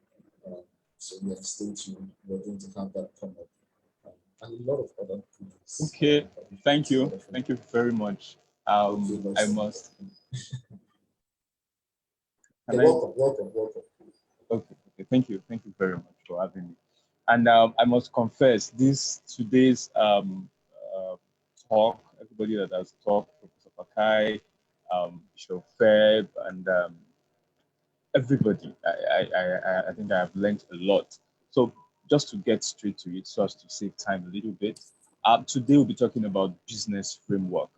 So yeah, stay tuned. We're going to have that come up. And a lot of other things. Okay, thank you. Thank you very much. I must. Welcome. Okay, thank you very much for having me. And I must confess, today's talk, everybody that has talked, Professor Fakai, Bishop Feb, and everybody, I think I have learned a lot. So just to get straight to it, so as to save time a little bit, today we'll be talking about business framework.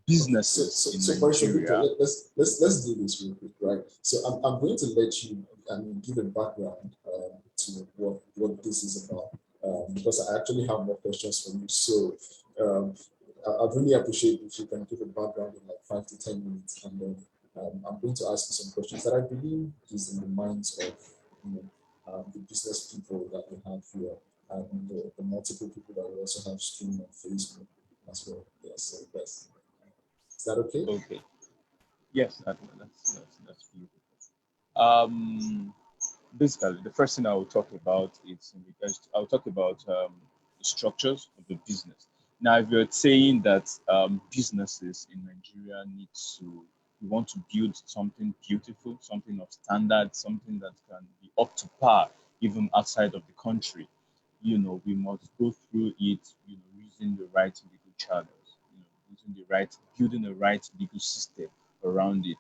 Businesses in Nigeria. Let's do this real quick, right? So I'm going to let you give a background to what this is about, because I actually have more questions for you. So I'd really appreciate if you can give a background in like 5 to 10 minutes, and then I'm going to ask you some questions that I believe is in the minds of the business people that we have here, and the multiple people that we also have streaming on Facebook as well. Yes, so yes. Is that okay? Okay. Yes, that's beautiful. Basically, the first thing I will talk about is in regards to, I'll talk about the structures of the business. Now, if you're saying that businesses in Nigeria we want to build something beautiful, something of standard, something that can be up to par even outside of the country, we must go through it, using the right legal channels, building the right legal system around it.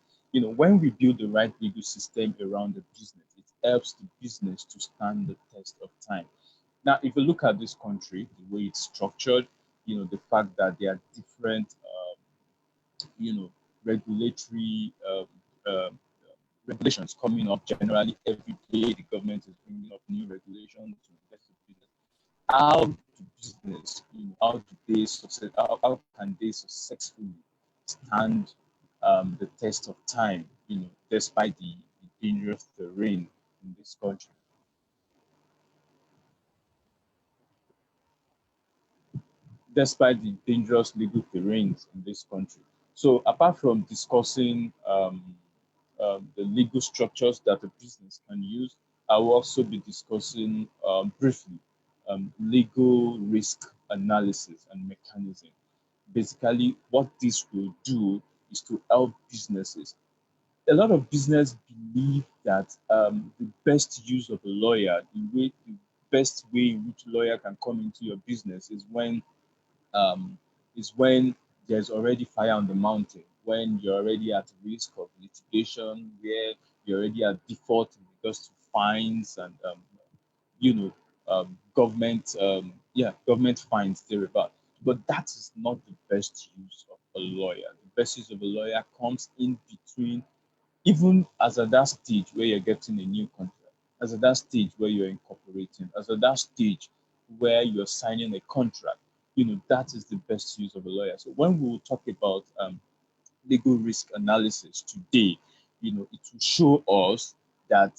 When we build the right legal system around the business, it helps the business to stand the test of time. Now, if you look at this country, the way it's structured, the fact that there are different, regulatory regulations coming up generally every day. The government is bringing up new regulations to invest in business. How do business, how do they success? How can they successfully stand the test of time? Despite the dangerous terrain in this country. Despite the dangerous legal terrains in this country. So apart from discussing the legal structures that a business can use, I will also be discussing briefly legal risk analysis and mechanism. Basically, what this will do is to help businesses. A lot of business believe that the best use of a lawyer, the best way in which a lawyer can come into your business um, is when there's already fire on the mountain, when you're already at risk of litigation, where you're already at default in regards to fines and government fines thereabout. But that is not the best use of a lawyer. The best use of a lawyer comes in between, even as at that stage where you're getting a new contract, as at that stage where you're incorporating, as at that stage where you're signing a contract. That is the best use of a lawyer. So when we will talk about legal risk analysis today, it will show us that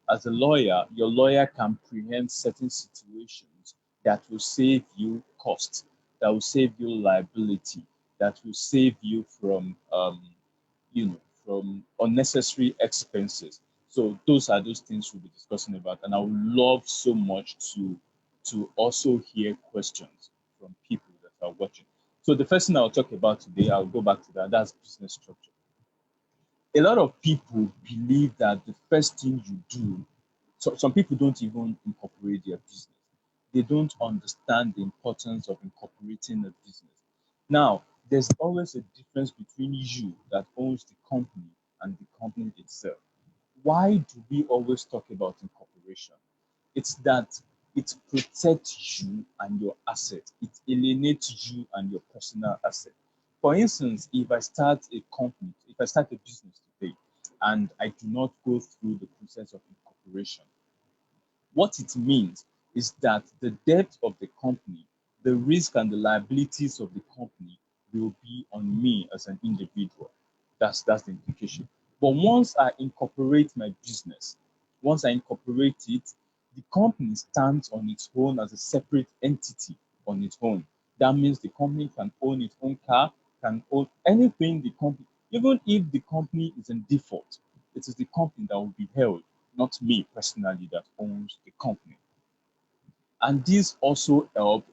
as a lawyer, your lawyer can preempt certain situations that will save you cost, that will save you liability, that will save you from from unnecessary expenses. So those are those things we'll be discussing about, and I would love so much to also hear questions from people that are watching. So the first thing I'll talk about today, I'll go back to that, that's business structure. A lot of people believe that the first thing you do, so some people don't even incorporate their business. They don't understand the importance of incorporating a business. Now, there's always a difference between you that owns the company and the company itself. Why do we always talk about incorporation? It's that it protects you and your asset. It alienates you and your personal asset. For instance, if I start a company, if I start a business today, and I do not go through the process of incorporation, what it means is that the debt of the company, the risk and the liabilities of the company will be on me as an individual. That's the implication. But once I incorporate my business, once I incorporate it, the company stands on its own as a separate entity on its own. That means the company can own its own car, can own anything the company, even if the company is in default, it is the company that will be held, not me personally that owns the company. And this also help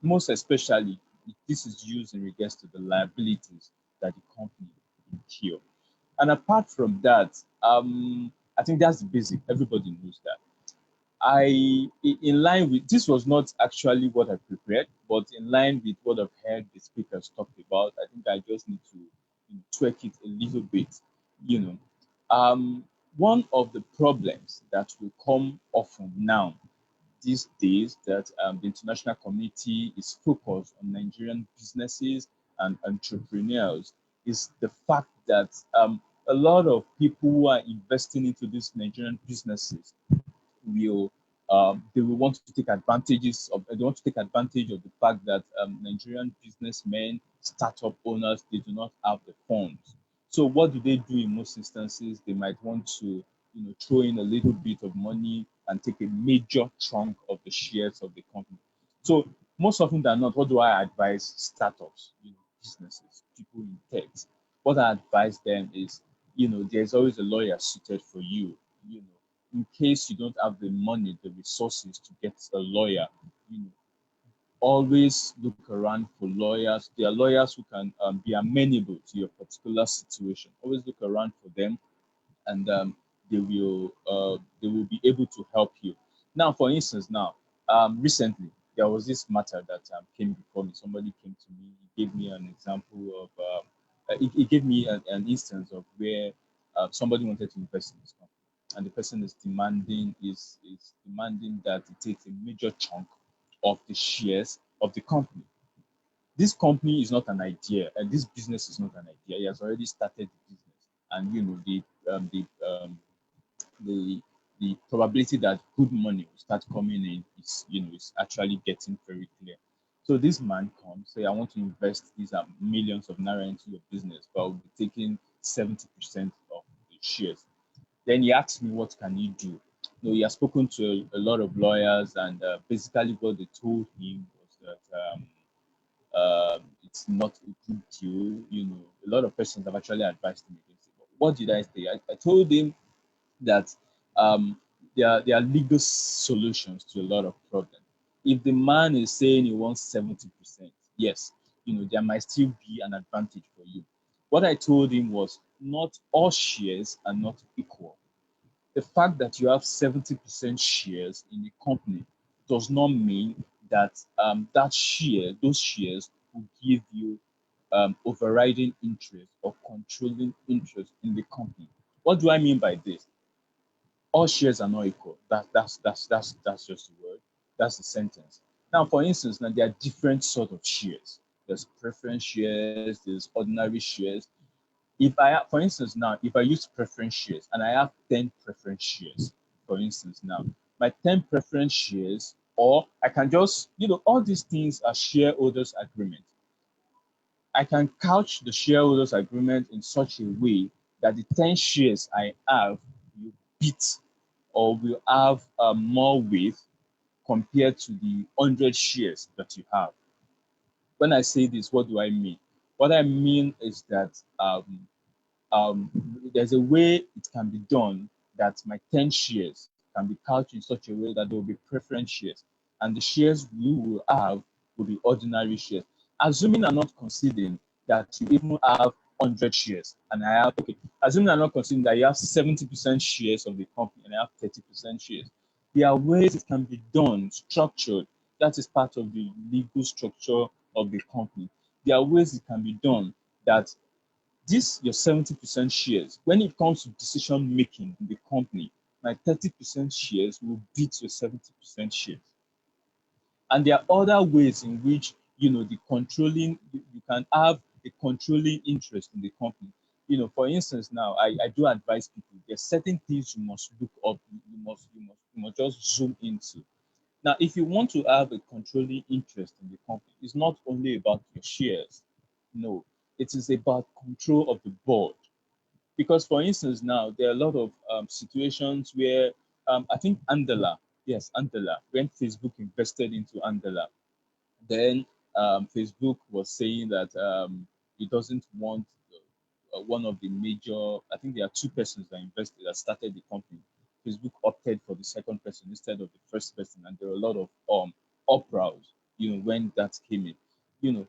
most especially if this is used in regards to the liabilities that the company incur. And apart from that, I think that's the basic. Everybody knows that. In line with, this was not actually what I prepared, but in line with what I've heard the speakers talked about, I think I just need to tweak it a little bit. One of the problems that will come often now these days that the international community is focused on Nigerian businesses and entrepreneurs is the fact that a lot of people who are investing into these Nigerian businesses will they will want to take advantages of they want to take advantage of the fact that Nigerian businessmen, startup owners, they do not have the funds. So what do they do in most instances? They might want to throw in a little bit of money and take a major chunk of the shares of the company. So most often than not, what do I advise startups, businesses, people in tech? What I advise them is, there's always a lawyer suited for you. In case you don't have the money, the resources to get a lawyer, always look around for lawyers. There are lawyers who can be amenable to your particular situation. Always look around for them, and they will be able to help you. Now, for instance, recently there was this matter that came before me. Somebody came to me, he gave me an example of, he gave me an instance of where somebody wanted to invest in this company, and the person is demanding that it takes a major chunk of the shares of the company. This company is not an idea, and this business is not an idea. He has already started the business, and the the probability that good money will start coming in is, is actually getting very clear. So this man comes, say, I want to invest these are millions of naira into your business, but I'll be taking 70% of the shares. Then he asked me, what can he do? He has spoken to a lot of lawyers, and basically what they told him was that it's not a good deal. A lot of persons have actually advised him against it. But what did I say? I told him that there are legal solutions to a lot of problems. If the man is saying he wants 70%, yes, there might still be an advantage for you. What I told him was not all shares are not equal. The fact that you have 70% shares in a company does not mean that those shares will give you overriding interest or controlling interest in the company. What do I mean by this? All shares are not equal. That's just the word. That's the sentence. Now, for instance, now there are different sort of shares. There's preference shares. There's ordinary shares. For instance, now, if I use preference shares and I have 10 preference shares, for instance, now, my 10 preference shares, or I can just, all these things are shareholders agreement. I can couch the shareholders agreement in such a way that the 10 shares I have will beat or will have more weight compared to the 100 shares that you have. When I say this, what do I mean? What I mean is that there's a way it can be done that my 10 shares can be couched in such a way that there will be preference shares, and the shares you will have will be ordinary shares. Assuming I'm not considering that you even have 100 shares, and I have, assuming I'm not considering that you have 70% shares of the company and I have 30% shares, there are ways it can be done, structured. That is part of the legal structure of the company. There are ways it can be done that your 70% shares, when it comes to decision making in the company, my 30% shares will beat your 70% shares. And there are other ways in which the controlling, you can have a controlling interest in the company. For instance, now I do advise people, there's certain things you must look up, you must just zoom into. Now, if you want to have a controlling interest in the company, it's not only about your shares. No, it is about control of the board. Because, for instance, now there are a lot of situations where I think Andela, yes, Andela, when Facebook invested into Andela, then Facebook was saying that it doesn't want one of the major, I think there are two persons that started the company. Facebook opted for the second person instead of the first person, and there were a lot of uproars, when that came in.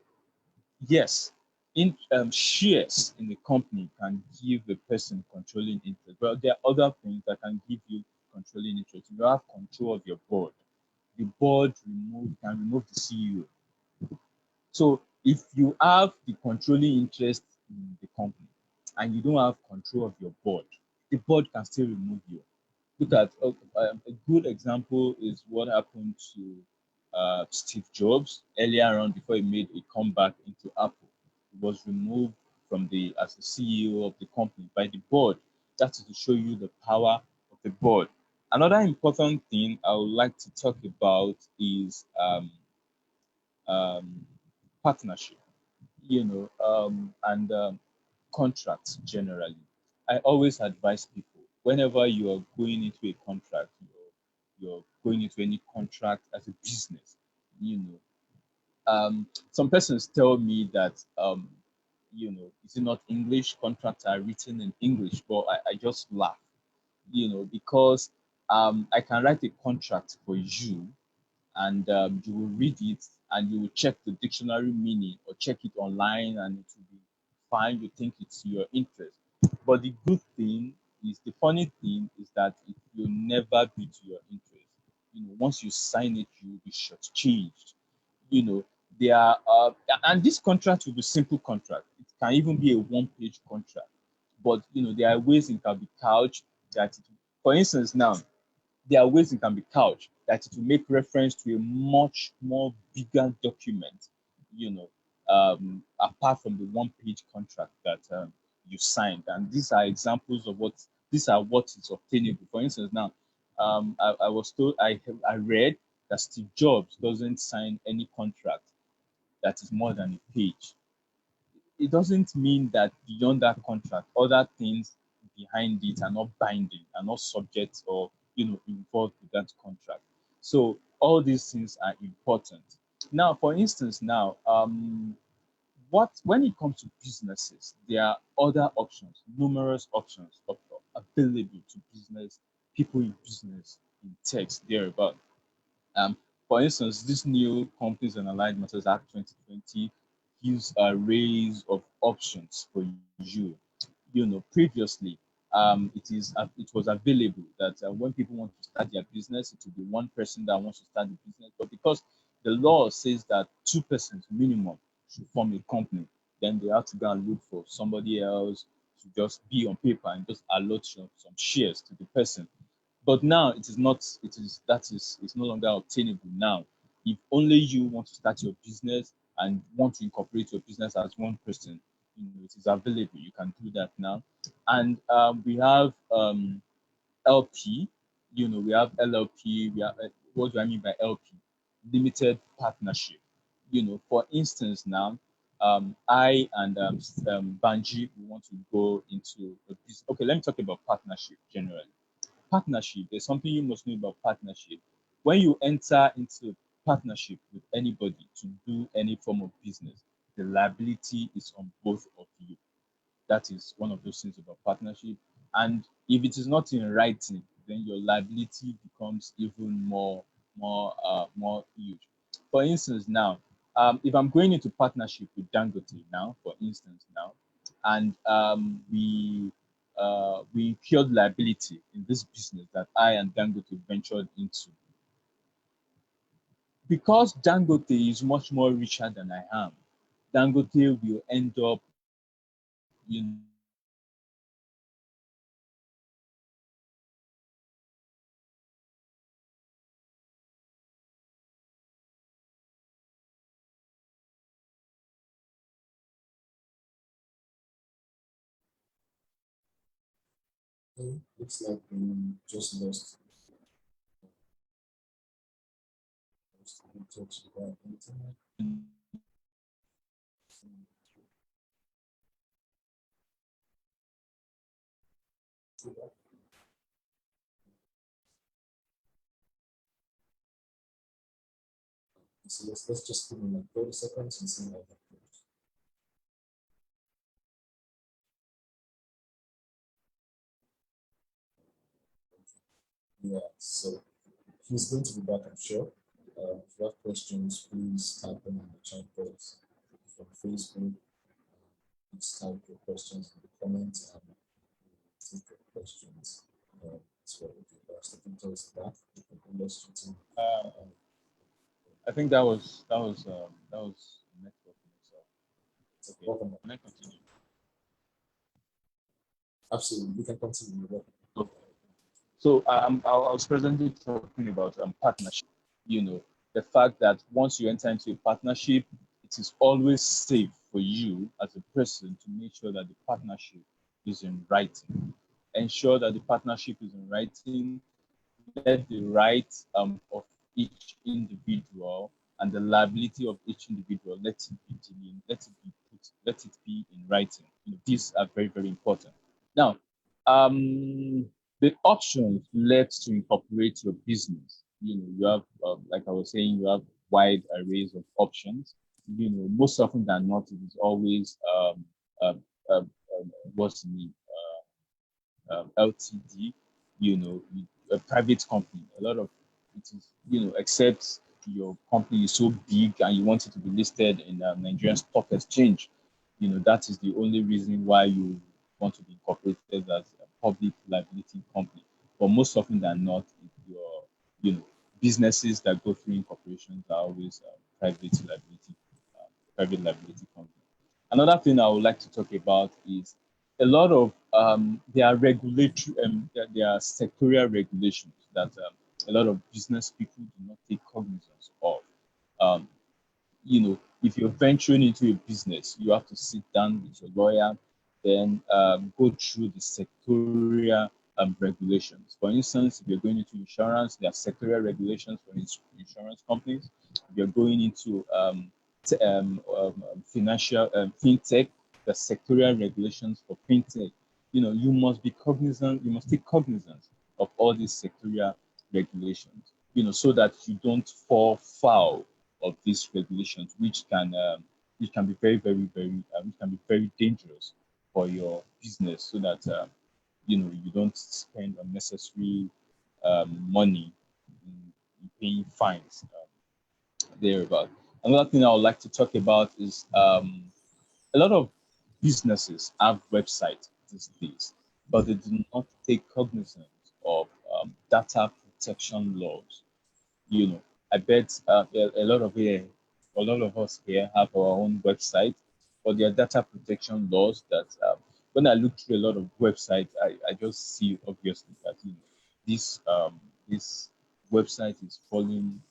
Yes, in shares in the company can give the person controlling interest, but there are other things that can give you controlling interest. You have control of your board. The board can remove the CEO. So if you have the controlling interest in the company and you don't have control of your board, the board can still remove you. Look at a good example is what happened to Steve Jobs earlier on before he made a comeback into Apple. He was removed as the CEO of the company by the board. That is to show you the power of the board. Another important thing I would like to talk about is partnership, and contracts generally. I always advise people whenever you are going into a contract, you're going into any contract as a business, some persons tell me that is it not English? Contracts are written in English, but I just laugh, because I can write a contract for you, and you will read it and you will check the dictionary meaning or check it online, and it will be fine. You think it's your interest. But the funny thing is that it will never be to your interest. Once you sign it, you will be shortchanged. There are, and this contract will be simple contract. It can even be a one-page contract. But there are ways it can be couched that, for instance, now there are ways it can be couched that it will make reference to a much more bigger document, apart from the one-page contract that you signed. And these are examples of what is obtainable. For instance, now, I was told, I read that Steve Jobs doesn't sign any contract that is more than a page. It doesn't mean that beyond that contract, other things behind it are not binding, are not subject or involved with that contract. So all these things are important. Now, for instance, now when it comes to businesses, there are other options, numerous options available to business people in business in text thereabout. For instance, this new Companies and Allied Matters Act 2020 gives a range of options for you. Previously, it was available that when people want to start their business, it will be one person that wants to start the business. But because the law says that two persons minimum should form a company, then they have to go and look for somebody else to just be on paper and just allot some shares to the person. But now it's no longer obtainable now. If only you want to start your business and want to incorporate your business as one person, it is available. You can do that now. And we have LP. We have LLP. What do I mean by LP? Limited partnership. For instance, now I and Banji, we want to go into a business. Okay, let me talk about partnership generally. Partnership, there's something you must know about partnership. When you enter into partnership with anybody to do any form of business, the liability is on both of you. That is one of those things about partnership. And if it is not in writing, then your liability becomes even more huge. For instance, now, if I'm going into partnership with Dangote now, for instance, now, and we incurred liability in this business that I and Dangote ventured into. Because Dangote is much more richer than I am, Dangote will end up, Looks like we just lost touch with our internet. So let's just give him like 30 seconds and see how that goes. Yeah, so he's going to be back, I'm sure. If you have questions, please type them in the chat box. If on Facebook, please type your questions in the comments and take your questions. So the computer is back. I think that was network. So Welcome. can I continue? Absolutely, you can continue. Okay. So I was presently talking about partnership. The fact that once you enter into a partnership, it is always safe for you as a person to make sure that the partnership is in writing. Ensure that the partnership is in writing. Let the rights of each individual and the liability of each individual, let it be in writing. These are very, very important. Now, the options led to incorporate your business. You have, like I was saying, you have wide arrays of options. Most often than not, it is always what's the name? LTD. A private company. A lot of it is, except your company is so big and you want it to be listed in the Nigerian Stock Exchange. That is the only reason why you want to be incorporated as a public liability company. But most often than not, your businesses that go through incorporations are always private liability company. Another thing I would like to talk about is a lot of there are regulatory there are sectorial regulations that a lot of business people do not take cognizance of. If you're venturing into a business, you have to sit down with your lawyer. then go through the sectorial regulations. For instance, if you're going into insurance, there are sectorial regulations for insurance companies. If you're going into financial fintech, the sectorial regulations for fintech. You must be cognizant, you must take cognizance of all these sectorial regulations, so that you don't fall foul of these regulations, which can be very, very, very, which can be very dangerous for your business, so that you don't spend unnecessary money in paying fines thereabout. Another thing I would like to talk about is a lot of businesses have websites these days, but they do not take cognizance of data protection laws. I bet a lot of us here have our own website, but there are data protection laws that when I look through a lot of websites, I just see obviously that this website is falling.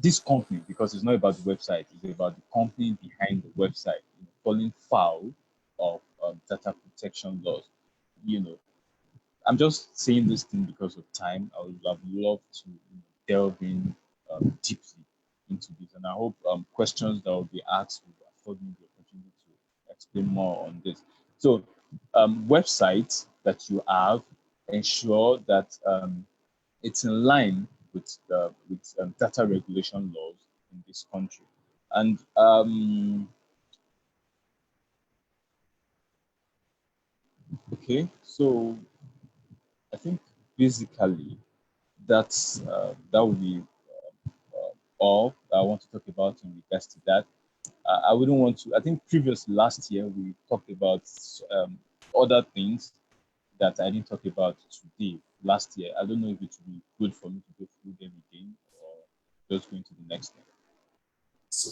This company, because it's not about the website, it's about the company behind the website, falling foul of data protection laws. I'm just saying this thing because of time. I would have loved to delve in deeply into this, and I hope questions that will be asked will afford me the opportunity to explain more on this. So, websites that you have, ensure that it's in line with data regulation laws in this country, and okay, so I think basically that would be all I want to talk about in regards to that. I wouldn't want to. I think last year we talked about other things that I didn't talk about today. Last year, I don't know if it would be good for me to go through them again or just going to the next one. So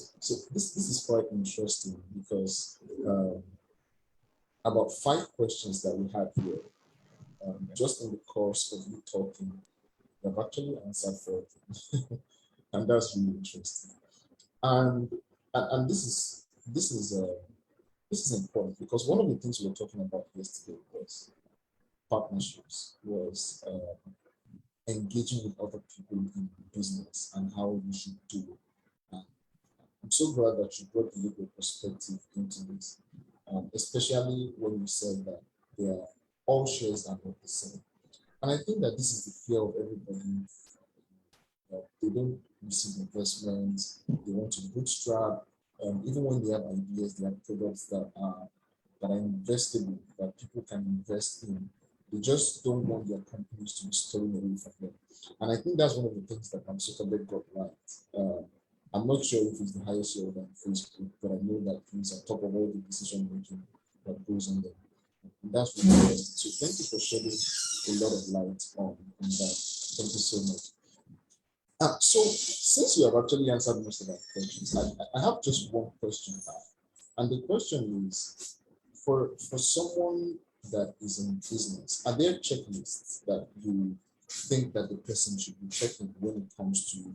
this is quite interesting because about 5 questions that we had here, just in the course of you talking, I've actually answered 4 of them. And that's really interesting. And this is important because one of the things we were talking about yesterday was partnerships, was engaging with other people in business and how we should do it. I'm so glad that you brought the legal perspective into this, especially when you said that all shares are not the same. And I think that this is the fear of everybody. They don't receive investments, they want to bootstrap. Even when they have ideas, they have products that are investable, that people can invest in. They just don't want their companies to be stolen away from them. And I think that's one of the things that Mark Zuckerberg got right. I'm not sure if he's the highest shareholder on Facebook, but I know that he's on top of all the decision making that goes on there. And that's really interesting. So thank you for shedding a lot of light on that. Thank you so much. So since you have actually answered most of our questions, I have just one question now. And the question is, for someone that is in business, are there checklists that you think that the person should be checking when it comes to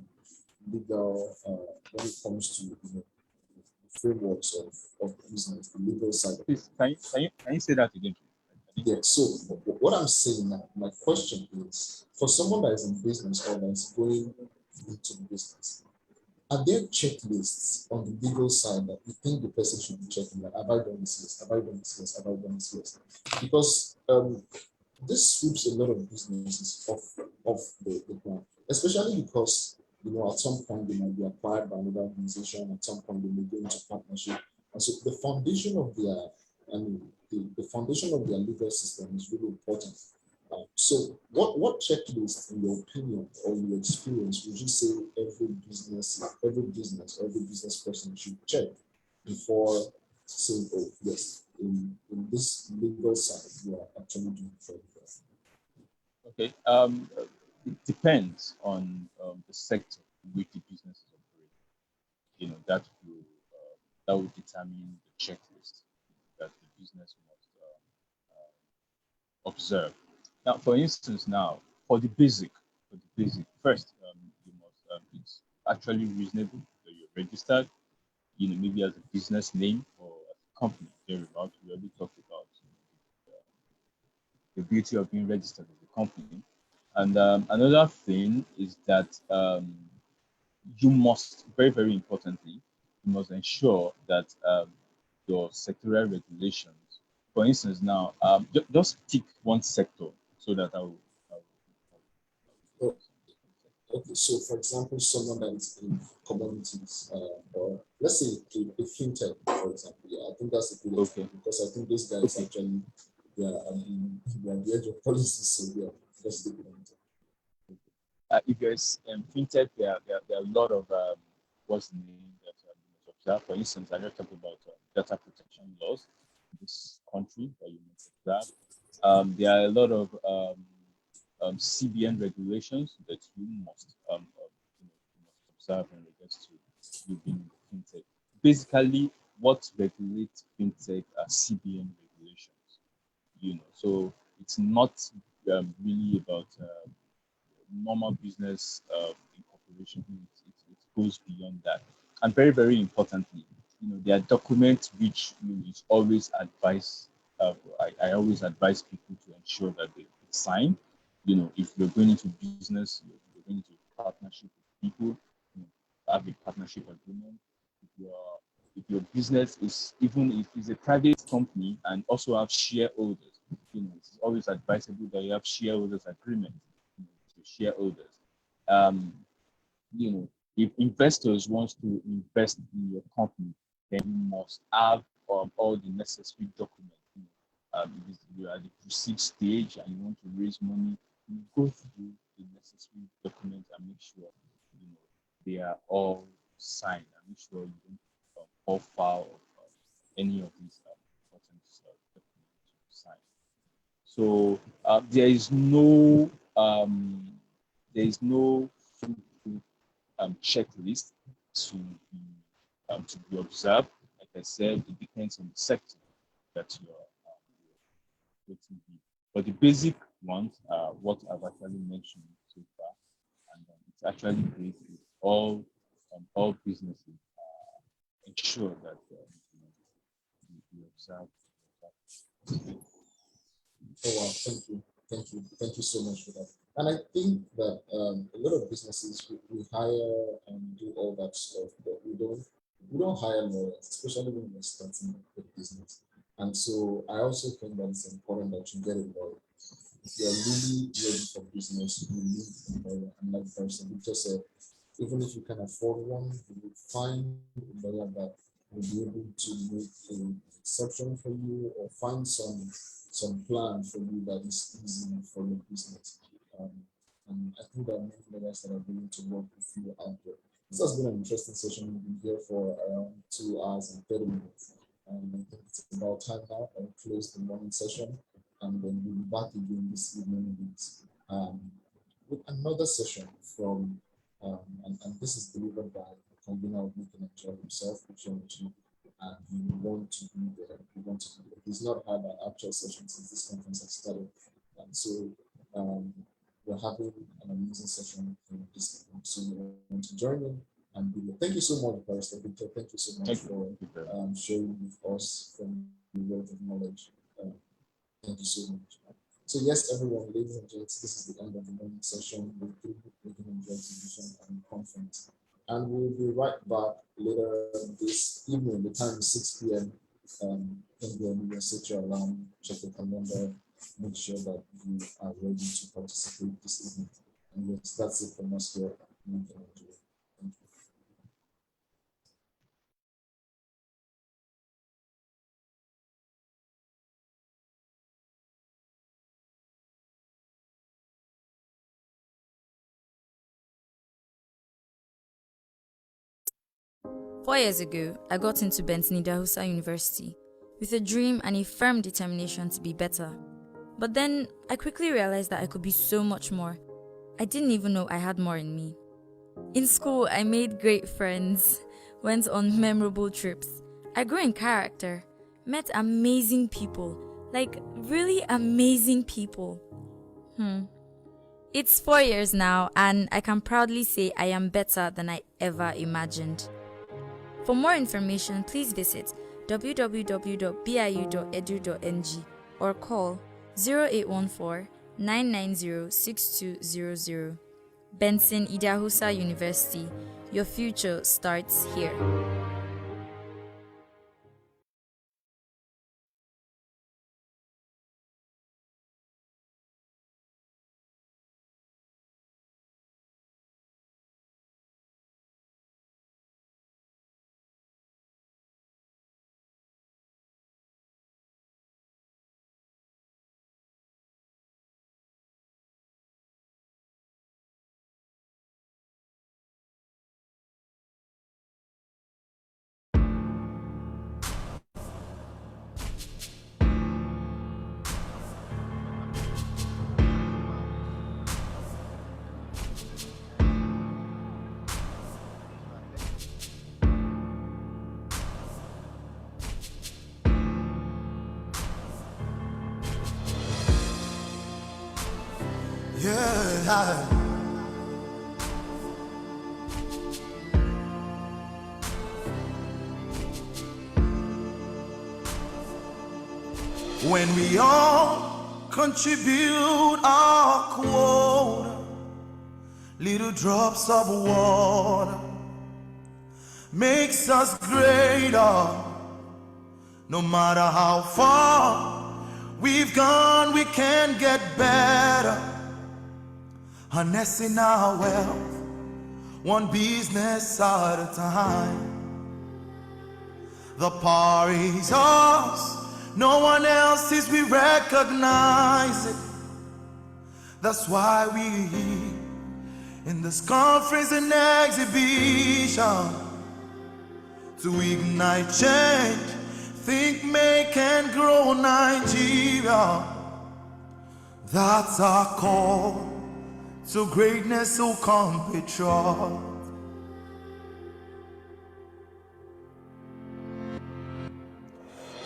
legal, when it comes to the frameworks of business, the legal side of Please, can you say that again? Yeah, so what I'm saying now, my question is, for someone that is in business or that is going into the business, are there checklists on the legal side that you think the person should be checking? Like, have I done this? Yes. Have I done this? Yes. Have I done this? Yes. Because this sweeps a lot of businesses off the ground, especially because at some point they might be acquired by another organization. At some point they may go into partnership, and so the foundation of the foundation of their legal system is really important. So what checklist, in your opinion or in your experience, would you say every business person should check before saying, oh yes, in this legal side, you are actually doing very well? Okay. It depends on the sector in which the business is operating. That will determine the checklist that the business must observe. Now, for instance, for the basic, first, you must it's actually reasonable that you're registered, maybe as a business name or as a company. Thereabout, we already talked about the beauty of being registered as a company. And another thing is that you must, very, very importantly, you must ensure that your sectoral regulations, for instance, now, just pick one sector so that Oh, okay, so for example, someone that is in commodities, or let's say a fintech, for example, yeah, I think that's a good Okay. example because I think these guys Okay. actually they are on the edge of policy, so yeah, let's take it on. If there's fintech, there are a lot of what's the name that you must observe. For instance, I just talked about data protection laws in this country that you must observe. There are a lot of CBN regulations that you must observe in regards to you being fintech. Basically, what regulates fintech are CBN regulations. So it's not really about normal business incorporation. It goes beyond that. And very, very importantly, there are documents which is always advised. I always advise people to ensure that they sign. If you're going into business, you're going into partnership with people, have a partnership agreement. If your business is, even if it's a private company and also have shareholders, it's always advisable that you have shareholders agreement to shareholders. If investors want to invest in your company, then you must have all the necessary documents. If you're at the proceed stage and you want to raise money, you go through the necessary documents and make sure they are all signed, and make sure you don't fall foul of any of these important documents to sign. So there is no checklist to be observed. Like I said, it depends on the sector that you're working in. But the basic ones are what I've actually mentioned so far, and it's actually great if all businesses ensure that you observe. Oh wow, thank you so much for that. And I think that a lot of businesses we hire and do all that stuff, but we don't hire lawyers, especially when we're starting a business. And so I also think that it's important that you get a lawyer. If you're really ready for business, you need a lawyer. And like person just said, even if you can afford one, you will find a lawyer that will be able to make an exception for you or find some plan for you that is easy for your business. And I think there are many lawyers that are willing to work with you out there. This has been an interesting session. We've been here for around 2 hours and 30 minutes. And I think it's about time now. I'll close the morning session and then we'll be back again this evening with another session from, and this is delivered by the convener of Making Nigeria himself, Uche, and we want to be there. We want to be there. He's not had an actual session since this conference has started. And so we're having an amazing session this evening. So we want to join in and be there. Thank you so much, Barrister Victor. Thank you so much for sharing with us from the wealth of knowledge. Thank you so much. So yes, everyone, ladies and gents, this is the end of the morning session with the Making Nigeria Exhibition and Conference. And we'll be right back later this evening. The time is 6 p.m. And you set your alarm, check the calendar, make sure that you are ready to participate this evening. And yes, that's it from us here at Making Nigeria. Thank you. Four years ago, I got into Bentley Dahusa University with a dream and a firm determination to be better. But then I quickly realized that I could be so much more. I didn't even know I had more in me. In school, I made great friends, went on memorable trips. I grew in character, met amazing people, like really amazing people. It's 4 years now, and I can proudly say I am better than I ever imagined. For more information, please visit www.biu.edu.ng or call 0814 990 6200. Benson Idahosa University. Your future starts here. Yeah. When we all contribute our quota, little drops of water makes us greater. No matter how far we've gone, we can get better. Harnessing our wealth, one business at a time. The power is ours, no one else's, we recognize it. That's why we in this conference and exhibition to ignite change, think, make and grow Nigeria. That's our call to greatness, so compatriot.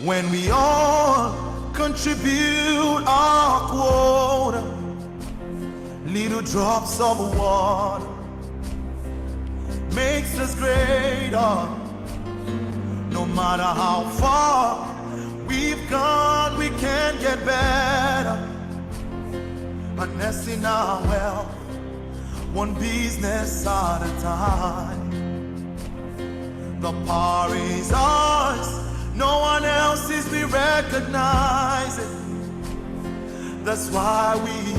When we all contribute our quota, little drops of water makes us greater. No matter how far we've gone, we can get better. Harnessing our wealth, one business at a time. The power is ours, no one else's, we recognize it. That's why we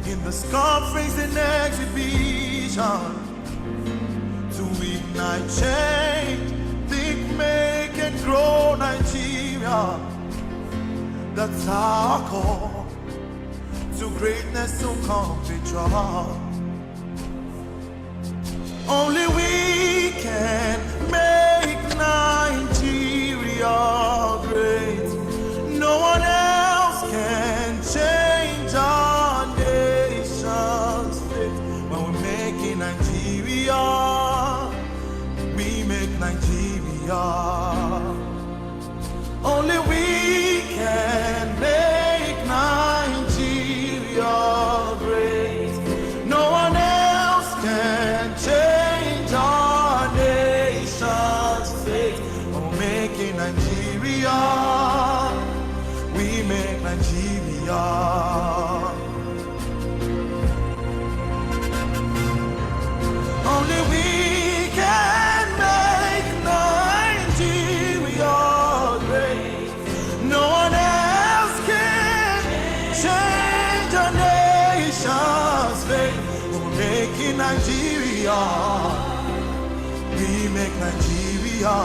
in this conference and exhibition to ignite change, think, make and grow Nigeria. That's our call to greatness, to compatriot. Only we can make Nigeria great. No one else can change our nation's fate. When we're making Nigeria, we make Nigeria. Only we can make Nigeria great. No one else can change our nation's fate. When we're making Nigeria, we make Nigeria. Only we can make Nigeria great. No one else can change our nation's fate. When we're making Nigeria, we make Nigeria.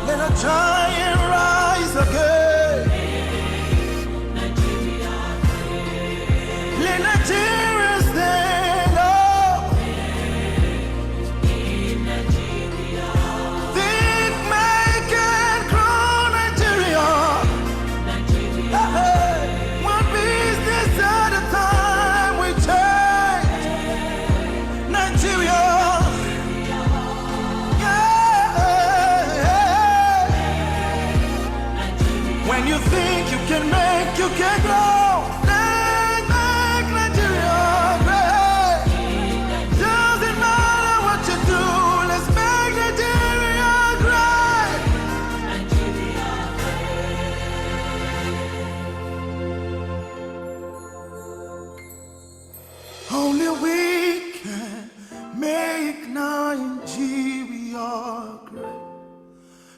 Let a giant rise again. Let Nigeria stand up. Think, make and grow Nigeria. Hey, one business at a time, we change Nigeria. Yeah. can make, you can grow. Let's make Nigeria great. Doesn't matter what you do, let's make Nigeria great. Only we can make Nigeria great.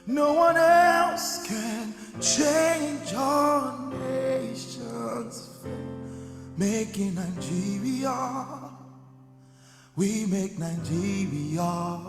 No one else can change our nation's fate. Making Nigeria, we make Nigeria